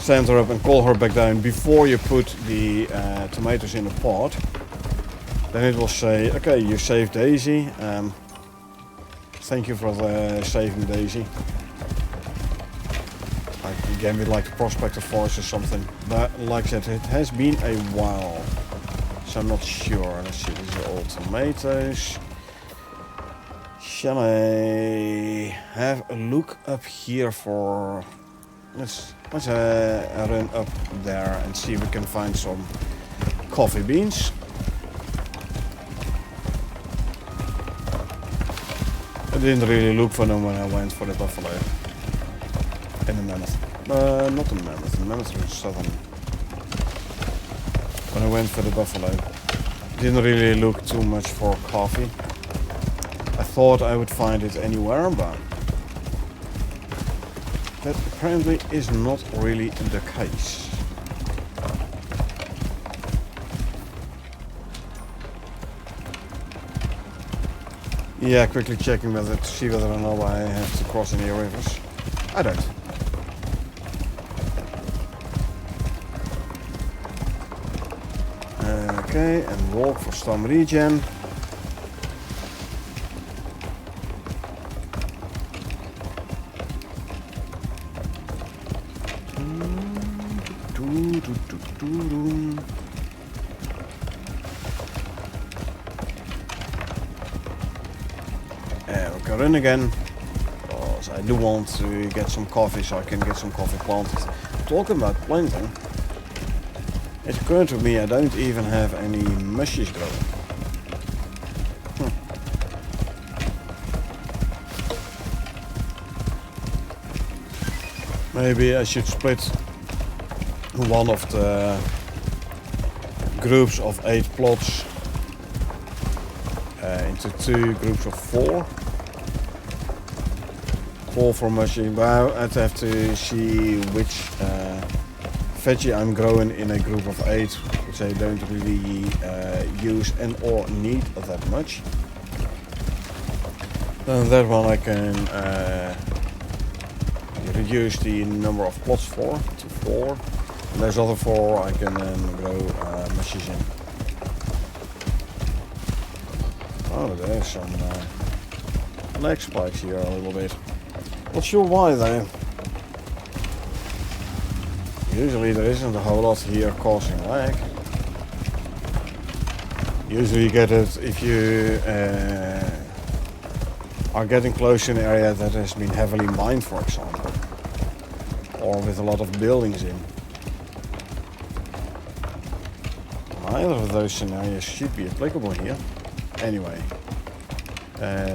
send her up and call her back down before you put the tomatoes in the pot, then it will say, okay, you saved Daisy. Thank you for saving Daisy. Like, again, with like the Prospector Force or something. But like I said, it has been a while, so I'm not sure. Let's see, these are all tomatoes. Shall I have a look up here for... Let's run up there and see if we can find some coffee beans. I didn't really look for them when I went for the buffalo and the mammoth. Not the mammoth. The mammoth is southern. When I went for the buffalo, didn't really look too much for coffee. I thought I would find it anywhere, but that apparently is not really the case. Yeah, quickly checking whether to see whether or not I have to cross any rivers. I don't. Okay, and walk for some regen. We can run again, because I do want to get some coffee so I can get some coffee planted. Talking about planting, it occurred to me I don't even have any mushies growing. Maybe I should split one of the groups of 8 plots into 2 groups of 4. 4 for mushing, but I'd have to see which veggie I'm growing in a group of 8, which I don't really use and or need that much. Then that one I can reduce the number of plots to 4. There's other 4 I can then grow meshes in. Oh, there's some lag spikes here a little bit. Not sure why though. Usually there isn't a whole lot here causing lag. Usually you get it if you are getting close to an area that has been heavily mined, for example. Or with a lot of buildings in. Neither of those scenarios should be applicable here. Anyway.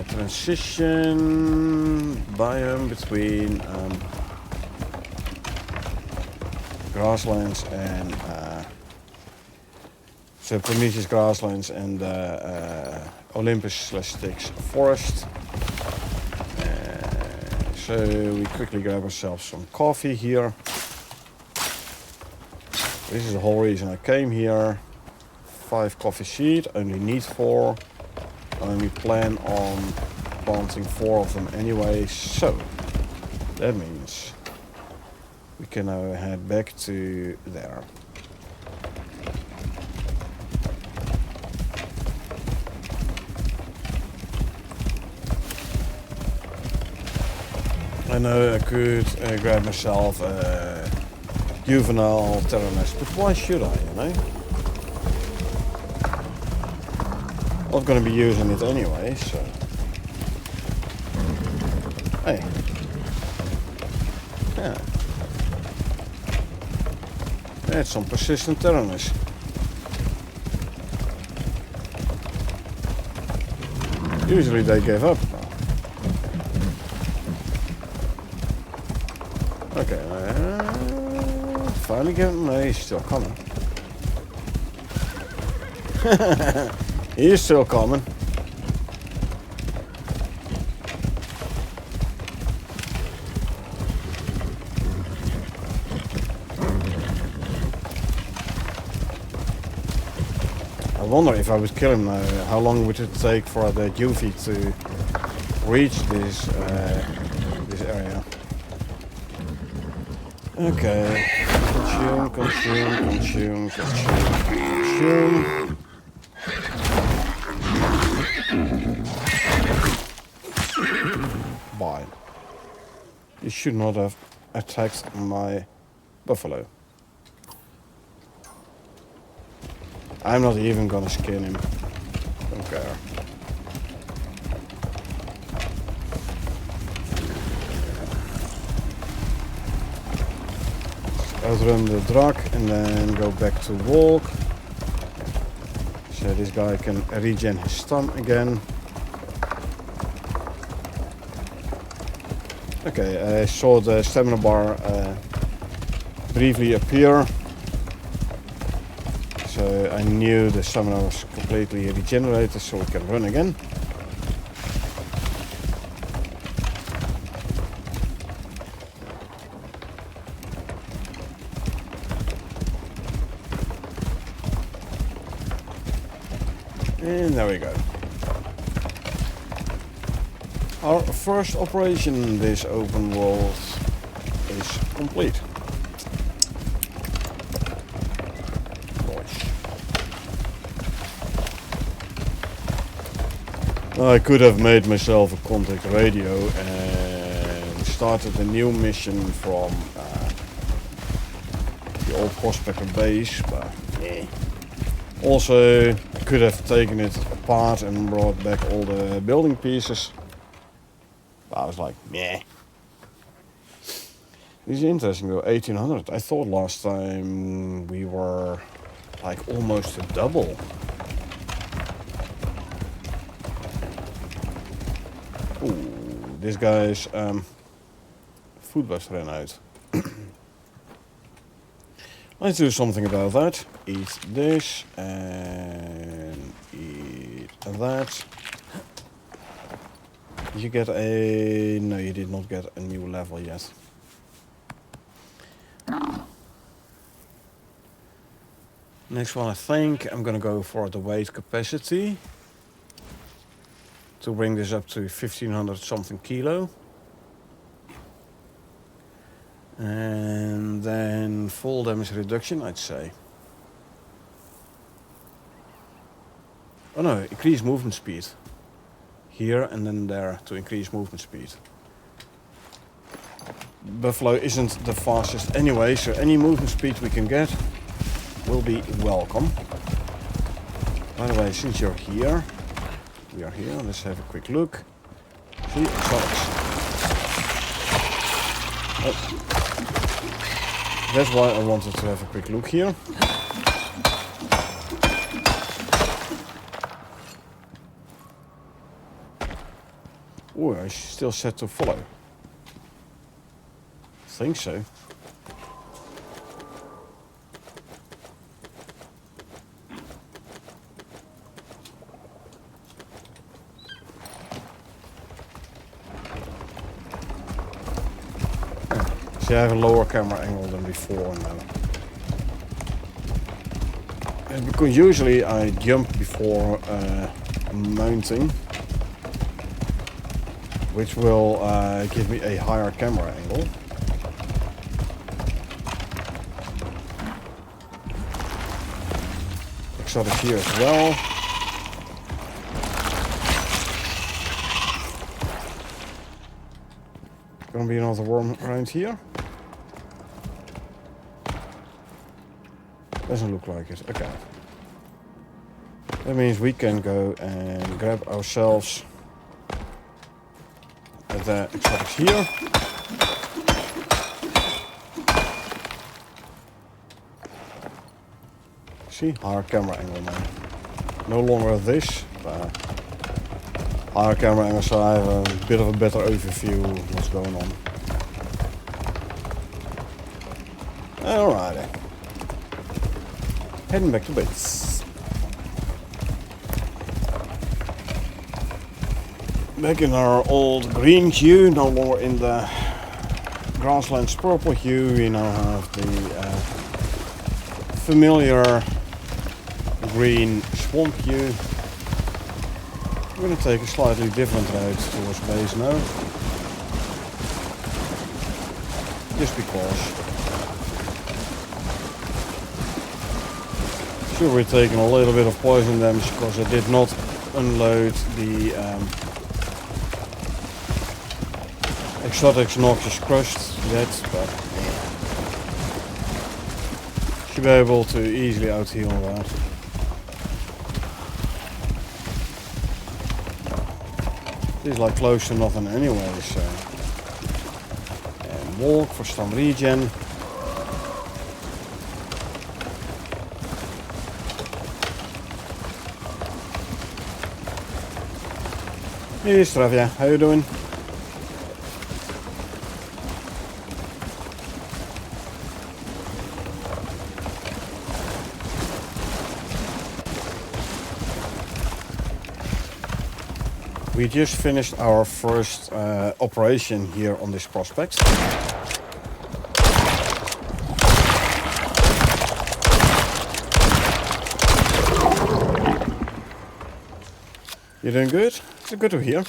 Transition biome between grasslands and so Prometheus grasslands and Olympus/Styx forest. So we quickly grab ourselves some coffee here. This is the whole reason I came here. 5 coffee seed, only need 4. And we plan on planting 4 of them anyway, so that means we can now head back to there. I know I could grab myself a juvenile Terranest, but why should I, you know? Not going to be using it anyway, so... Hey. Yeah. That's some persistent Terranest. Usually they give up. Okay, finally getting... No, he's still coming. He's still coming. I wonder if I would kill him now, how long would it take for the UV to reach this this area? Okay, consume. Bye. You should not have attacked my buffalo. I'm not even gonna skin him. Don't care. Outrun the drag and then go back to walk. So this guy can regen his stun again. Okay, I saw the stamina bar briefly appear. So I knew the stamina was completely regenerated, so we can run again. And there we go. Our first operation in this open world is complete. I could have made myself a contact radio and started a new mission from the old prospector base, but yeah. Also, I could have taken it apart and brought back all the building pieces. But I was like, meh. This is interesting though, 1800. I thought last time we were like almost a double. Ooh, this guy's food bus ran out. Let's do something about that. Eat this and eat that. Did you get a... No, you did not get a new level yet. Next one, I think I'm gonna go for the weight capacity. To bring this up to 1500 something kilo. And then full damage reduction, I'd say. Oh no, increase movement speed. Here and then there to increase movement speed. Buffalo isn't the fastest anyway, so any movement speed we can get will be welcome. By the way, since you're here, we are here, let's have a quick look. See, exotics. Oh. That's why I wanted to have a quick look here. Oh, I still set to follow. Think so. See, I have a lower camera angle than before now. And because usually I jump before mounting, which will give me a higher camera angle. Exotics here as well. Gonna be another worm around here. Doesn't look like it. Okay. That means we can go and grab ourselves the exotics here. See, higher camera angle now. No longer this, but higher camera angle, so I have a bit of a better overview of what's going on. Alrighty. Heading back to base. Back in our old green hue, no longer in the grasslands purple hue, we now have the familiar green swamp hue. We're going to take a slightly different route towards base now. Just because. Sure, we're taking a little bit of poison damage because I did not unload the exotics noxious crust yet, but should be able to easily out heal that. It's like close to nothing anyway, so. And walk for some regen. Hey Stravia, how you doing? We just finished our first operation here on this prospect. You doing good? It's good to hear.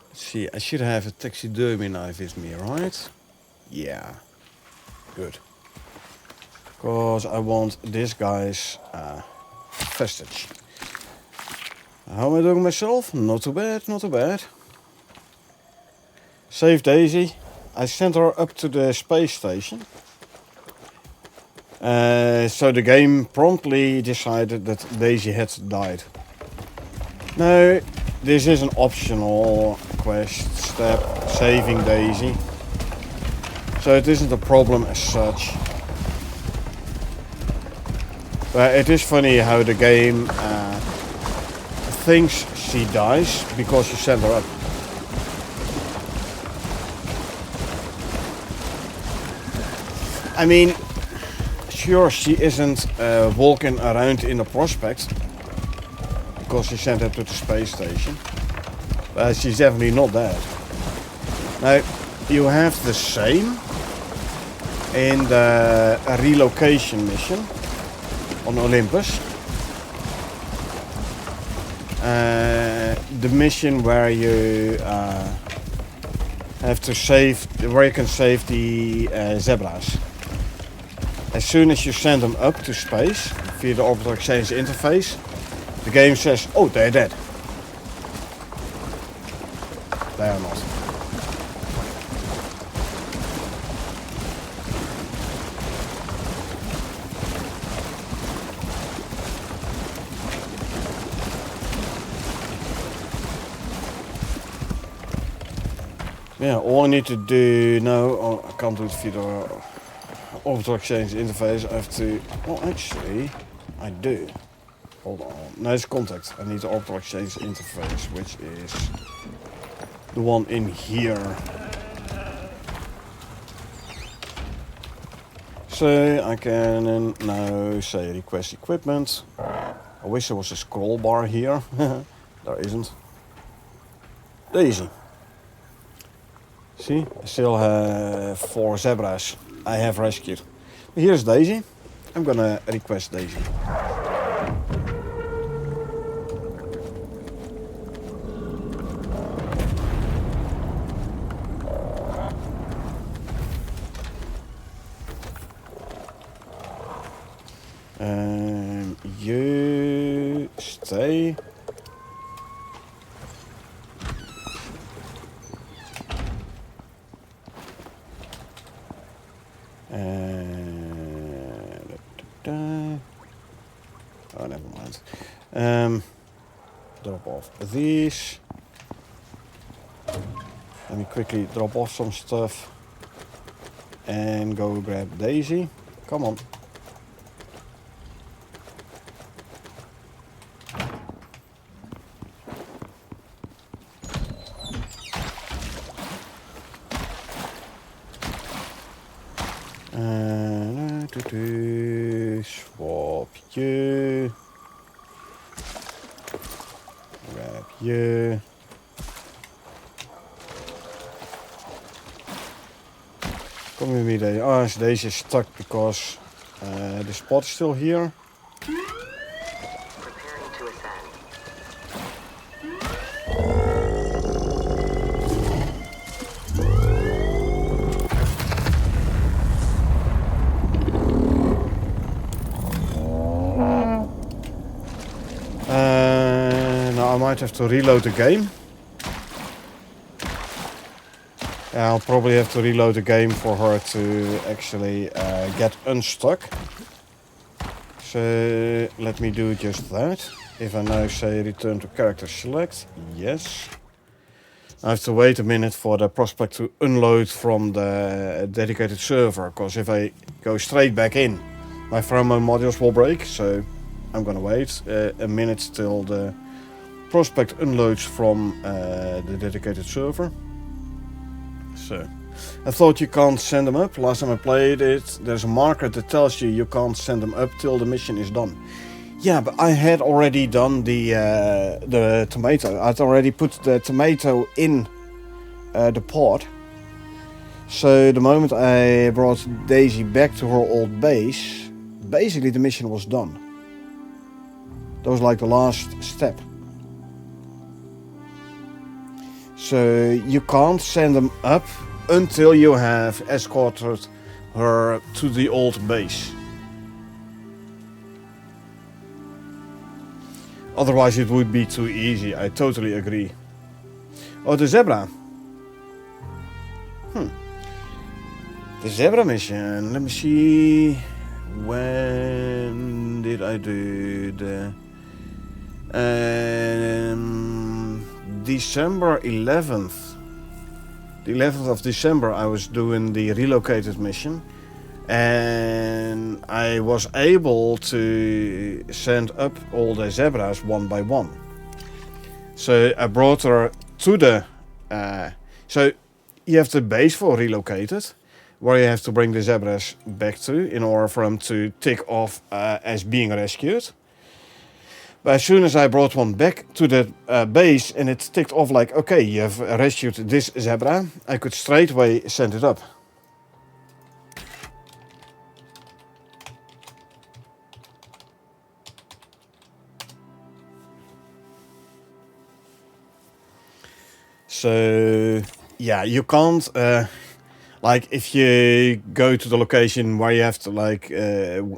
Let's see, I should have a taxidermy knife with me, right? Yeah. Good. Because I want this guy's vestige. How am I doing myself? Not too bad, not too bad. Save Daisy. I sent her up to the space station. So the game promptly decided that Daisy had died. Now, this is an optional quest step, saving Daisy. So it isn't a problem as such. But it is funny how the game thinks she dies because you send her up. I mean, sure, she isn't walking around in the prospect because she sent her to the space station. But she's definitely not dead. Now, you have the same in the relocation mission on Olympus. The mission where you have to save where you can save the zebras. As soon as you send them up to space via the orbital exchange interface, the game says, oh, they're dead. They are not. Yeah, all I need to do now, oh, I can't do it via the orbital exchange interface. I have to, well actually, I do. Hold on, nice contact. I need the orbital exchange interface, which is the one in here. So I can now say request equipment. I wish there was a scroll bar here. There isn't. Daisy. See, I still have 4 zebras I have rescued. Here's Daisy. I'm gonna request Daisy. You stay. Oh, never mind. Drop off these. Let me quickly drop off some stuff and go grab Daisy. Come on. Swap you. Grab you. Come with me, Daisy. Oh, Daisy is stuck because the spot is still here. Preparing to ascend. Now I might have to reload the game. Yeah, I'll probably have to reload the game for her to actually get unstuck. So let me do just that. If I now say return to character select, yes. I have to wait a minute for the prospect to unload from the dedicated server, because if I go straight back in, my pheromone modules will break. So I'm gonna wait a minute till the prospect unloads from the dedicated server. So, I thought you can't send them up. Last time I played it, there's a marker that tells you can't send them up till the mission is done. Yeah, but I had already done the tomato. I'd already put the tomato in the pod. So the moment I brought Daisy back to her old base, basically the mission was done. That was like the last step. So you can't send them up until you have escorted her to the old base. Otherwise it would be too easy, I totally agree. Oh, the zebra. The zebra mission, let me see. When did I do the... December 11th. The 11th of December I was doing the relocated mission. And I was able to send up all the zebras one by one. So I brought her to the... so you have the base for relocated, where you have to bring the zebras back to in order for them to tick off as being rescued. But as soon as I brought one back to the base and it ticked off like, okay, you have rescued this zebra, I could straight away send it up. So yeah, you can't. Like if you go to the location where you have to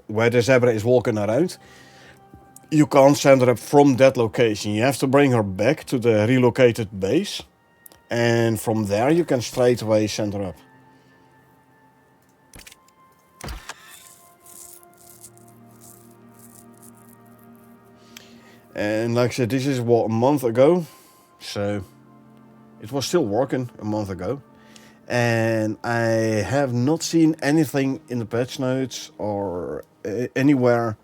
where the zebra is walking around, you can't send her up from that location. You have to bring her back to the relocated base, and from there you can straight away send her up. And like I said, this is what, a month ago, so it was still working a month ago. And I have not seen anything in the patch notes or anywhere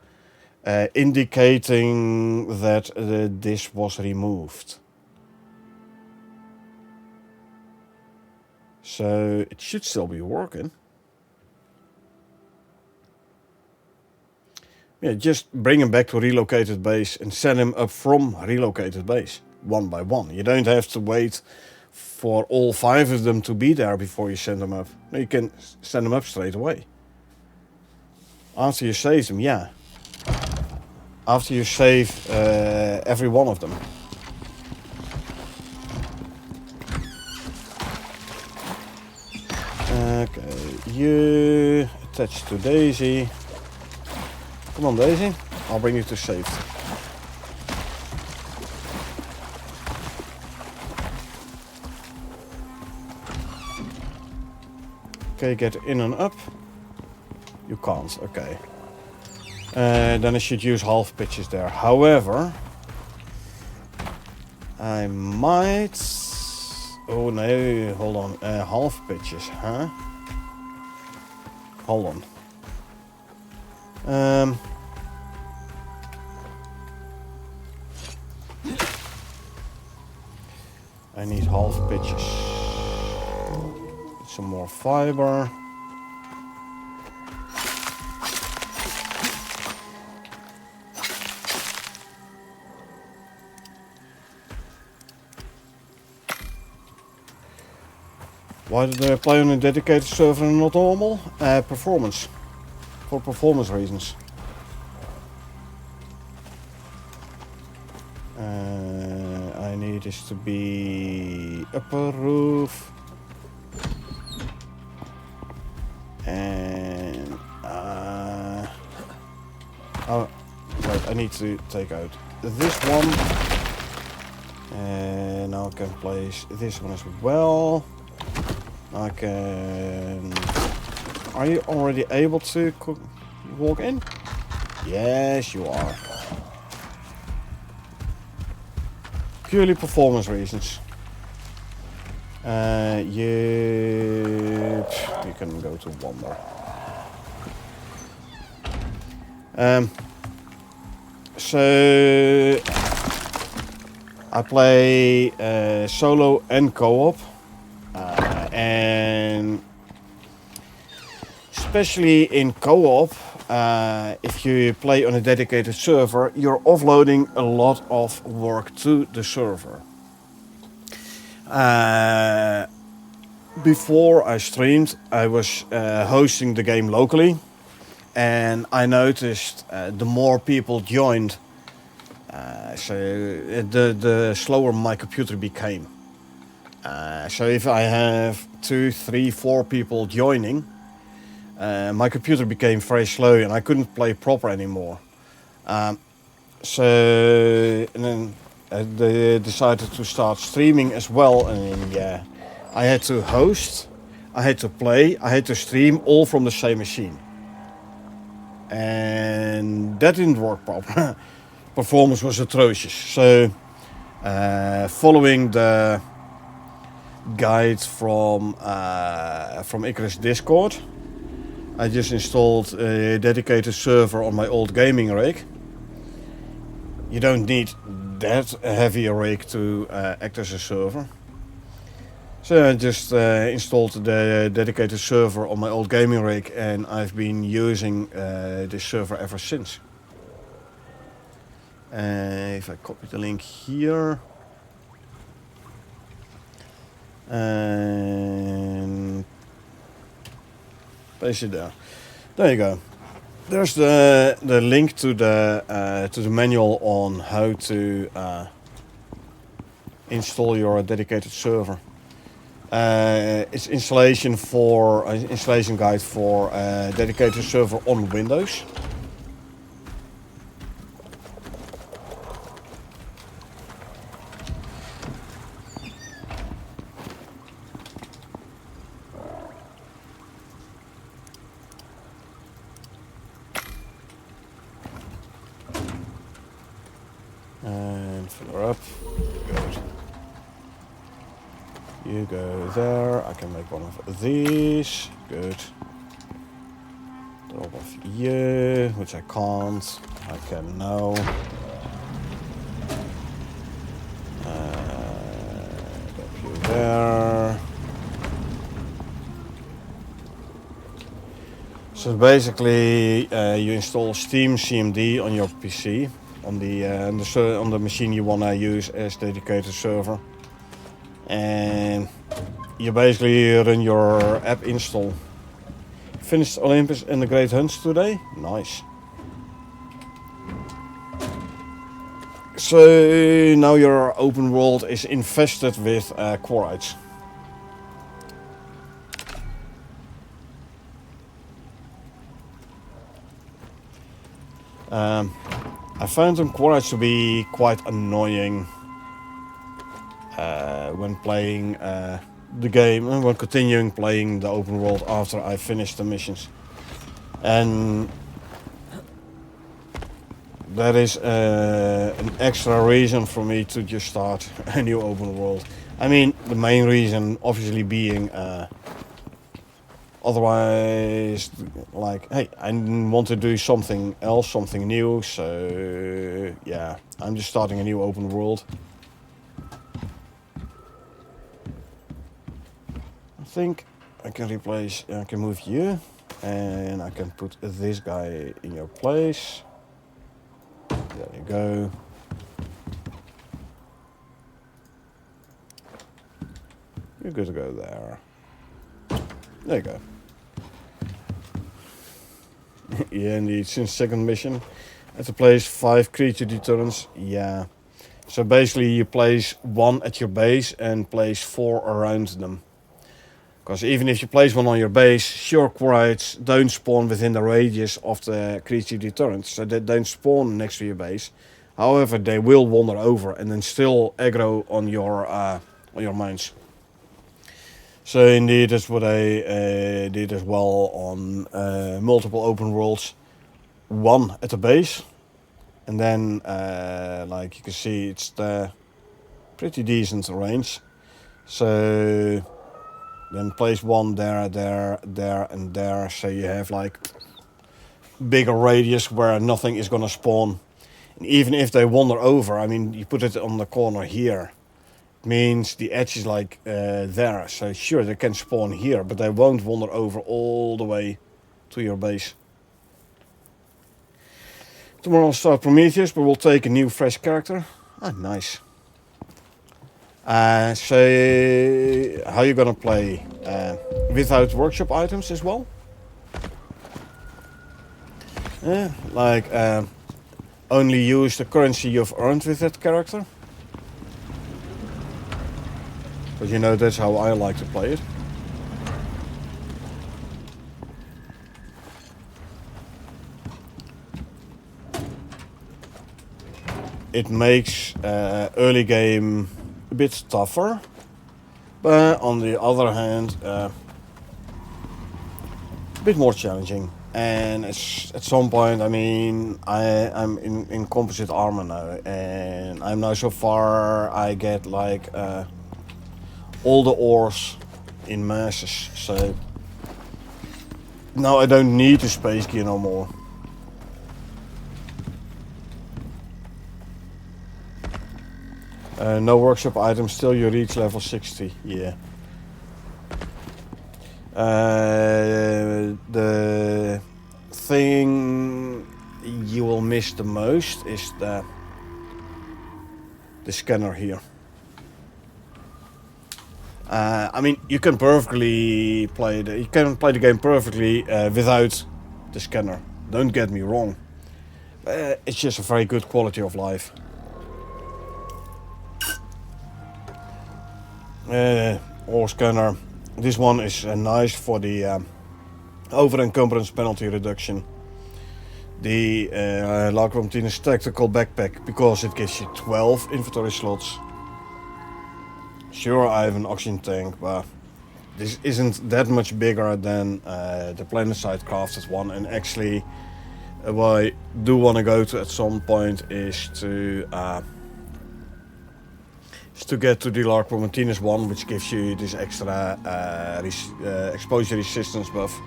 indicating that this was removed. So it should still be working. Yeah, just bring him back to relocated base and send him up from relocated base, one by one. You don't have to wait for all 5 of them to be there before you send them up. No, you can send them up straight away. After you save them, yeah. After you save every one of them. Okay, you attach to Daisy. Come on, Daisy. I'll bring you to safety. Okay, get in and up. You can't, okay. Then I should use half pitches there. However, I might... Oh no, hold on. Half pitches, huh? Hold on. I need half pitches. Some more fiber. Why did I play on a dedicated server and not normal? Performance. For performance reasons. I need this to be upper roof. And oh wait, I need to take out this one. And now I can place this one as well. I can... Are you already able to walk in? Yes, you are. Purely performance reasons. You can go to Wonder. So I play solo and co-op. And especially in co-op, if you play on a dedicated server, you're offloading a lot of work to the server. Before I streamed, I was hosting the game locally, and I noticed the more people joined, so the slower my computer became. So if I have 2, 3, 4 people joining, my computer became very slow and I couldn't play proper anymore. So and then they decided to start streaming as well, and yeah, I had to host, I had to play, I had to stream all from the same machine. And that didn't work proper. Performance was atrocious. So following the guide from Icarus Discord, I just installed a dedicated server on my old gaming rig. You don't need that heavy a rig to act as a server. So I just installed the dedicated server on my old gaming rig, and I've been using this server ever since. If I copy the link here and paste it there. There you go. There's the link to the manual on how to install your dedicated server. It's installation guide for dedicated server on Windows. And fill her up. Good. You go there. I can make one of these. Good. Drop off you, which I can't. I can now. Drop you there. So basically, you install Steam CMD on your PC, on the machine you wanna use as dedicated server, and you basically run your app install. Finished Olympus and the Great Hunts today? Nice. So now your open world is infested with quarrites. I found them quarrites to be quite annoying when playing the game, and when continuing playing the open world after I finished the missions. And that is an extra reason for me to just start a new open world. I mean, the main reason obviously being otherwise, like, hey, I want to do something else, something new, so yeah, I'm just starting a new open world. I think I can I can move you, and I can put this guy in your place. There you go. You're good to go there. There you go. Yeah, indeed. Since second mission, I have to place 5 creature deterrents. Yeah. So basically, you place 1 at your base and place 4 around them. Because even if you place 1 on your base, sure, quarrites don't spawn within the radius of the creature deterrent, so they don't spawn next to your base. However, they will wander over and then still aggro on your mines. So indeed, that's what I did as well on multiple open worlds. 1 at the base, and then like you can see, it's the pretty decent range. So then place 1 there, there, there, and there. So you have like bigger radius where nothing is gonna spawn. And even if they wander over, I mean, you put it on the corner here. Means the edge is like there, so sure they can spawn here, but they won't wander over all the way to your base. Tomorrow I'll start Prometheus, but we'll take a new fresh character. Ah, nice. So how you gonna play? Without workshop items as well? Yeah, like only use the currency you've earned with that character. But you know, that's how I like to play it. It makes early game a bit tougher, but on the other hand, a bit more challenging. And it's, at some point, I mean, I'm in composite armor now, and I'm now so far I get like all the ores in masses, so now I don't need the space gear no more. No workshop items till you reach level 60, yeah. The thing you will miss the most is the scanner here. I mean, you can perfectly play the game perfectly without the scanner. Don't get me wrong. It's just a very good quality of life. ore scanner. This one is nice for the over encumbrance penalty reduction. The Icarus Martinez tactical backpack, because it gives you 12 inventory slots. Sure, I have an oxygen tank, but this isn't that much bigger than the planetside crafted one. And actually, what I do want to go to at some point is to get to the Icarus Martinez one, which gives you this extra exposure resistance buff.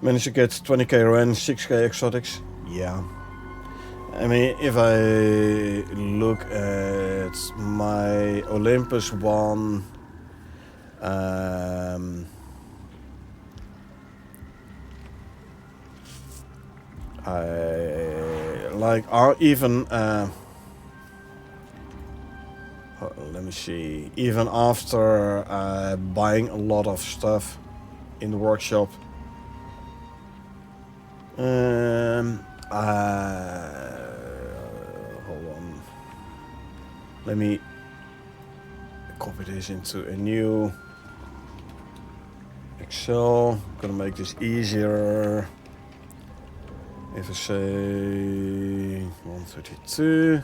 Managed to get 20k RN, 6k exotics. Yeah. I mean, if I look at my Olympus one, I like even let me see, even after buying a lot of stuff in the workshop, hold on, let me copy this into a new Excel. I'm gonna make this easier. If I say 132,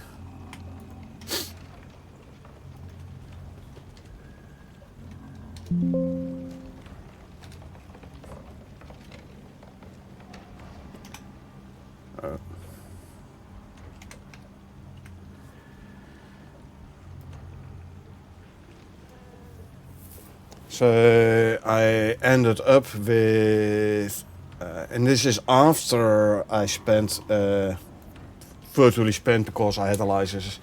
so I ended up with, and this is after I spent, virtually spent, because I had the licenses,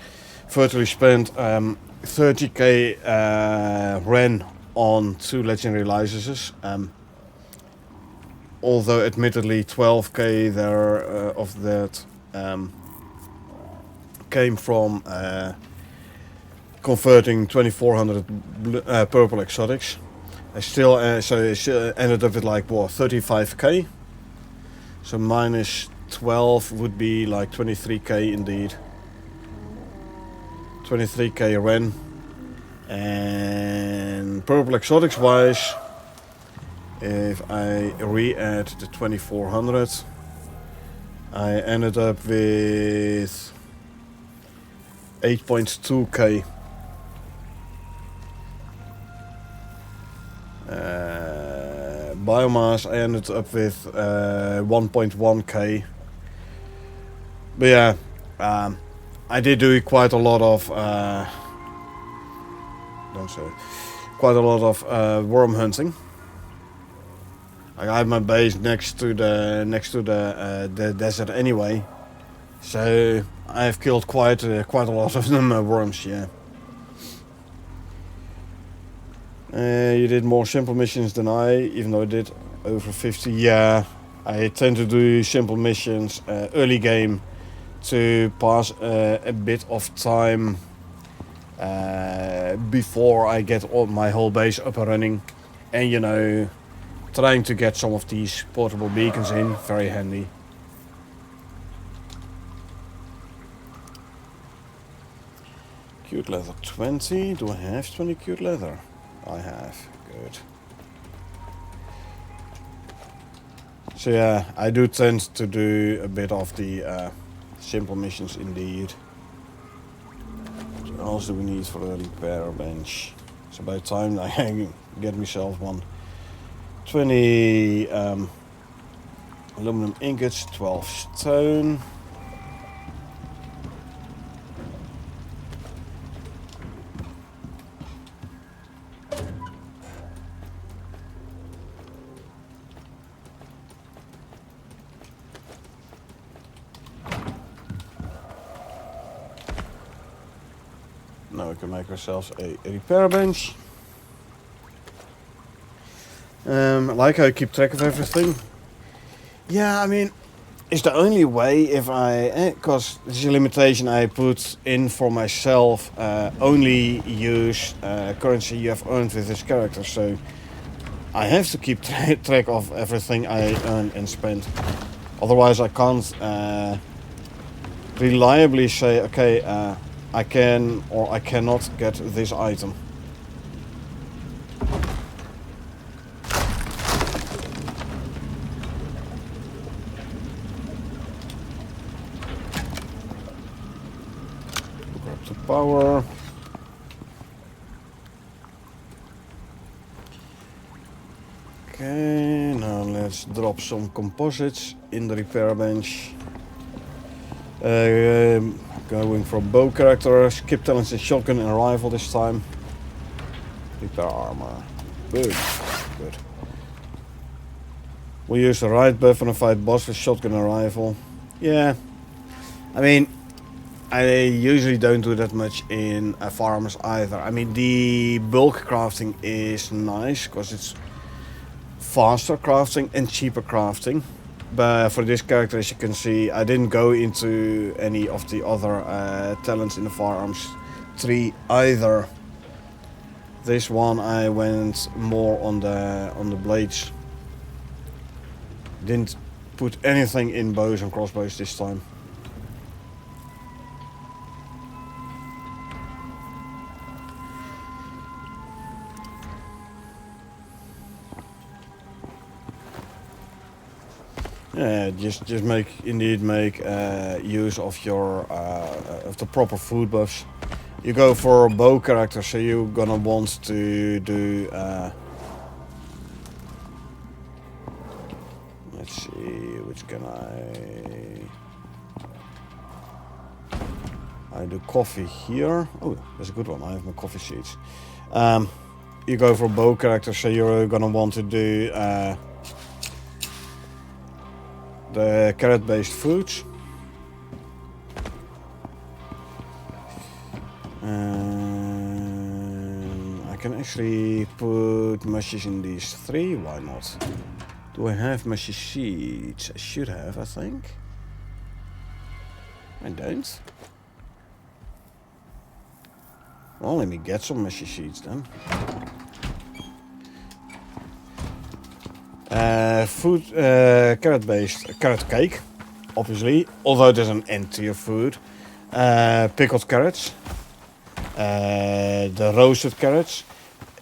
virtually spent 30k REN on 2 legendary licenses. Although admittedly 12k there of that came from converting 2400 purple exotics. I still ended up with like what, 35k. So minus 12 would be like 23k indeed. 23k REN. And purple exotics wise, if I re-add the 2400, I ended up with 8.2k. Biomass, I ended up with 1.1k. But yeah, I did do quite a lot of worm hunting. I have my base next to the desert anyway, so I have killed quite a lot of them worms. Yeah. You did more simple missions than I, even though I did over 50. Yeah, I tend to do simple missions early game to pass a bit of time before I get all my whole base up and running, and you know, trying to get some of these portable beacons in, very handy. Cute leather 20. Do I have 20 cute leather? I have. Good. So yeah, I do tend to do a bit of the simple missions indeed. What else do we need for the repair bench? So by the time I can get myself one, 20 aluminum ingots, 12 stone. Now we can make ourselves a repair bench. I like how I keep track of everything. Yeah, I mean, it's the only way if I, because this is a limitation I put in for myself, only use currency you have earned with this character, so I have to keep track of everything I earn and spend. Otherwise I can't reliably say, okay, I can or I cannot get this item. power. Okay, now let's drop some composites in the repair bench. Going for bow character, skip talents in shotgun and rifle this time. Repair armor. Good. Good. We use the right buff on a fight boss with shotgun and rifle. Yeah. I mean, I usually don't do that much in farms either. I mean, the bulk crafting is nice because it's faster crafting and cheaper crafting. But for this character, as you can see, I didn't go into any of the other talents in the firearms tree either. This one I went more on the blades. Didn't put anything in bows and crossbows this time. Yeah, just make use of your of the proper food buffs. You go for a bow character, so you're gonna want to do. Let's see, which can I do coffee here. Oh, that's a good one. I have my coffee seeds. You go for a bow character, so you're gonna want to do. The carrot-based foods. I can actually put mushies in these three, why not? Do I have mushy seeds? I should have, I think. I don't. Well, let me get some mushy seeds then. Food, carrot-based carrot cake, obviously, although there's an end to your food. Pickled carrots, the roasted carrots.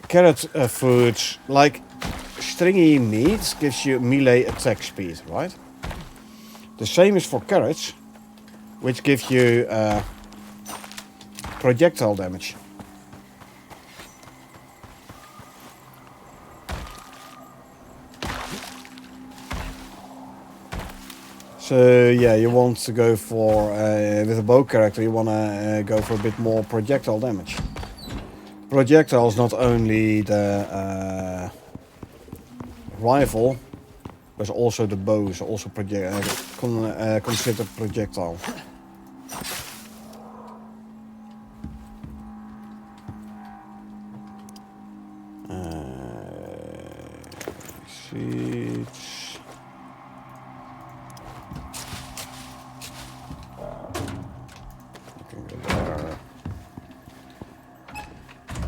Carrot foods, like stringy meat, gives you melee attack speed, right? The same is for carrots, which gives you projectile damage. So yeah, you want to go for, with a bow character, you want to go for a bit more projectile damage. Projectiles, not only the rifle, but also the bows, also considered projectile. Seeds.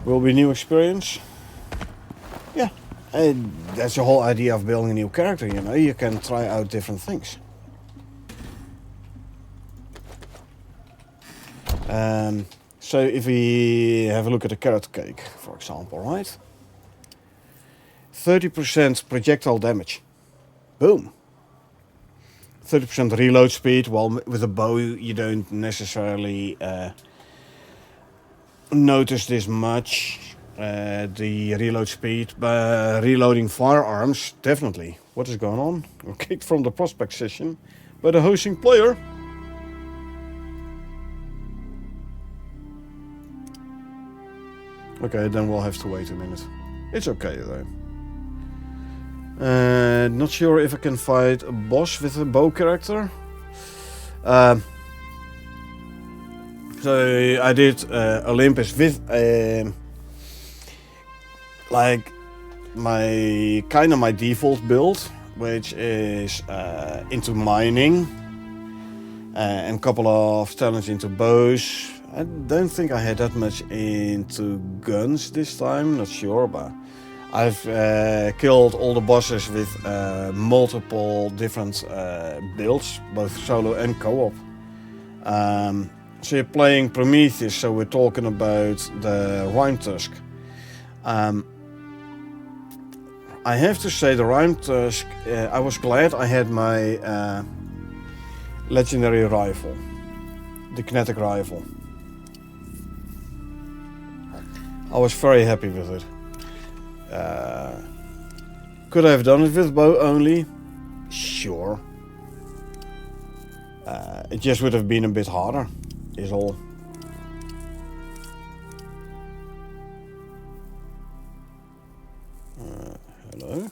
Will be new experience. Yeah, and that's the whole idea of building a new character, you know. You can try out different things. So if we have a look at the carrot cake, for example, right? 30% projectile damage. Boom. 30% reload speed. Well, with a bow you don't necessarily notice this much, the reload speed, but reloading firearms, definitely. What is going on? We're kicked from the prospect session by the hosting player. Okay, then we'll have to wait a minute. It's okay though. Not sure if I can fight a boss with a bow character. So I did Olympus with like my default build, which is into mining and a couple of talents into bows. I don't think I had that much into guns this time, not sure, but I've killed all the bosses with multiple different builds, both solo and co-op. So you're playing Prometheus, so we're talking about the Rime Tusk. I have to say the Rime Tusk, I was glad I had my legendary rifle, the kinetic rifle. I was very happy with it. Could I have done it with bow only? Sure. It just would have been a bit harder, is all. Hello?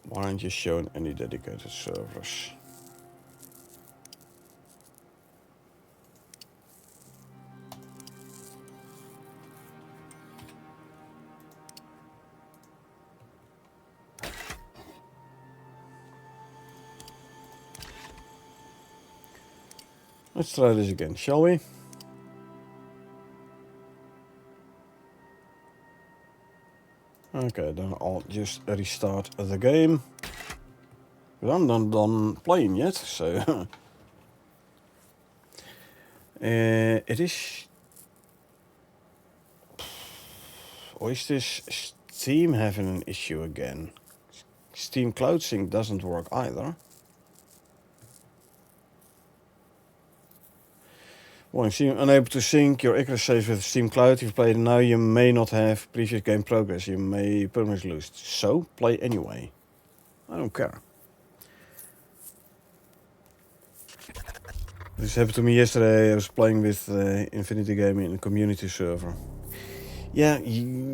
Why aren't you showing any dedicated servers? Let's try this again, shall we? Okay, then I'll just restart the game. But I'm not done playing yet, so... it is... Or is this Steam having an issue again? Steam Cloud Sync doesn't work either. Warning, Steam unable to sync your Icarus saves with Steam Cloud. If you played now, you may not have previous game progress. You may permanently lose. So, play anyway. I don't care. This happened to me yesterday. I was playing with Infinity Gaming in a community server. Yeah,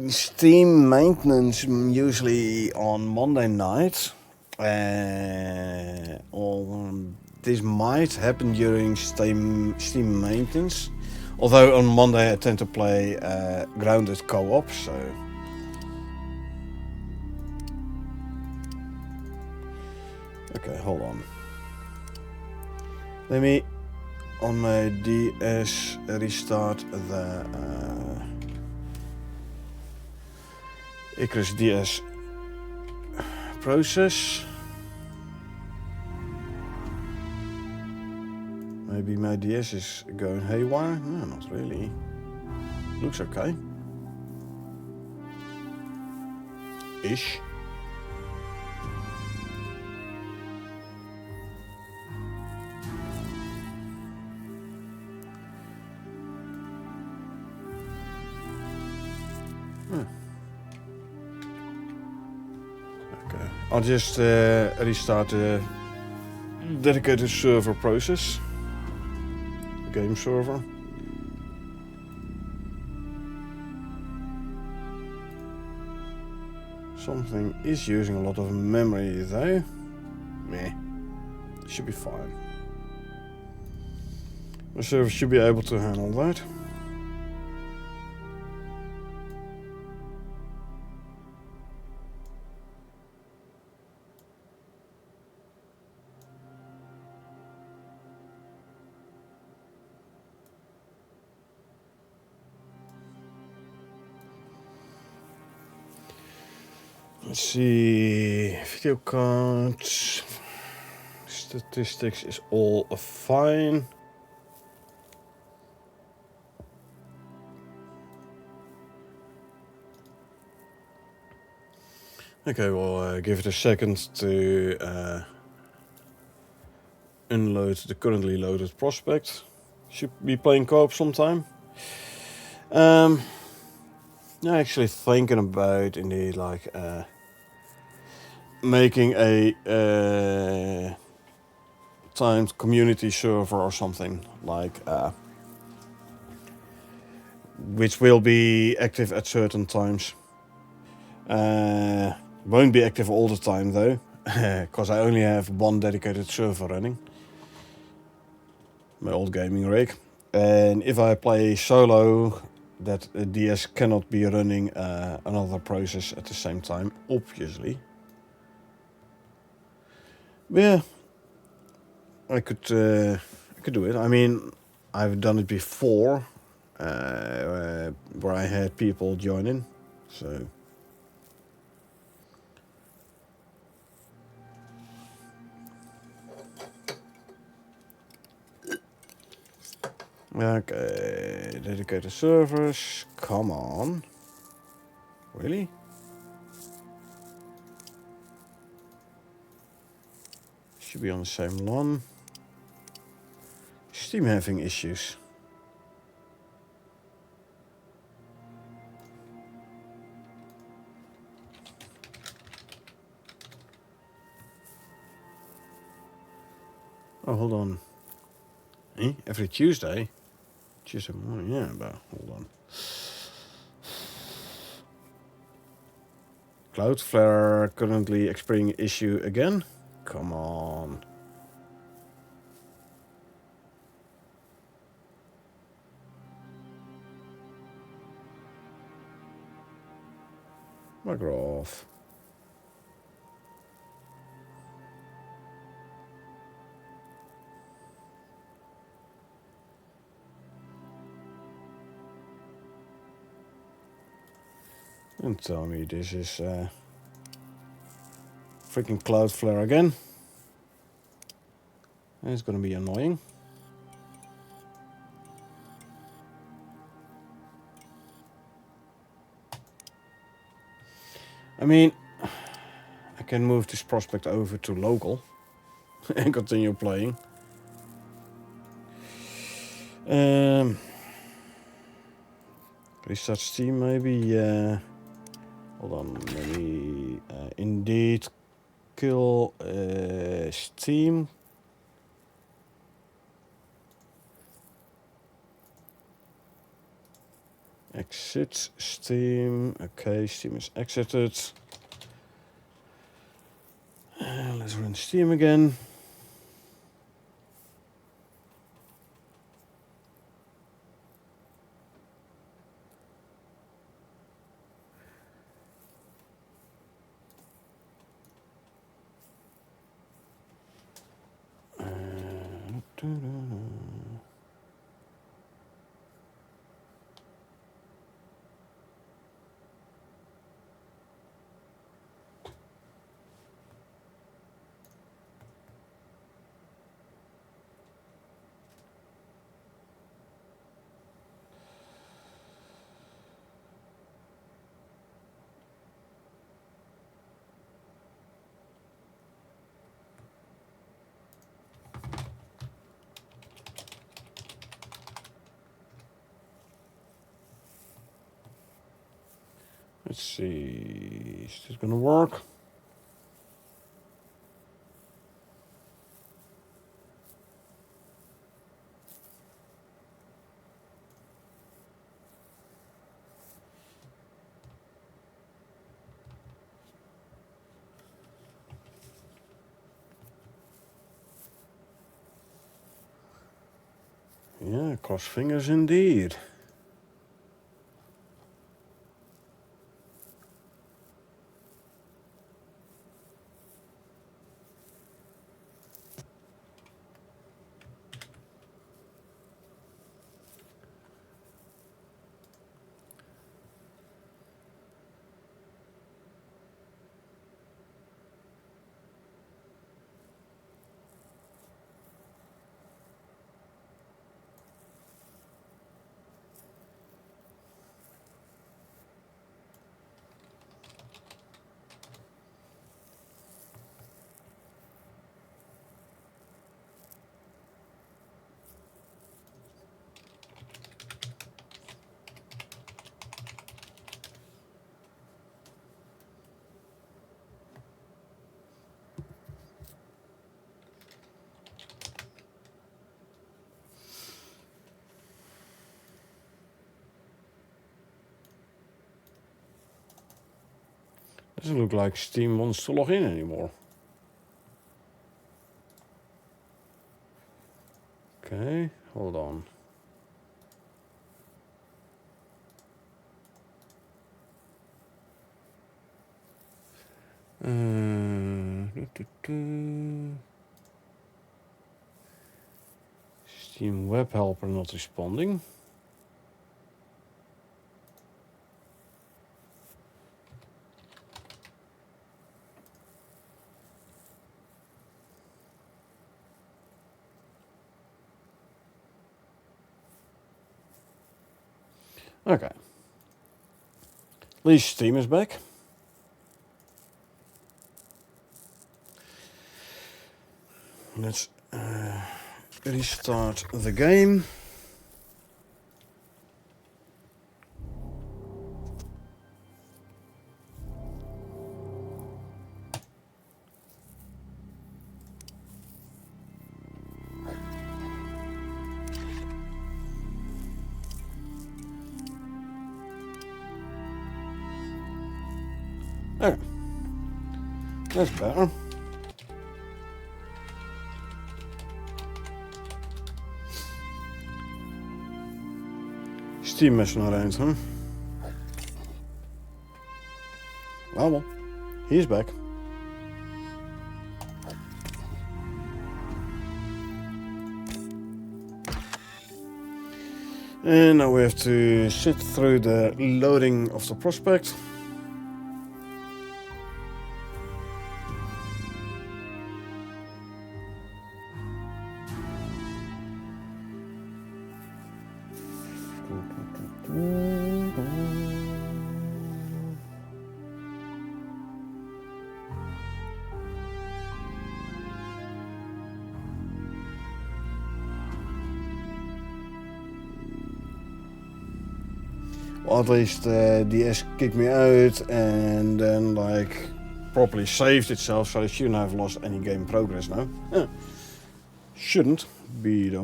Steam maintenance usually on Monday night. Or this might happen during Steam maintenance. Although on Monday I tend to play grounded co-op, so... Okay, hold on. Let me, on my DS, restart the Icarus DS process. Maybe my DS is going haywire? No, not really. Looks okay. Ish. Okay, I'll just restart the dedicated server process. Game server. Something is using a lot of memory though. Meh. Should be fine. The server should be able to handle that. Let's see, video cards, statistics is all fine. Okay, we'll give it a second to unload the currently loaded prospect. Should be playing co-op sometime. I'm actually thinking about indeed like making a timed community server or something like which will be active at certain times. Won't be active all the time though, because I only have one dedicated server running, my old gaming rig, and if I play solo, that DS cannot be running another process at the same time, obviously. But yeah, I could do it. I mean, I've done it before, where I had people join in, so. Okay, dedicated servers, come on. Really? Should be on the same one. Steam having issues. Oh, hold on. Eh? Every Tuesday? Tuesday morning, yeah, but hold on. Cloudflare currently experiencing issue again? Come on. Bugger off. And tell me this is freaking Cloudflare again. It's gonna be annoying. I mean, I can move this prospect over to local and continue playing. Restart Steam maybe. Hold on, maybe indeed kill Steam. Exit Steam. Okay, Steam is exited. Let's run Steam again. Let's see, is this gonna work? Yeah, cross fingers indeed. Doesn't look like Steam wants to log in anymore. Okay, hold on. Steam web helper not responding. Okay. At least Steam is back. Let's restart the game. That's better. Steam messing around, huh? Well, he's back. And now we have to sit through the loading of the prospect. Well, at least DS kicked me out and then like properly saved itself, so I shouldn't have lost any game progress now. Shouldn't be the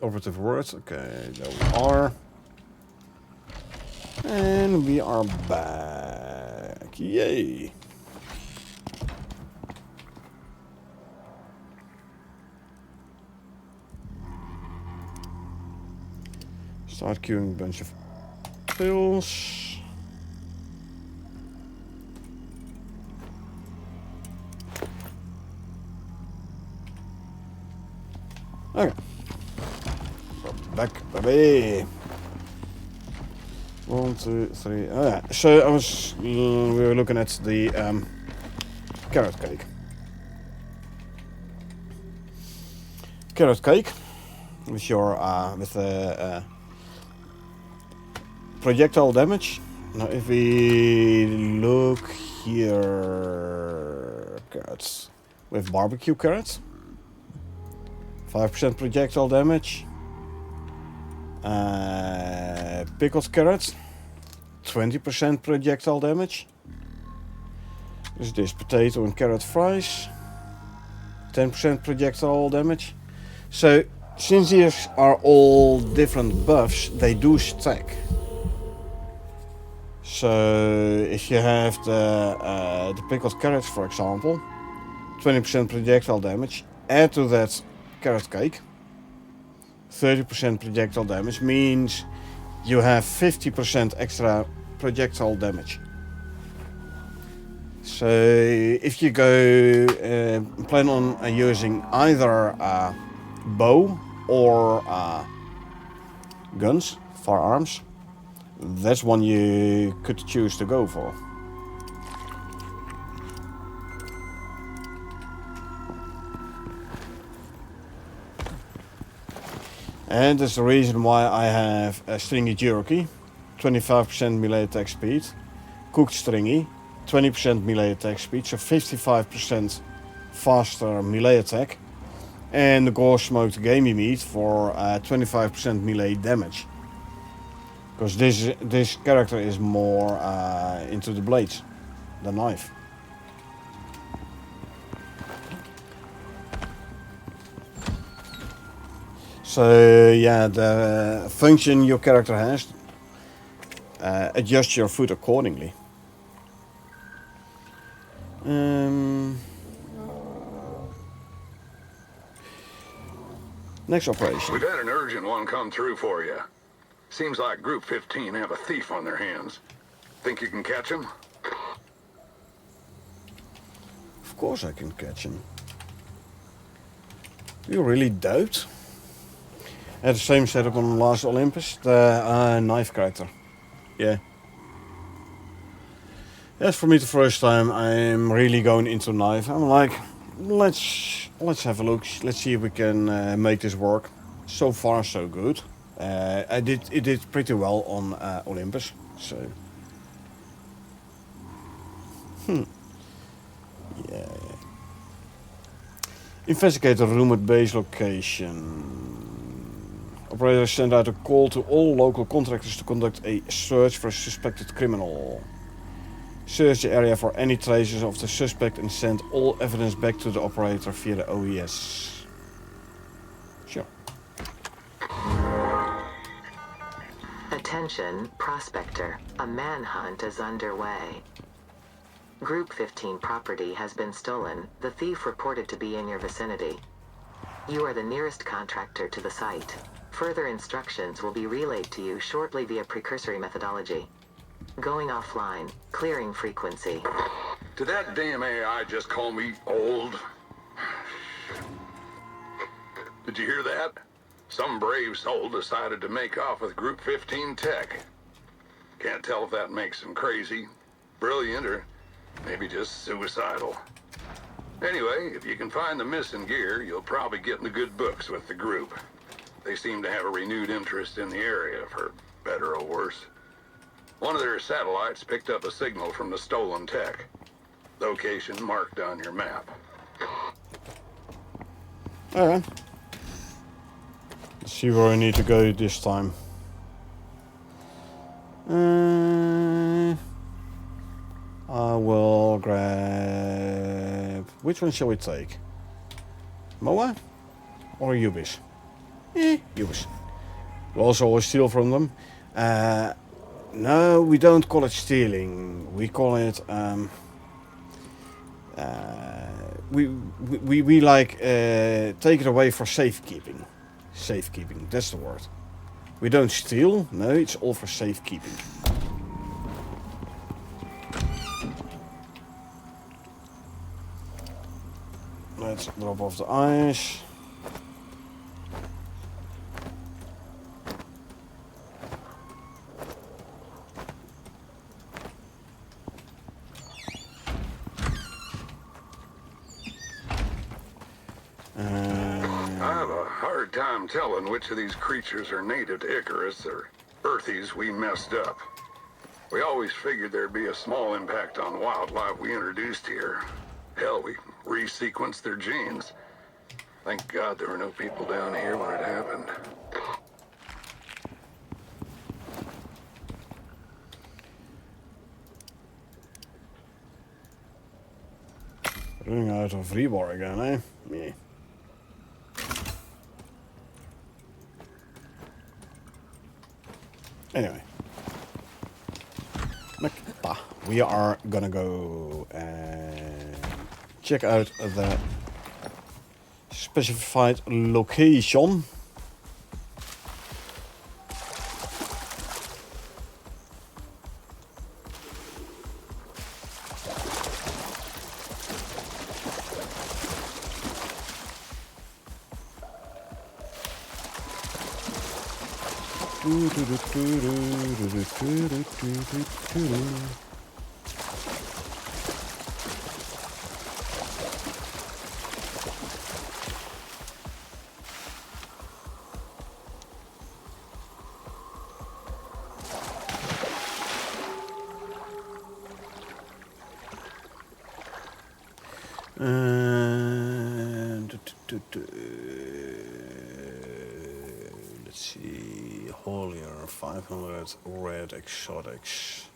operative word. Okay, there we are. And we are back. Yay! Start queuing a bunch of pills. Okay. Back, baby. 1, 2, 3. Oh yeah. So we were looking at the carrot cake. Carrot cake with your projectile damage. Now, if we look here, carrots with barbecue carrots. 5% projectile damage. Pickled carrots, 20% projectile damage. There's this potato and carrot fries, 10% projectile damage. So, since these are all different buffs, they do stack. So, if you have the pickled carrots, for example, 20% projectile damage, add to that carrot cake, 30% projectile damage means you have 50% extra projectile damage. So if you go plan on using either a bow or guns, firearms, that's one you could choose to go for. And that's the reason why I have a stringy Cherokee, 25% melee attack speed, cooked stringy, 20% melee attack speed, so 55% faster melee attack, and the gore smoked gamey meat for 25% melee damage. Because this character is more into the blades, the knife. So yeah, the function your character has, adjust your foot accordingly. Next operation. We've had an urgent one come through for you. Seems like Group 15 have a thief on their hands. Think you can catch him? Of course I can catch him. You really doubt? I had the same setup on last Olympus, the knife character. Yeah. Yes, for me the first time I'm really going into knife. I'm like, let's have a look. Let's see if we can make this work. So far so good. It did pretty well on Olympus. So. Yeah. Investigate the rumored base location. Operators send out a call to all local contractors to conduct a search for a suspected criminal. Search the area for any traces of the suspect and send all evidence back to the operator via the OES. Sure. Attention, prospector. A manhunt is underway. Group 15 property has been stolen, the thief reported to be in your vicinity. You are the nearest contractor to the site. Further instructions will be relayed to you shortly via precursory methodology. Going offline, clearing frequency. Did that damn AI just call me old? Did you hear that? Some brave soul decided to make off with Group 15 tech. Can't tell if that makes him crazy, brilliant, or maybe just suicidal. Anyway, if you can find the missing gear, you'll probably get in the good books with the group. They seem to have a renewed interest in the area, for better or worse. One of their satellites picked up a signal from the stolen tech. Location marked on your map. Alright. Let's see where I need to go this time. I will grab... Which one shall we take? Moa? Or Ubis? Ubis. We'll also always steal from them. No, we don't call it stealing. We call it... we like take it away for safekeeping. Safekeeping, that's the word. We don't steal. No, it's all for safekeeping. Let's drop off the ice. I have a hard time telling which of these creatures are native to Icarus or Earthies we messed up. We always figured there'd be a small impact on wildlife we introduced here. Hell, we resequenced their genes. Thank God there were no people down here when it happened. Running out of rebar again, eh? Me. Anyway. We are gonna go and check out the specified location. And let's see, Holier 500 red exotics.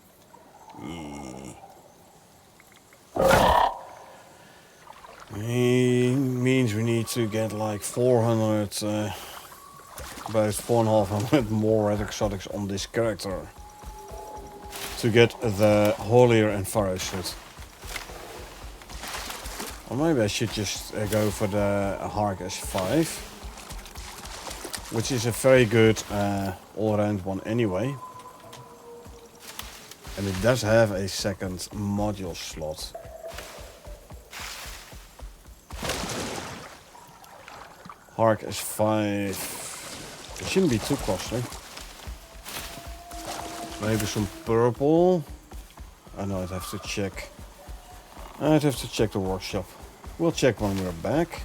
Means we need to get like 400, about 450 more red exotics on this character to get the Holier and Pharaoh suit. Or maybe I should just go for the Hark S5, which is a very good all-around one anyway. And it does have a second module slot. Hark S5, it shouldn't be too costly. Maybe some purple. I know I'd have to check. I'd have to check the workshop. We'll check when we're back.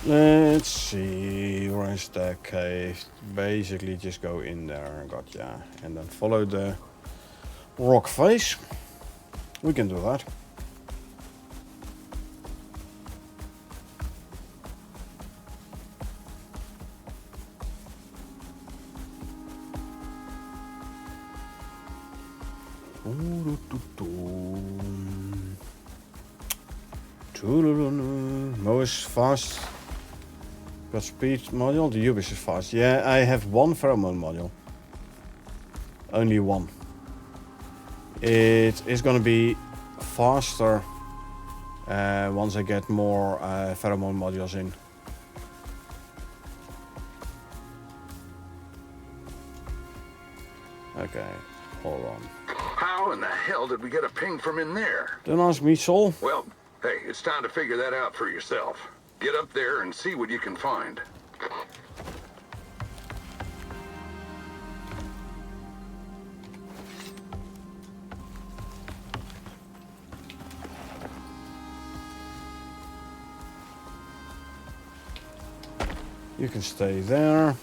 Let's see, where is that cave? Basically just go in there, gotcha. And then follow the rock face. We can do that. Mo is fast. Got speed module. The Ubis is fast. Yeah, I have one pheromone module. Only one. It is gonna be faster once I get more pheromone modules in. Okay, hold on. How in the hell did we get a ping from in there? Don't ask me, Sol. Well, hey, it's time to figure that out for yourself. Get up there and see what you can find. You can stay there.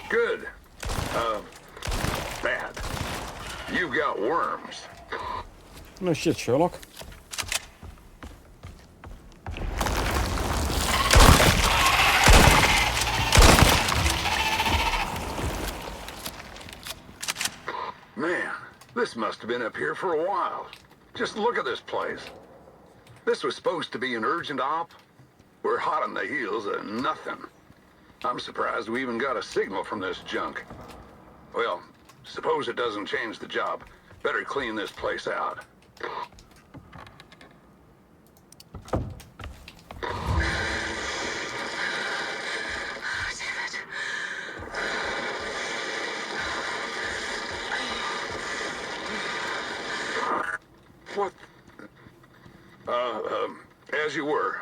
Good. Bad. You've got worms. No shit, Sherlock. Man, this must have been up here for a while. Just look at this place. This was supposed to be an urgent op. We're hot on the heels of nothing. I'm surprised we even got a signal from this junk. Well, suppose it doesn't change the job. Better clean this place out. What? As you were.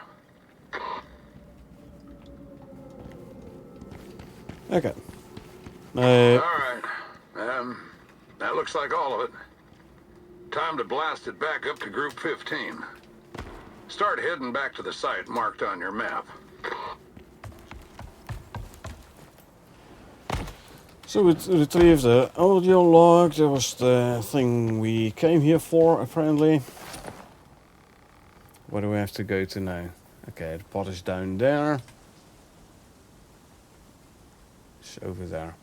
Okay. All right. That looks like all of it. Time to blast it back up to Group 15. Start heading back to the site marked on your map. So we retrieve the audio log. That was the thing we came here for, apparently. Where do we have to go to now? Okay, the pod is down there. It's over there.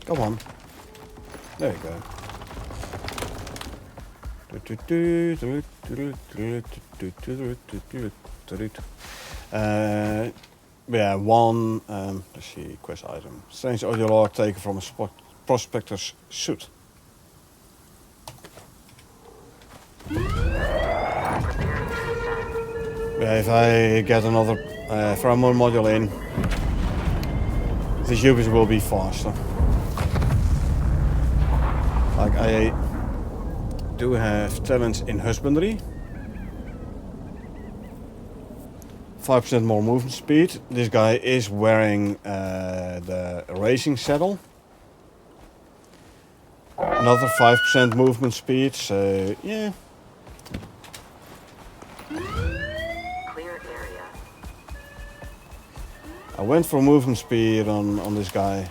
Come on. There you go. Yeah, one, let's see, quest item. Strange audio log taken from a prospector's suit. Yeah, if I get another pheromone module in, the Ubis will be faster. Like, I do have talents in husbandry. 5% more movement speed. This guy is wearing the racing saddle. Another 5% movement speed, so yeah. Clear area. I went for movement speed on this guy.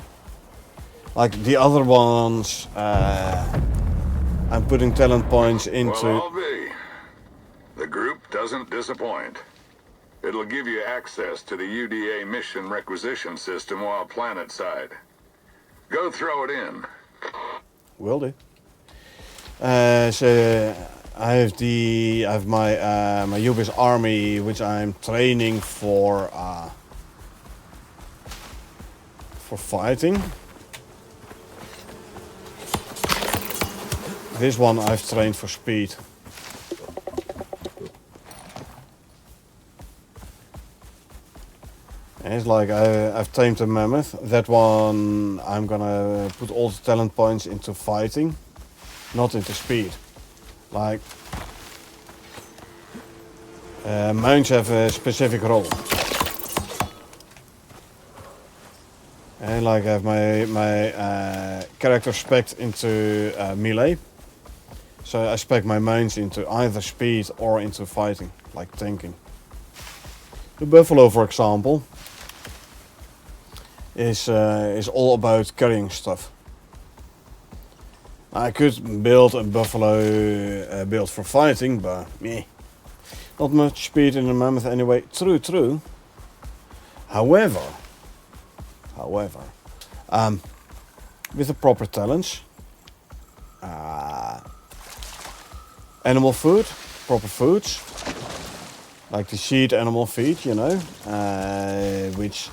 Like the other ones, I'm putting talent points into. Well, I'll be. The group doesn't disappoint. It'll give you access to the UDA mission requisition system while planetside. Go throw it in. Will do. So I have my Ubis army, which I'm training for fighting. This one I've trained for speed. And it's like I've tamed a mammoth. That one I'm gonna put all the talent points into fighting, not into speed. Like mounts have a specific role. And like I have my character spec'd into melee. So I spec my mounts into either speed or into fighting, like tanking. The buffalo, for example, is all about carrying stuff. I could build a buffalo build for fighting, but meh. Not much speed in the mammoth anyway. True. However, with the proper talents, animal food, proper foods, like the seed animal feed, you know, which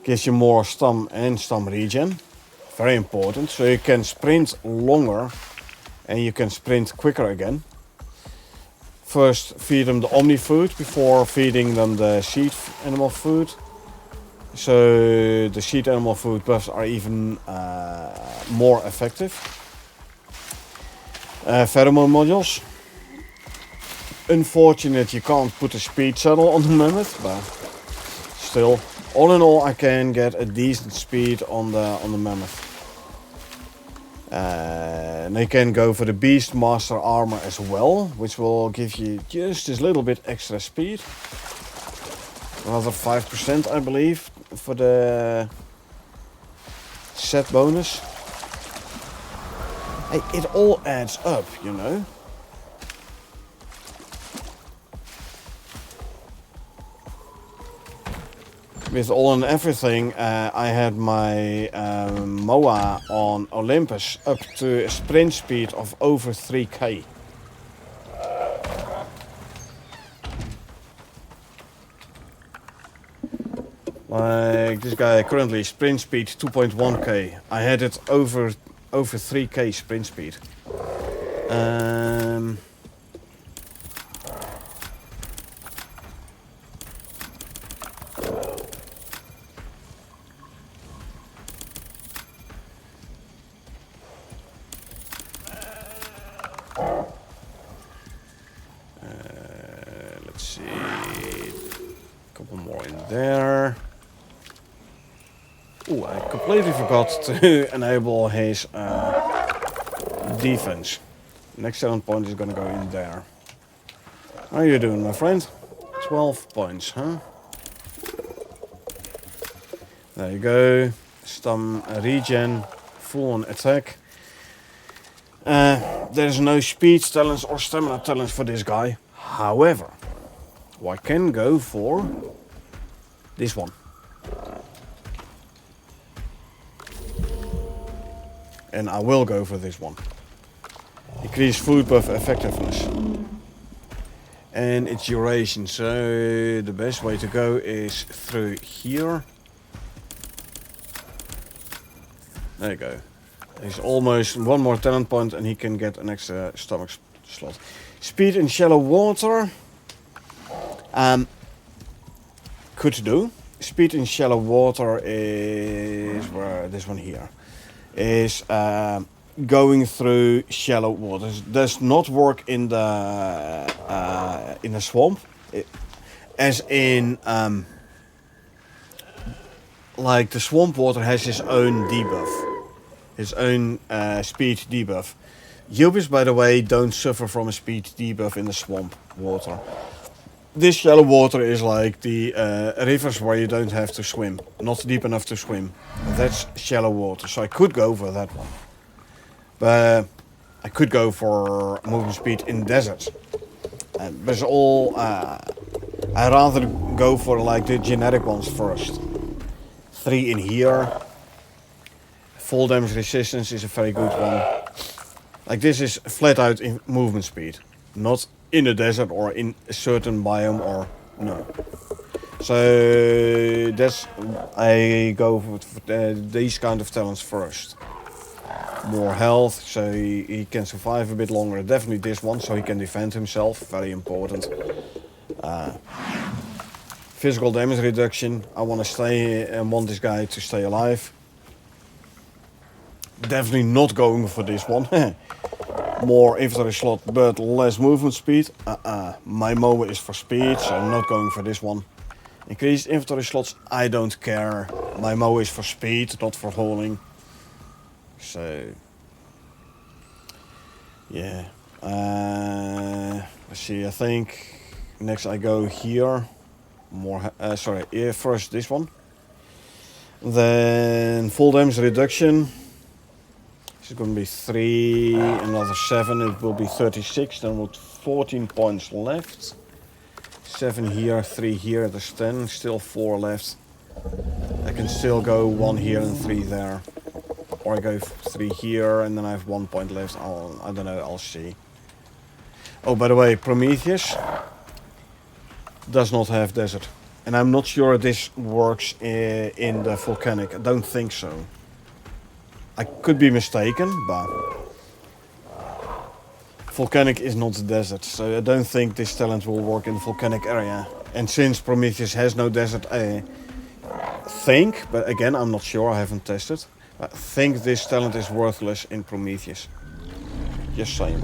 gives you more stam and stam regen. Very important, so you can sprint longer and you can sprint quicker again. First feed them the omni food before feeding them the seed animal food. So the seed animal food buffs are even more effective. Pheromone modules. Unfortunate you can't put a speed saddle on the mammoth, but still, all in all, I can get a decent speed on the mammoth. And I can go for the Beastmaster armor as well, which will give you just this little bit extra speed. Another 5%, I believe, for the set bonus. Hey, it all adds up, you know. With all and everything, I had my MOA on Olympus up to a sprint speed of over 3k. Like this guy currently sprint speed 2.1k. I had it over 3k sprint speed. Let's see, a couple more in there. Ooh, I completely forgot to enable his defense. Next talent point is gonna go in there. How are you doing, my friend? 12 points, huh? There you go. Stam regen, full on attack. There's no speed talents or stamina talents for this guy. However, I can go for this one. And I will go for this one. Increase food buff effectiveness. And its duration. So the best way to go is through here. There you go. He's almost one more talent point and he can get an extra stomach slot. Speed in shallow water. Could do. Speed in shallow water is where this one here is going through shallow waters. Does not work in the swamp, as in like the swamp water has its own debuff, its own speed debuff. Yubis, by the way, don't suffer from a speed debuff in the swamp water. This shallow water is like the rivers where you don't have to swim, not deep enough to swim. That's shallow water, so I could go for that one. But I could go for movement speed in deserts. But it's all, I rather go for like the generic ones first. 3 in here. Fall damage resistance is a very good one. Like this is flat out in movement speed, not in the desert or in a certain biome or no. So that's, I go for these kind of talents first. More health, so he can survive a bit longer. Definitely this one, so he can defend himself. Very important. Physical damage reduction. I want to stay and want this guy to stay alive. Definitely not going for this one. More inventory slot, but less movement speed. My MOA is for speed, so I'm not going for this one. Increased inventory slots, I don't care. My MOA is for speed, not for hauling. So, yeah. Let's see, I think next I go here. more. Sorry, first this one. Then full damage reduction. This is going to be 3, another 7. It will be 36. Then with 14 points left. 7 here, 3 here. There's 10. Still 4 left. I can still go 1 here and 3 there. Or I go 3 here and then I have 1 point left. I don't know, I'll see. Oh, by the way, Prometheus does not have desert. And I'm not sure this works in the volcanic. I don't think so. I could be mistaken, but volcanic is not the desert. So I don't think this talent will work in the volcanic area. And since Prometheus has no desert, I think, but again, I'm not sure, I haven't tested. I think this talent is worthless in Prometheus. Just saying.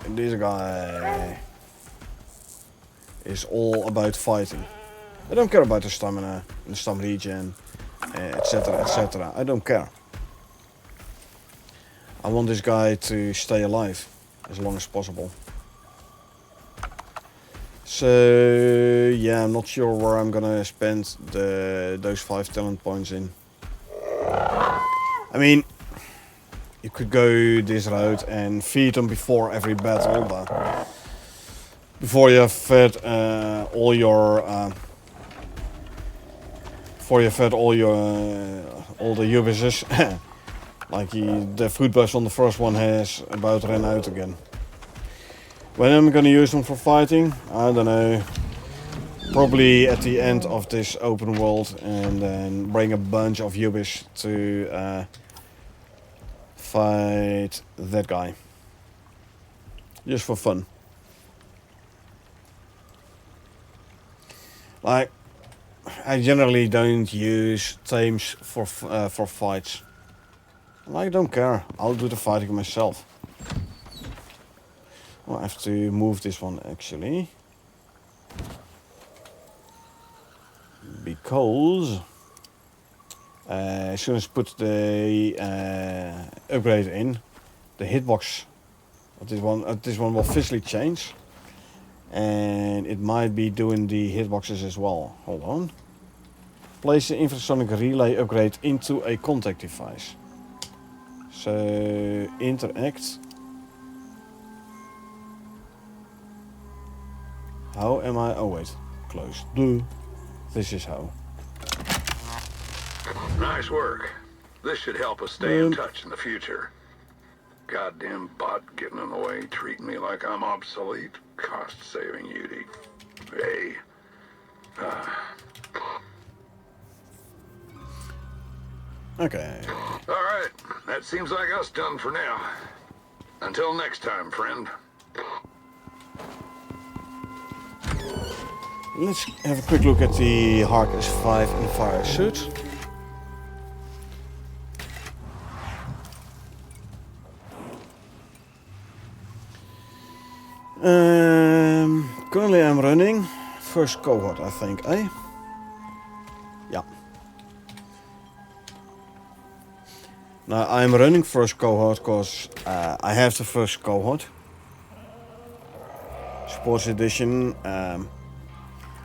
This guy is all about fighting. I don't care about the stamina, the stamina regen, etc, etc. I don't care. I want this guy to stay alive as long as possible. So yeah, I'm not sure where I'm gonna spend those 5 talent points in. I mean, you could go this route and feed them before every battle, but before you have fed all your all the ubises, like the food buffs on the first one has about ran out again. When am I gonna use them for fighting? I don't know. Probably at the end of this open world, and then bring a bunch of ubis to fight that guy. Just for fun. Like, I generally don't use tames for fights. I don't care. I'll do the fighting myself. Well, I have to move this one actually. Because as soon as I put the upgrade in, the hitbox of this one will physically change. And it might be doing the hitboxes as well. Hold on. Place the infrasonic relay upgrade into a contact device. So interact. How am I? Oh wait, close. This is how. Nice work. This should help us stay in touch in the future. Goddamn bot getting in the way, treating me like I'm obsolete. Cost-saving Yudi. Hey. Okay. Alright, that seems like us done for now. Until next time, friend. Let's have a quick look at the Icarus 5 and fire suit. Currently I'm running first cohort, I think, eh? Yeah. Now I'm running first cohort because I have the first cohort. Sports edition.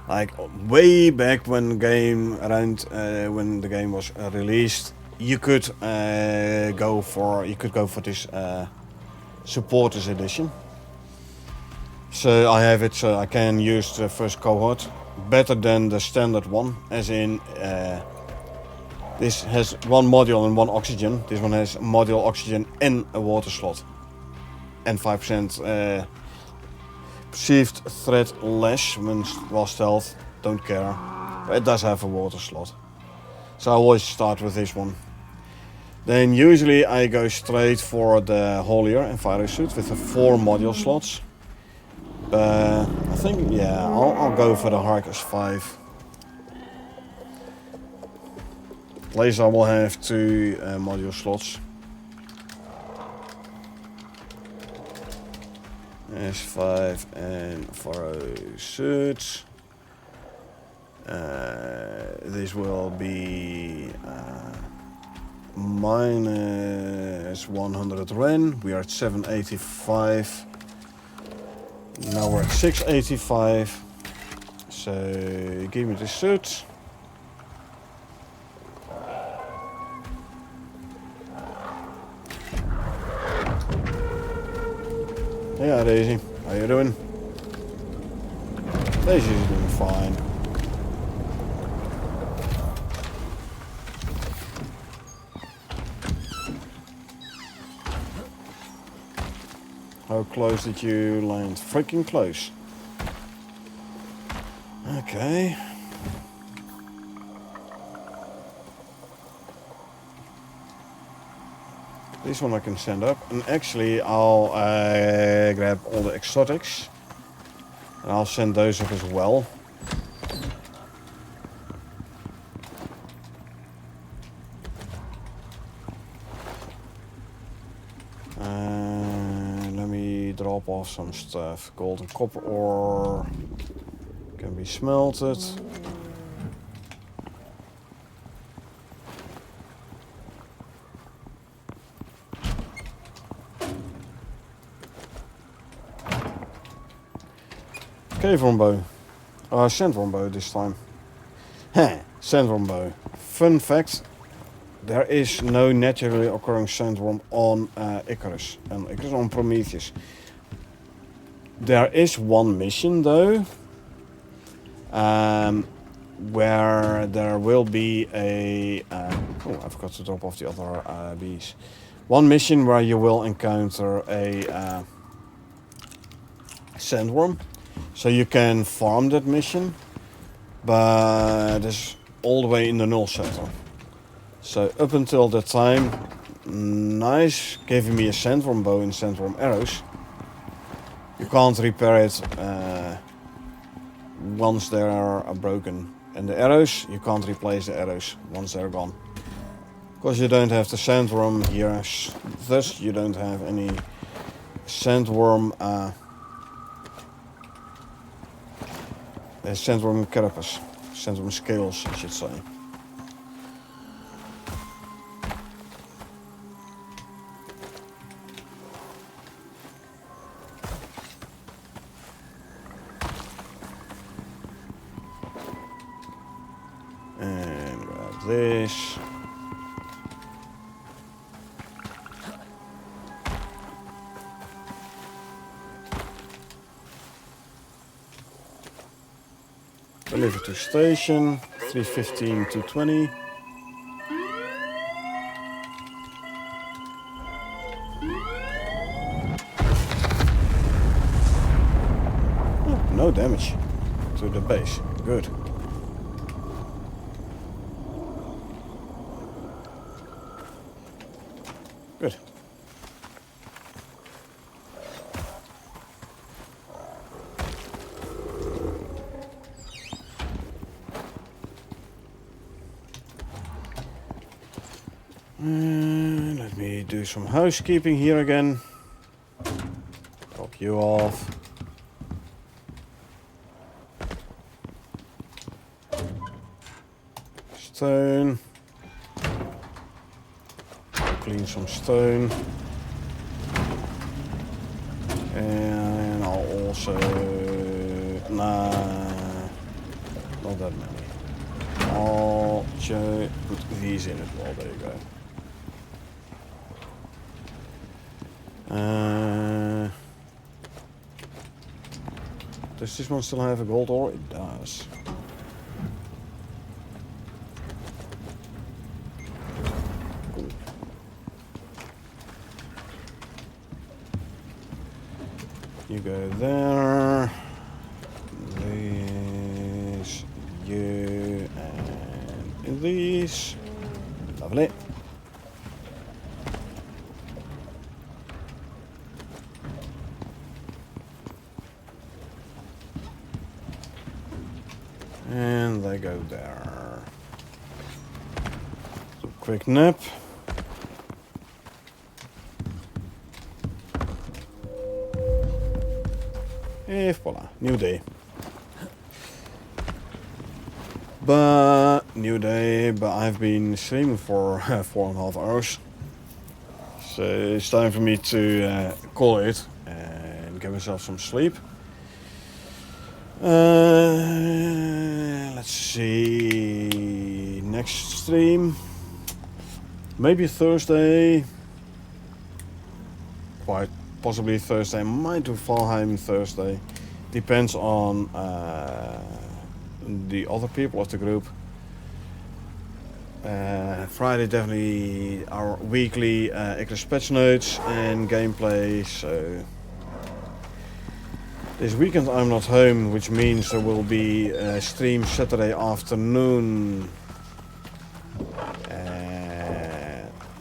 Like way back when the game was released, you could go for this supporters edition. So I have it, so I can use the first cohort better than the standard one, as in this has 1 module and 1 oxygen. This one has module, oxygen and a water slot, and 5% perceived threat less while stealth. Don't care, but it does have a water slot, so I always start with this one. Then usually I go straight for the haulier and fire suit with the 4 module slots. I think, yeah, I'll go for the Icarus 5. Later I will have 2 module slots. S5 and fire suits. This will be minus 100 Ren. We are at 785. Now we're at 685. So give me the suit. Yeah, Daisy, how you doing? Daisy's doing fine. How close did you land? Freaking close. Okay. This one I can send up. And actually I'll grab all the exotics. And I'll send those up as well. Let me drop off some stuff. Gold and copper ore can be smelted. Cave rombo. Sand rombo this time. Heh, sand rombo. Fun fact, there is no naturally occurring sandworm on Icarus and Icarus on Prometheus. There is one mission though, where there will be a... oh, I forgot to drop off the other bees. One mission where you will encounter a sandworm. So you can farm that mission, but it's all the way in the null sector. So up until that time, nice, giving me a sandworm bow and sandworm arrows. You can't repair it once they are broken. And the arrows, you can't replace the arrows once they're gone. Because you don't have the sandworm here, thus you don't have any sandworm sandworm carapace, sandworm scales, I should say. And grab this. Deliver to station, 315 to 20. Oh, no damage to the base. Good. Good. Let me do some housekeeping here again. Drop you off. Stone. Clean some stone. And I'll also... Nah, not that many. I'll put these in as well. There you go. Does this one still have a gold ore? It does. Cool. You go there. These, you, and these. Lovely. And they go there. So quick nap. And voila, new day. But I've been streaming for 4.5 hours. So it's time for me to call it and get myself some sleep. Let's see. Next stream. Maybe Thursday. Quite possibly Thursday. Might do Valheim Thursday. Depends on the other people of the group. Friday definitely our weekly Icarus patch notes and gameplay. So this weekend I'm not home, which means there will be a stream Saturday afternoon.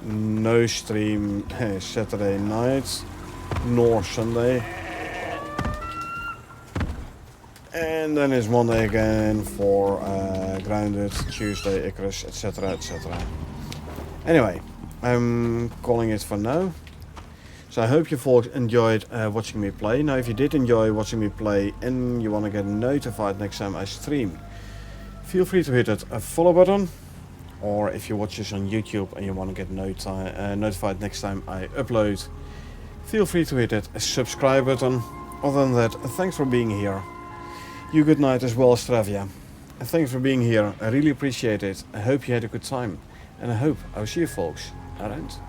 No stream Saturday night nor Sunday. And then it's Monday again for Grounded, Tuesday Icarus, etc, etc. Anyway, I'm calling it for now. So I hope you folks enjoyed watching me play. Now if you did enjoy watching me play and you want to get notified next time I stream, feel free to hit that follow button. Or if you watch this on YouTube and you want to get notified next time I upload, feel free to hit that subscribe button. Other than that, thanks for being here. You good night as well, Stravia. And thanks for being here. I really appreciate it. I hope you had a good time. And I hope I'll see you folks around.